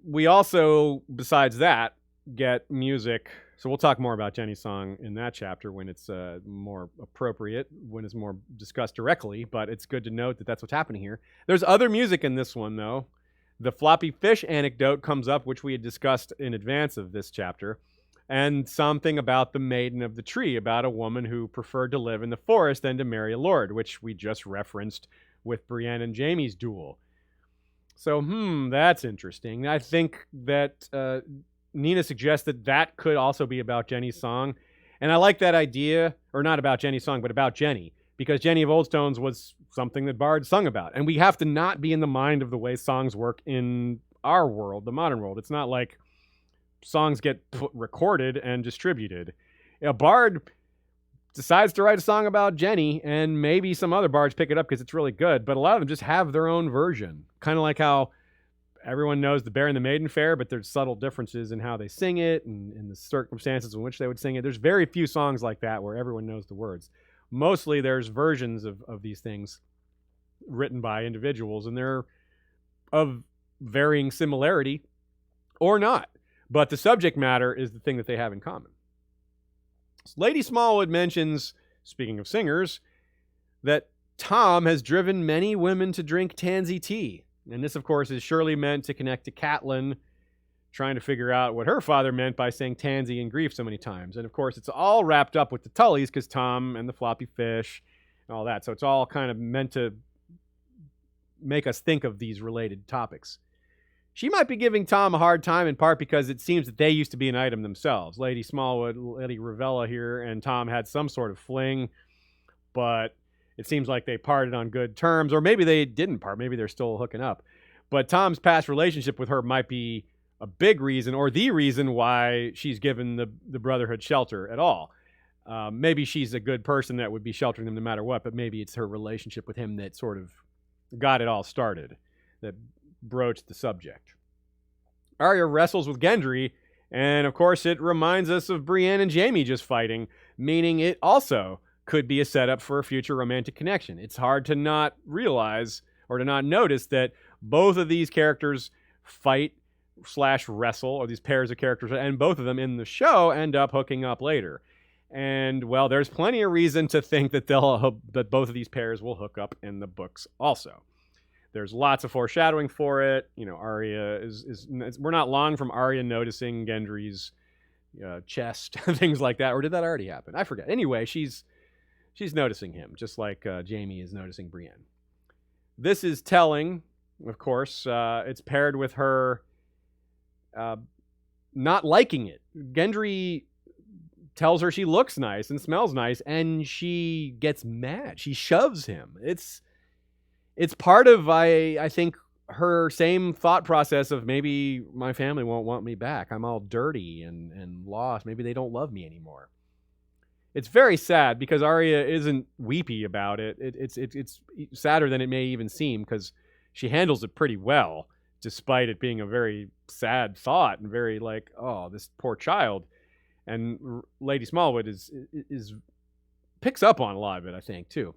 we also, besides that, get music. So we'll talk more about Jenny's song in that chapter when it's more appropriate, when it's more discussed directly, but it's good to note that that's what's happening here. There's other music in this one, though. The floppy fish anecdote comes up, which we had discussed in advance of this chapter, and something about the Maiden of the Tree, about a woman who preferred to live in the forest than to marry a lord, which we just referenced with Brienne and Jaime's duel. So, that's interesting. I think that Nina suggests that could also be about Jenny's song. And I like that idea, or not about Jenny's song, but about Jenny, because Jenny of Oldstones was something that bards sung about. And we have to not be in the mind of the way songs work in our world, the modern world. It's not like songs get recorded and distributed. A bard decides to write a song about Jenny, and maybe some other bards pick it up because it's really good, but a lot of them just have their own version. Kind of like how everyone knows the Bear and the Maiden Fair, but there's subtle differences in how they sing it and the circumstances in which they would sing it. There's very few songs like that where everyone knows the words. Mostly there's versions of these things written by individuals, and they're of varying similarity or not. But the subject matter is the thing that they have in common. Lady Smallwood mentions, speaking of singers, that Tom has driven many women to drink tansy tea. And this, of course, is surely meant to connect to Catelyn, trying to figure out what her father meant by saying tansy and grief so many times. And, of course, it's all wrapped up with the Tullys, because Tom and the floppy fish and all that. So it's all kind of meant to make us think of these related topics. She might be giving Tom a hard time, in part because it seems that they used to be an item themselves. Lady Smallwood, Lady Ravella here, and Tom had some sort of fling, but it seems like they parted on good terms, or maybe they didn't part. Maybe they're still hooking up. But Tom's past relationship with her might be a big reason, or the reason why she's given the Brotherhood shelter at all. Maybe she's a good person that would be sheltering them no matter what, but maybe it's her relationship with him that sort of got it all started, that broached the subject. Arya wrestles with Gendry, and of course it reminds us of Brienne and Jaime just fighting, meaning it also could be a setup for a future romantic connection. It's hard to not realize or to not notice that both of these characters fight / wrestle, or these pairs of characters, and both of them in the show end up hooking up later. And, well, there's plenty of reason to think that that both of these pairs will hook up in the books also. There's lots of foreshadowing for it. You know, Arya we're not long from Arya noticing Gendry's chest, things like that. Or did that already happen? I forget. Anyway, she's noticing him, just like Jaime is noticing Brienne. This is telling, of course. It's paired with her not liking it. Gendry tells her she looks nice and smells nice, and she gets mad. She shoves him. It's part of, I think, her same thought process of maybe my family won't want me back. I'm all dirty and lost. Maybe they don't love me anymore. It's very sad because Arya isn't weepy about it. It's sadder than it may even seem because she handles it pretty well, despite it being a very sad thought and very like, oh, this poor child. And Lady Smallwood is picks up on a lot of it, I think, too.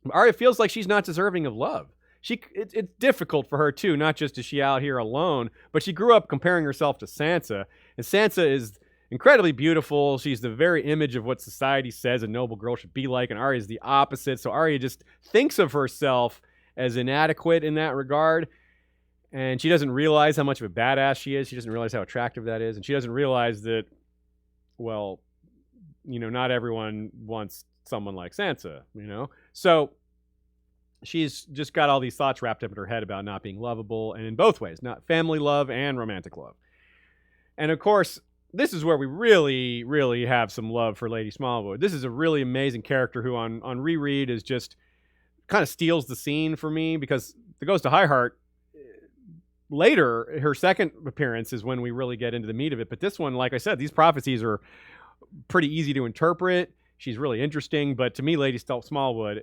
Arya feels like she's not deserving of love. It's difficult for her, too, not just is she out here alone, but she grew up comparing herself to Sansa. And Sansa is incredibly beautiful. She's the very image of what society says a noble girl should be like, and Arya is the opposite. So Arya just thinks of herself as inadequate in that regard. And she doesn't realize how much of a badass she is. She doesn't realize how attractive that is. And she doesn't realize that, well, you know, not everyone wants someone like Sansa, you know? So she's just got all these thoughts wrapped up in her head about not being lovable, and in both ways, not family love and romantic love. And of course, this is where we really, really have some love for Lady Smallwood. This is a really amazing character who on reread is just kind of steals the scene for me, because the Ghost of Highheart, later, her second appearance is when we really get into the meat of it. But this one, like I said, these prophecies are pretty easy to interpret. She's really interesting. But to me, Lady Smallwood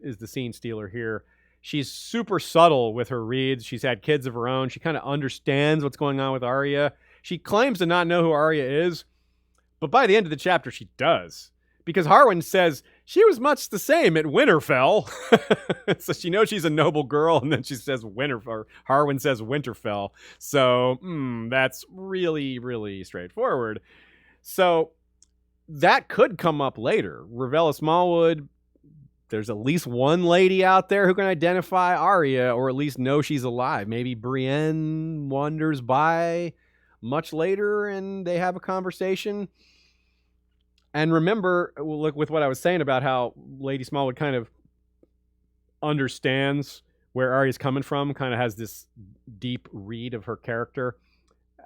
is the scene stealer here. She's super subtle with her reads. She's had kids of her own. She kind of understands what's going on with Arya. She claims to not know who Arya is, but by the end of the chapter, she does. Because Harwin says she was much the same at Winterfell. So she knows she's a noble girl, and then she says Winterfell. Harwin says Winterfell. So that's really, really straightforward. So that could come up later. Revella Smallwood, there's at least one lady out there who can identify Arya, or at least know she's alive. Maybe Brienne wanders by much later and they have a conversation. And remember, look, with what I was saying about how Lady Smallwood kind of understands where Arya's coming from, kind of has this deep read of her character.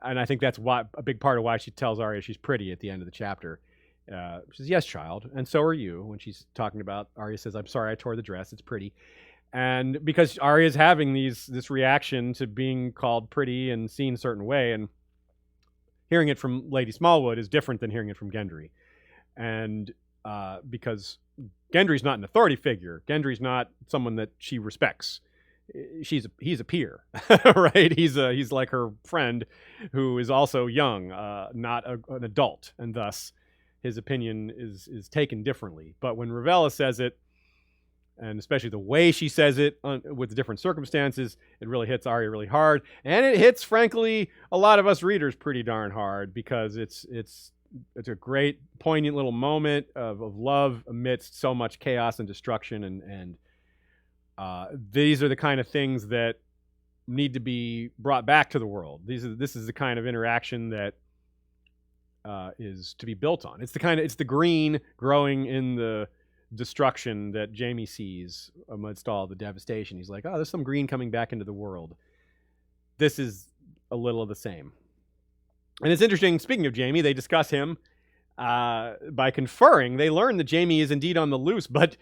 And I think that's a big part of why she tells Arya she's pretty at the end of the chapter. She says, yes, child, and so are you. When she's talking about, Arya says, I'm sorry I tore the dress, it's pretty. And because Arya's having this reaction to being called pretty and seen a certain way, and hearing it from Lady Smallwood is different than hearing it from Gendry. And because Gendry's not an authority figure. Gendry's not someone that she respects. He's a peer, right? He's like her friend who is also young, not an adult, and thus his opinion is taken differently. But when Revella says it, and especially the way she says it with the different circumstances, it really hits Arya really hard. And it hits, frankly, a lot of us readers pretty darn hard, because it's a great, poignant little moment of love amidst so much chaos and destruction. And these are the kind of things that need to be brought back to the world. This is the kind of interaction that is to be built on. It's the green growing in the destruction that Jaime sees amidst all the devastation. He's like, oh, there's some green coming back into the world. This is a little of the same. And it's interesting, speaking of Jaime, they discuss him by conferring. They learn that Jaime is indeed on the loose, but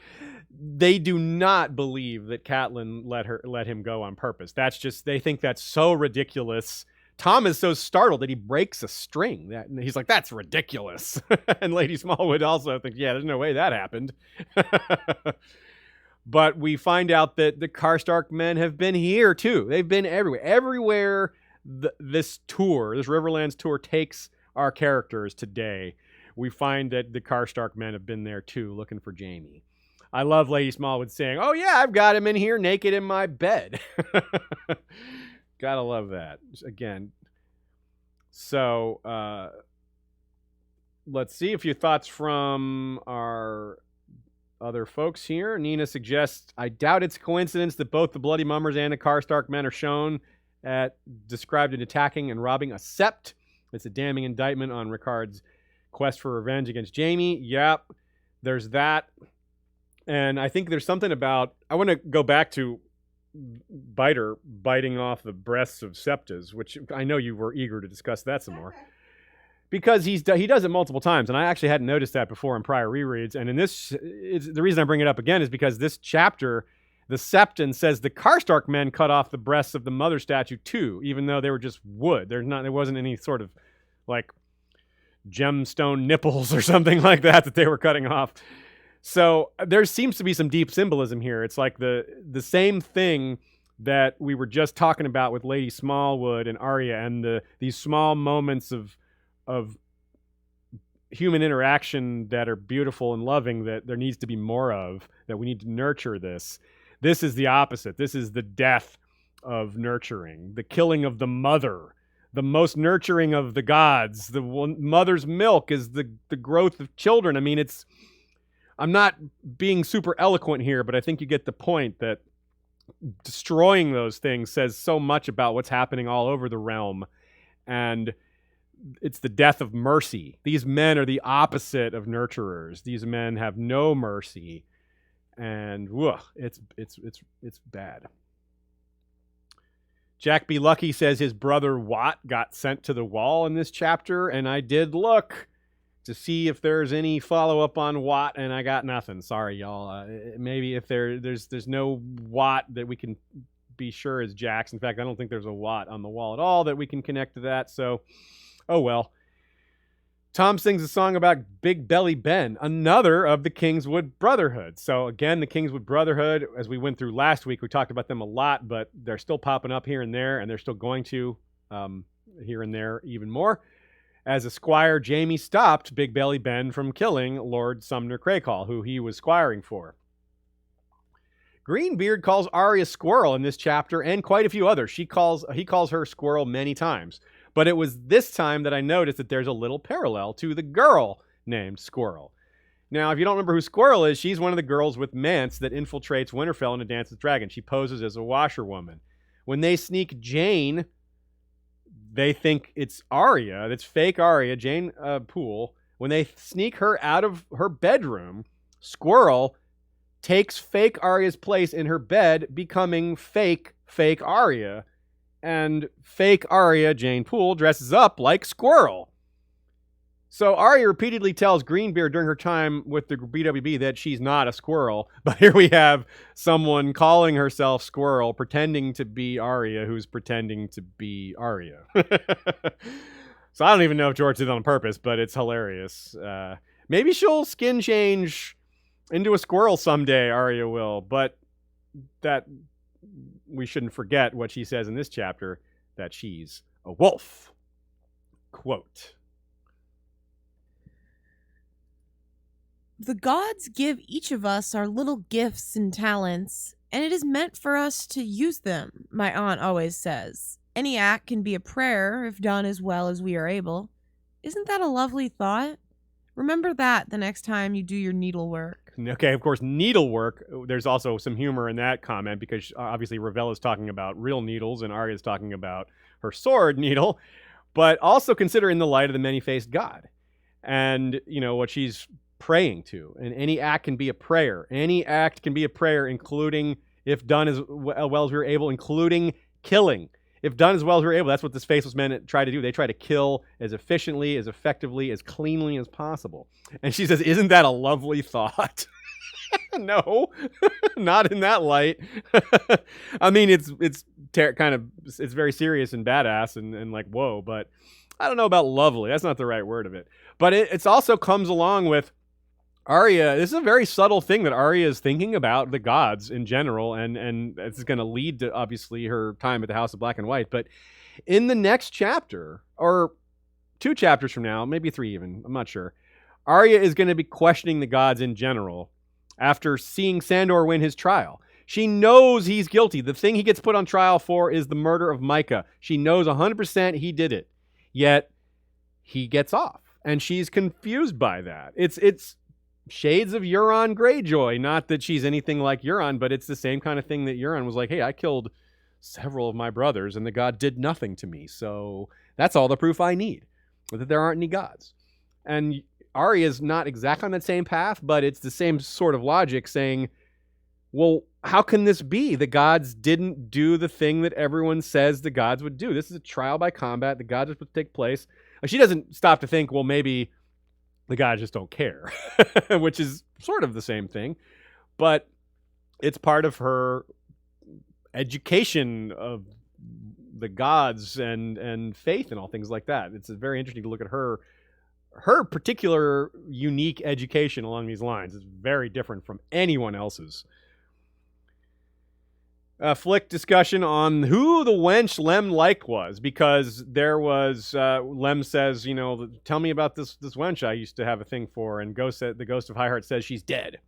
they do not believe that Catelyn let him go on purpose. They think that's so ridiculous. Tom is so startled that he breaks a string. He's like, that's ridiculous. And Lady Smallwood also thinks, yeah, there's no way that happened. But we find out that the Karstark men have been here too. They've been everywhere. Everywhere this Riverlands tour takes our characters today, we find that the Karstark men have been there too, looking for Jaime. I love Lady Smallwood saying, "Oh yeah, I've got him in here naked in my bed." Gotta love that. Again. So, let's see a few thoughts from our other folks here. Nina suggests, I doubt it's a coincidence that both the Bloody Mummers and the Karstark men are shown described in attacking and robbing a sept. It's a damning indictment on Rickard's quest for revenge against Jaime. Yep, there's that. And I think there's something about, I want to go back to Biter biting off the breasts of septas, which I know you were eager to discuss that some more. Because he does it multiple times, and I actually hadn't noticed that before in prior rereads. And in this, the reason I bring it up again is because this chapter, the Septon says the Karstark men cut off the breasts of the mother statue too, even though they were just wood. There wasn't any sort of like gemstone nipples or something like that they were cutting off. So there seems to be some deep symbolism here. It's like the same thing that we were just talking about with Lady Smallwood and Arya, and these small moments of human interaction that are beautiful and loving that there needs to be more of, that we need to nurture this. This is the opposite. This is the death of nurturing, the killing of the mother, the most nurturing of the gods. The mother's milk is the growth of children. I mean, I'm not being super eloquent here, but I think you get the point that destroying those things says so much about what's happening all over the realm. And it's the death of mercy. These men are the opposite of nurturers. These men have no mercy. And it's bad. Jack B. Lucky says his brother Watt got sent to the wall in this chapter, and I did look to see if there's any follow-up on Watt, and I got nothing. Sorry, y'all. Maybe if there's no Watt that we can be sure is Jack's. In fact, I don't think there's a Watt on the wall at all that we can connect to that, so oh well. Tom sings a song about Big Belly Ben, another of the Kingswood Brotherhood. So again, the Kingswood Brotherhood, as we went through last week, we talked about them a lot, but they're still popping up here and there, and they're still going to here and there even more. As a squire, Jaime stopped Big Belly Ben from killing Lord Sumner Crakehall, who he was squiring for. Greenbeard calls Arya Squirrel in this chapter, and quite a few others. He calls her Squirrel many times. But it was this time that I noticed that there's a little parallel to the girl named Squirrel. Now, if you don't remember who Squirrel is, she's one of the girls with Mance that infiltrates Winterfell in A Dance with Dragons. She poses as a washerwoman. When they sneak Jane, they think it's Arya. That's fake Arya, Jane Poole. When they sneak her out of her bedroom, Squirrel takes fake Arya's place in her bed, becoming fake Arya. And fake Arya, Jane Poole, dresses up like Squirrel. So Arya repeatedly tells Greenbeard during her time with the BWB that she's not a squirrel. But here we have someone calling herself Squirrel, pretending to be Arya, who's pretending to be Arya. So I don't even know if George did it on purpose, but it's hilarious. Maybe she'll skin change into a squirrel someday, Arya will. But that we shouldn't forget what she says in this chapter, that she's a wolf. Quote. The gods give each of us our little gifts and talents, and it is meant for us to use them, my aunt always says. Any act can be a prayer if done as well as we are able. Isn't that a lovely thought? Remember that the next time you do your needlework. Okay, of course, needlework. There's also some humor in that comment because obviously Ravella's talking about real needles and Arya's talking about her sword needle, but also consider in the light of the many-faced God and, what she's praying to. And any act can be a prayer. Any act can be a prayer, including, if done as well as we were able, including killing. If done as well as we were able, that's what this faceless men try to do. They try to kill as efficiently, as effectively, as cleanly as possible. And she says, isn't that a lovely thought? No, not in that light. I mean, it's very serious and badass and like, whoa, but I don't know about lovely. That's not the right word of it. But it's also comes along with Arya. This is a very subtle thing that Arya is thinking about the gods in general, and it's going to lead to obviously her time at the House of Black and White. But in the next chapter, or 2 chapters from now, maybe 3 even, I'm not sure, Arya is going to be questioning the gods in general after seeing Sandor win his trial. She knows he's guilty. The thing he gets put on trial for is the murder of Micah. She knows 100% he did it. Yet he gets off, and she's confused by that. It's shades of Euron Greyjoy. Not that she's anything like Euron, but it's the same kind of thing that Euron was like, hey, I killed several of my brothers, and the god did nothing to me. So that's all the proof I need, that there aren't any gods. And Arya's not exactly on that same path, but it's the same sort of logic saying, well, how can this be? The gods didn't do the thing that everyone says the gods would do. This is a trial by combat. The gods are supposed to take place. Like, she doesn't stop to think, well, maybe the gods just don't care, which is sort of the same thing. But it's part of her education of the gods and faith and all things like that. It's very interesting to look at her particular unique education along these lines. Is very different from anyone else's. Flick discussion on who the wench Lem liked was, because there was Lem says, tell me about this wench I used to have a thing for, and the ghost of Highheart says she's dead.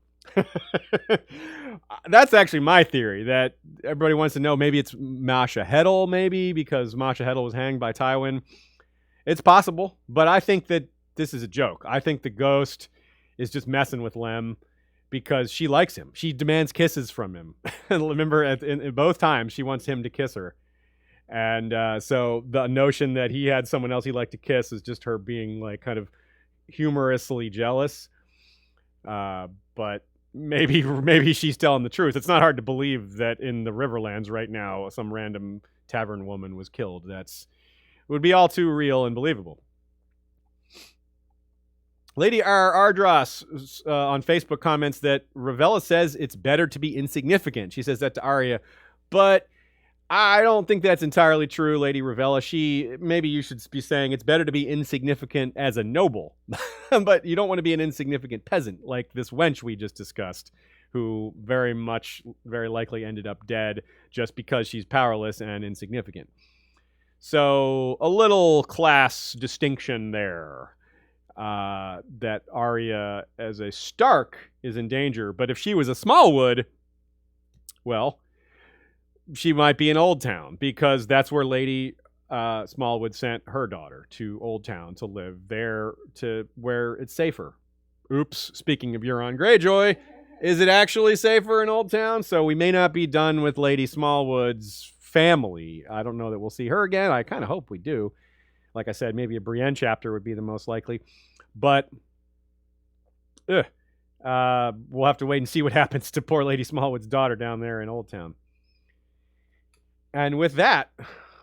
That's actually my theory, that everybody wants to know maybe it's Masha Heddle, maybe because Masha Heddle was hanged by Tywin. It's possible, but I think that this is a joke. I think the ghost is just messing with Lem because she likes him. She demands kisses from him. Remember, in both times, she wants him to kiss her. And so the notion that he had someone else he liked to kiss is just her being like kind of humorously jealous. But maybe she's telling the truth. It's not hard to believe that in the Riverlands right now, some random tavern woman was killed. It would be all too real and believable. Lady Ardros on Facebook comments that Ravella says it's better to be insignificant. She says that to Arya, but I don't think that's entirely true, Lady Ravella. Maybe you should be saying it's better to be insignificant as a noble, but you don't want to be an insignificant peasant like this wench we just discussed, who very likely ended up dead just because she's powerless and insignificant. So a little class distinction there. That Arya as a Stark is in danger, but if she was a Smallwood, well, she might be in Old Town, because that's where Lady Smallwood sent her daughter, to Old Town, to live there, to where it's safer. Oops, speaking of Euron Greyjoy, is it actually safer in Old Town? So we may not be done with Lady Smallwood's family. I don't know that we'll see her again. I kind of hope we do. Like I said, maybe a Brienne chapter would be the most likely. But we'll have to wait and see what happens to poor Lady Smallwood's daughter down there in Old Town. And with that,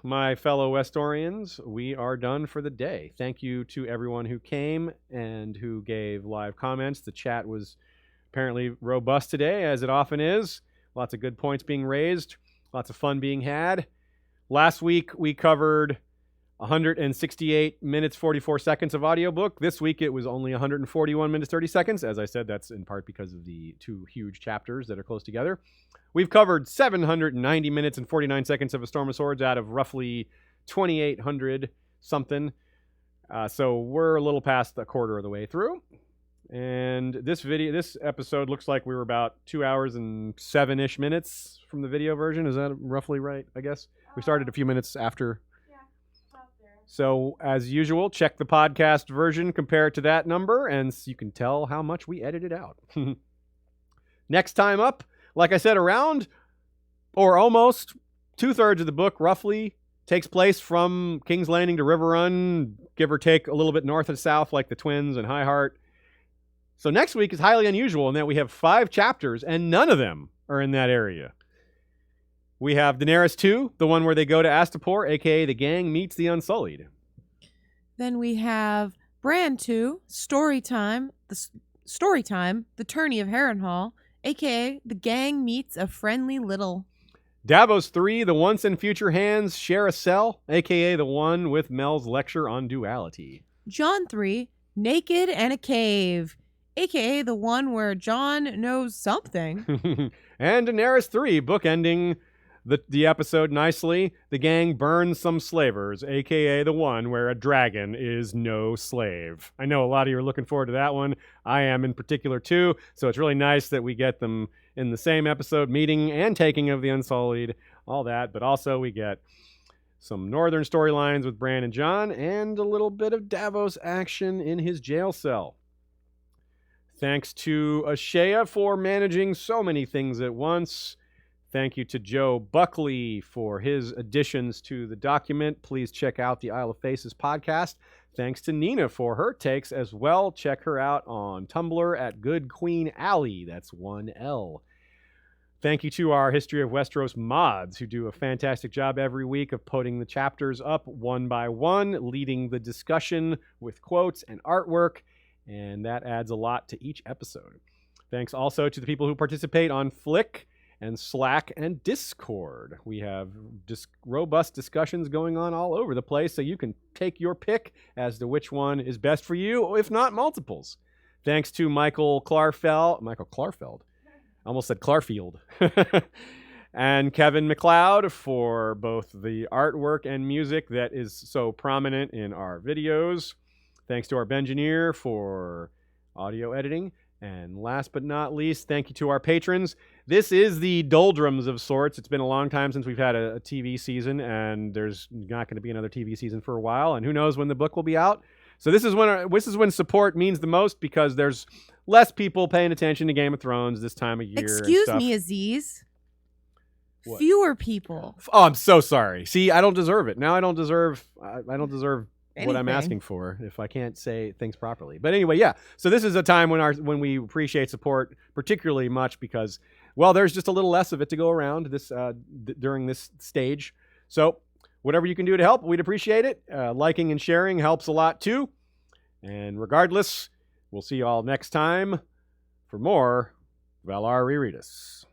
my fellow Westorians, we are done for the day. Thank you to everyone who came and who gave live comments. The chat was apparently robust today, as it often is. Lots of good points being raised. Lots of fun being had. Last week, we covered 168 minutes, 44 seconds of audiobook. This week, it was only 141 minutes, 30 seconds. As I said, that's in part because of the two huge chapters that are close together. We've covered 790 minutes and 49 seconds of A Storm of Swords out of roughly 2,800 something. So we're a little past a quarter of the way through. And this episode looks like we were about 2 hours and 7-ish minutes from the video version. Is that roughly right, I guess? We started a few minutes after. So, as usual, check the podcast version, compare it to that number, and you can tell how much we edited out. Next time up, like I said, around, or almost, 2/3 of the book, roughly, takes place from King's Landing to River Run, give or take a little bit north and south, like the Twins and Highheart. So next week is highly unusual in that we have 5 chapters, and none of them are in that area. We have Daenerys 2, the one where they go to Astapor, a.k.a. the gang meets the Unsullied. Then we have Bran 2, Storytime, the Tourney of Harrenhal, a.k.a. the gang meets a friendly little. Davos 3, the once and future hands share a cell, a.k.a. the one with Mel's lecture on duality. Jon 3, Naked and a Cave, a.k.a. the one where Jon knows something. And Daenerys 3, bookending the episode nicely. The gang burns some slavers, aka the one where a dragon is no slave. I know a lot of you are looking forward to that one. I am in particular too. So it's really nice that we get them in the same episode, meeting and taking of the Unsullied, all that. But also we get some northern storylines with Bran and Jon, and a little bit of Davos action in his jail cell. Thanks to Ashea for managing so many things at once. Thank you to Joe Buckley for his additions to the document. Please check out the Isle of Faces podcast. Thanks to Nina for her takes as well. Check her out on Tumblr at Good Queen Alley. That's 1L. Thank you to our History of Westeros mods who do a fantastic job every week of putting the chapters up one by one, leading the discussion with quotes and artwork, and that adds a lot to each episode. Thanks also to the people who participate on Flick and Slack and Discord. We have robust discussions going on all over the place, so you can take your pick as to which one is best for you, if not multiples. Thanks to Michael Clarfeld. I almost said Clarfield. And Kevin MacLeod for both the artwork and music that is so prominent in our videos. Thanks to our Bengineer for audio editing. And last but not least, thank you to our patrons. This is the doldrums of sorts. It's been a long time since we've had a TV season, and there's not going to be another TV season for a while, and who knows when the book will be out. So this is when support means the most, because there's less people paying attention to Game of Thrones this time of year. Excuse me, Aziz. What? Fewer people. Oh, I'm so sorry. See, I don't deserve it. Now I don't deserve Anything. what I'm asking for if I can't say things properly. But anyway, yeah. So this is a time when we appreciate support particularly much because, well, there's just a little less of it to go around this during this stage. So whatever you can do to help, we'd appreciate it. Liking and sharing helps a lot too. And regardless, we'll see you all next time for more Valar Rereadis.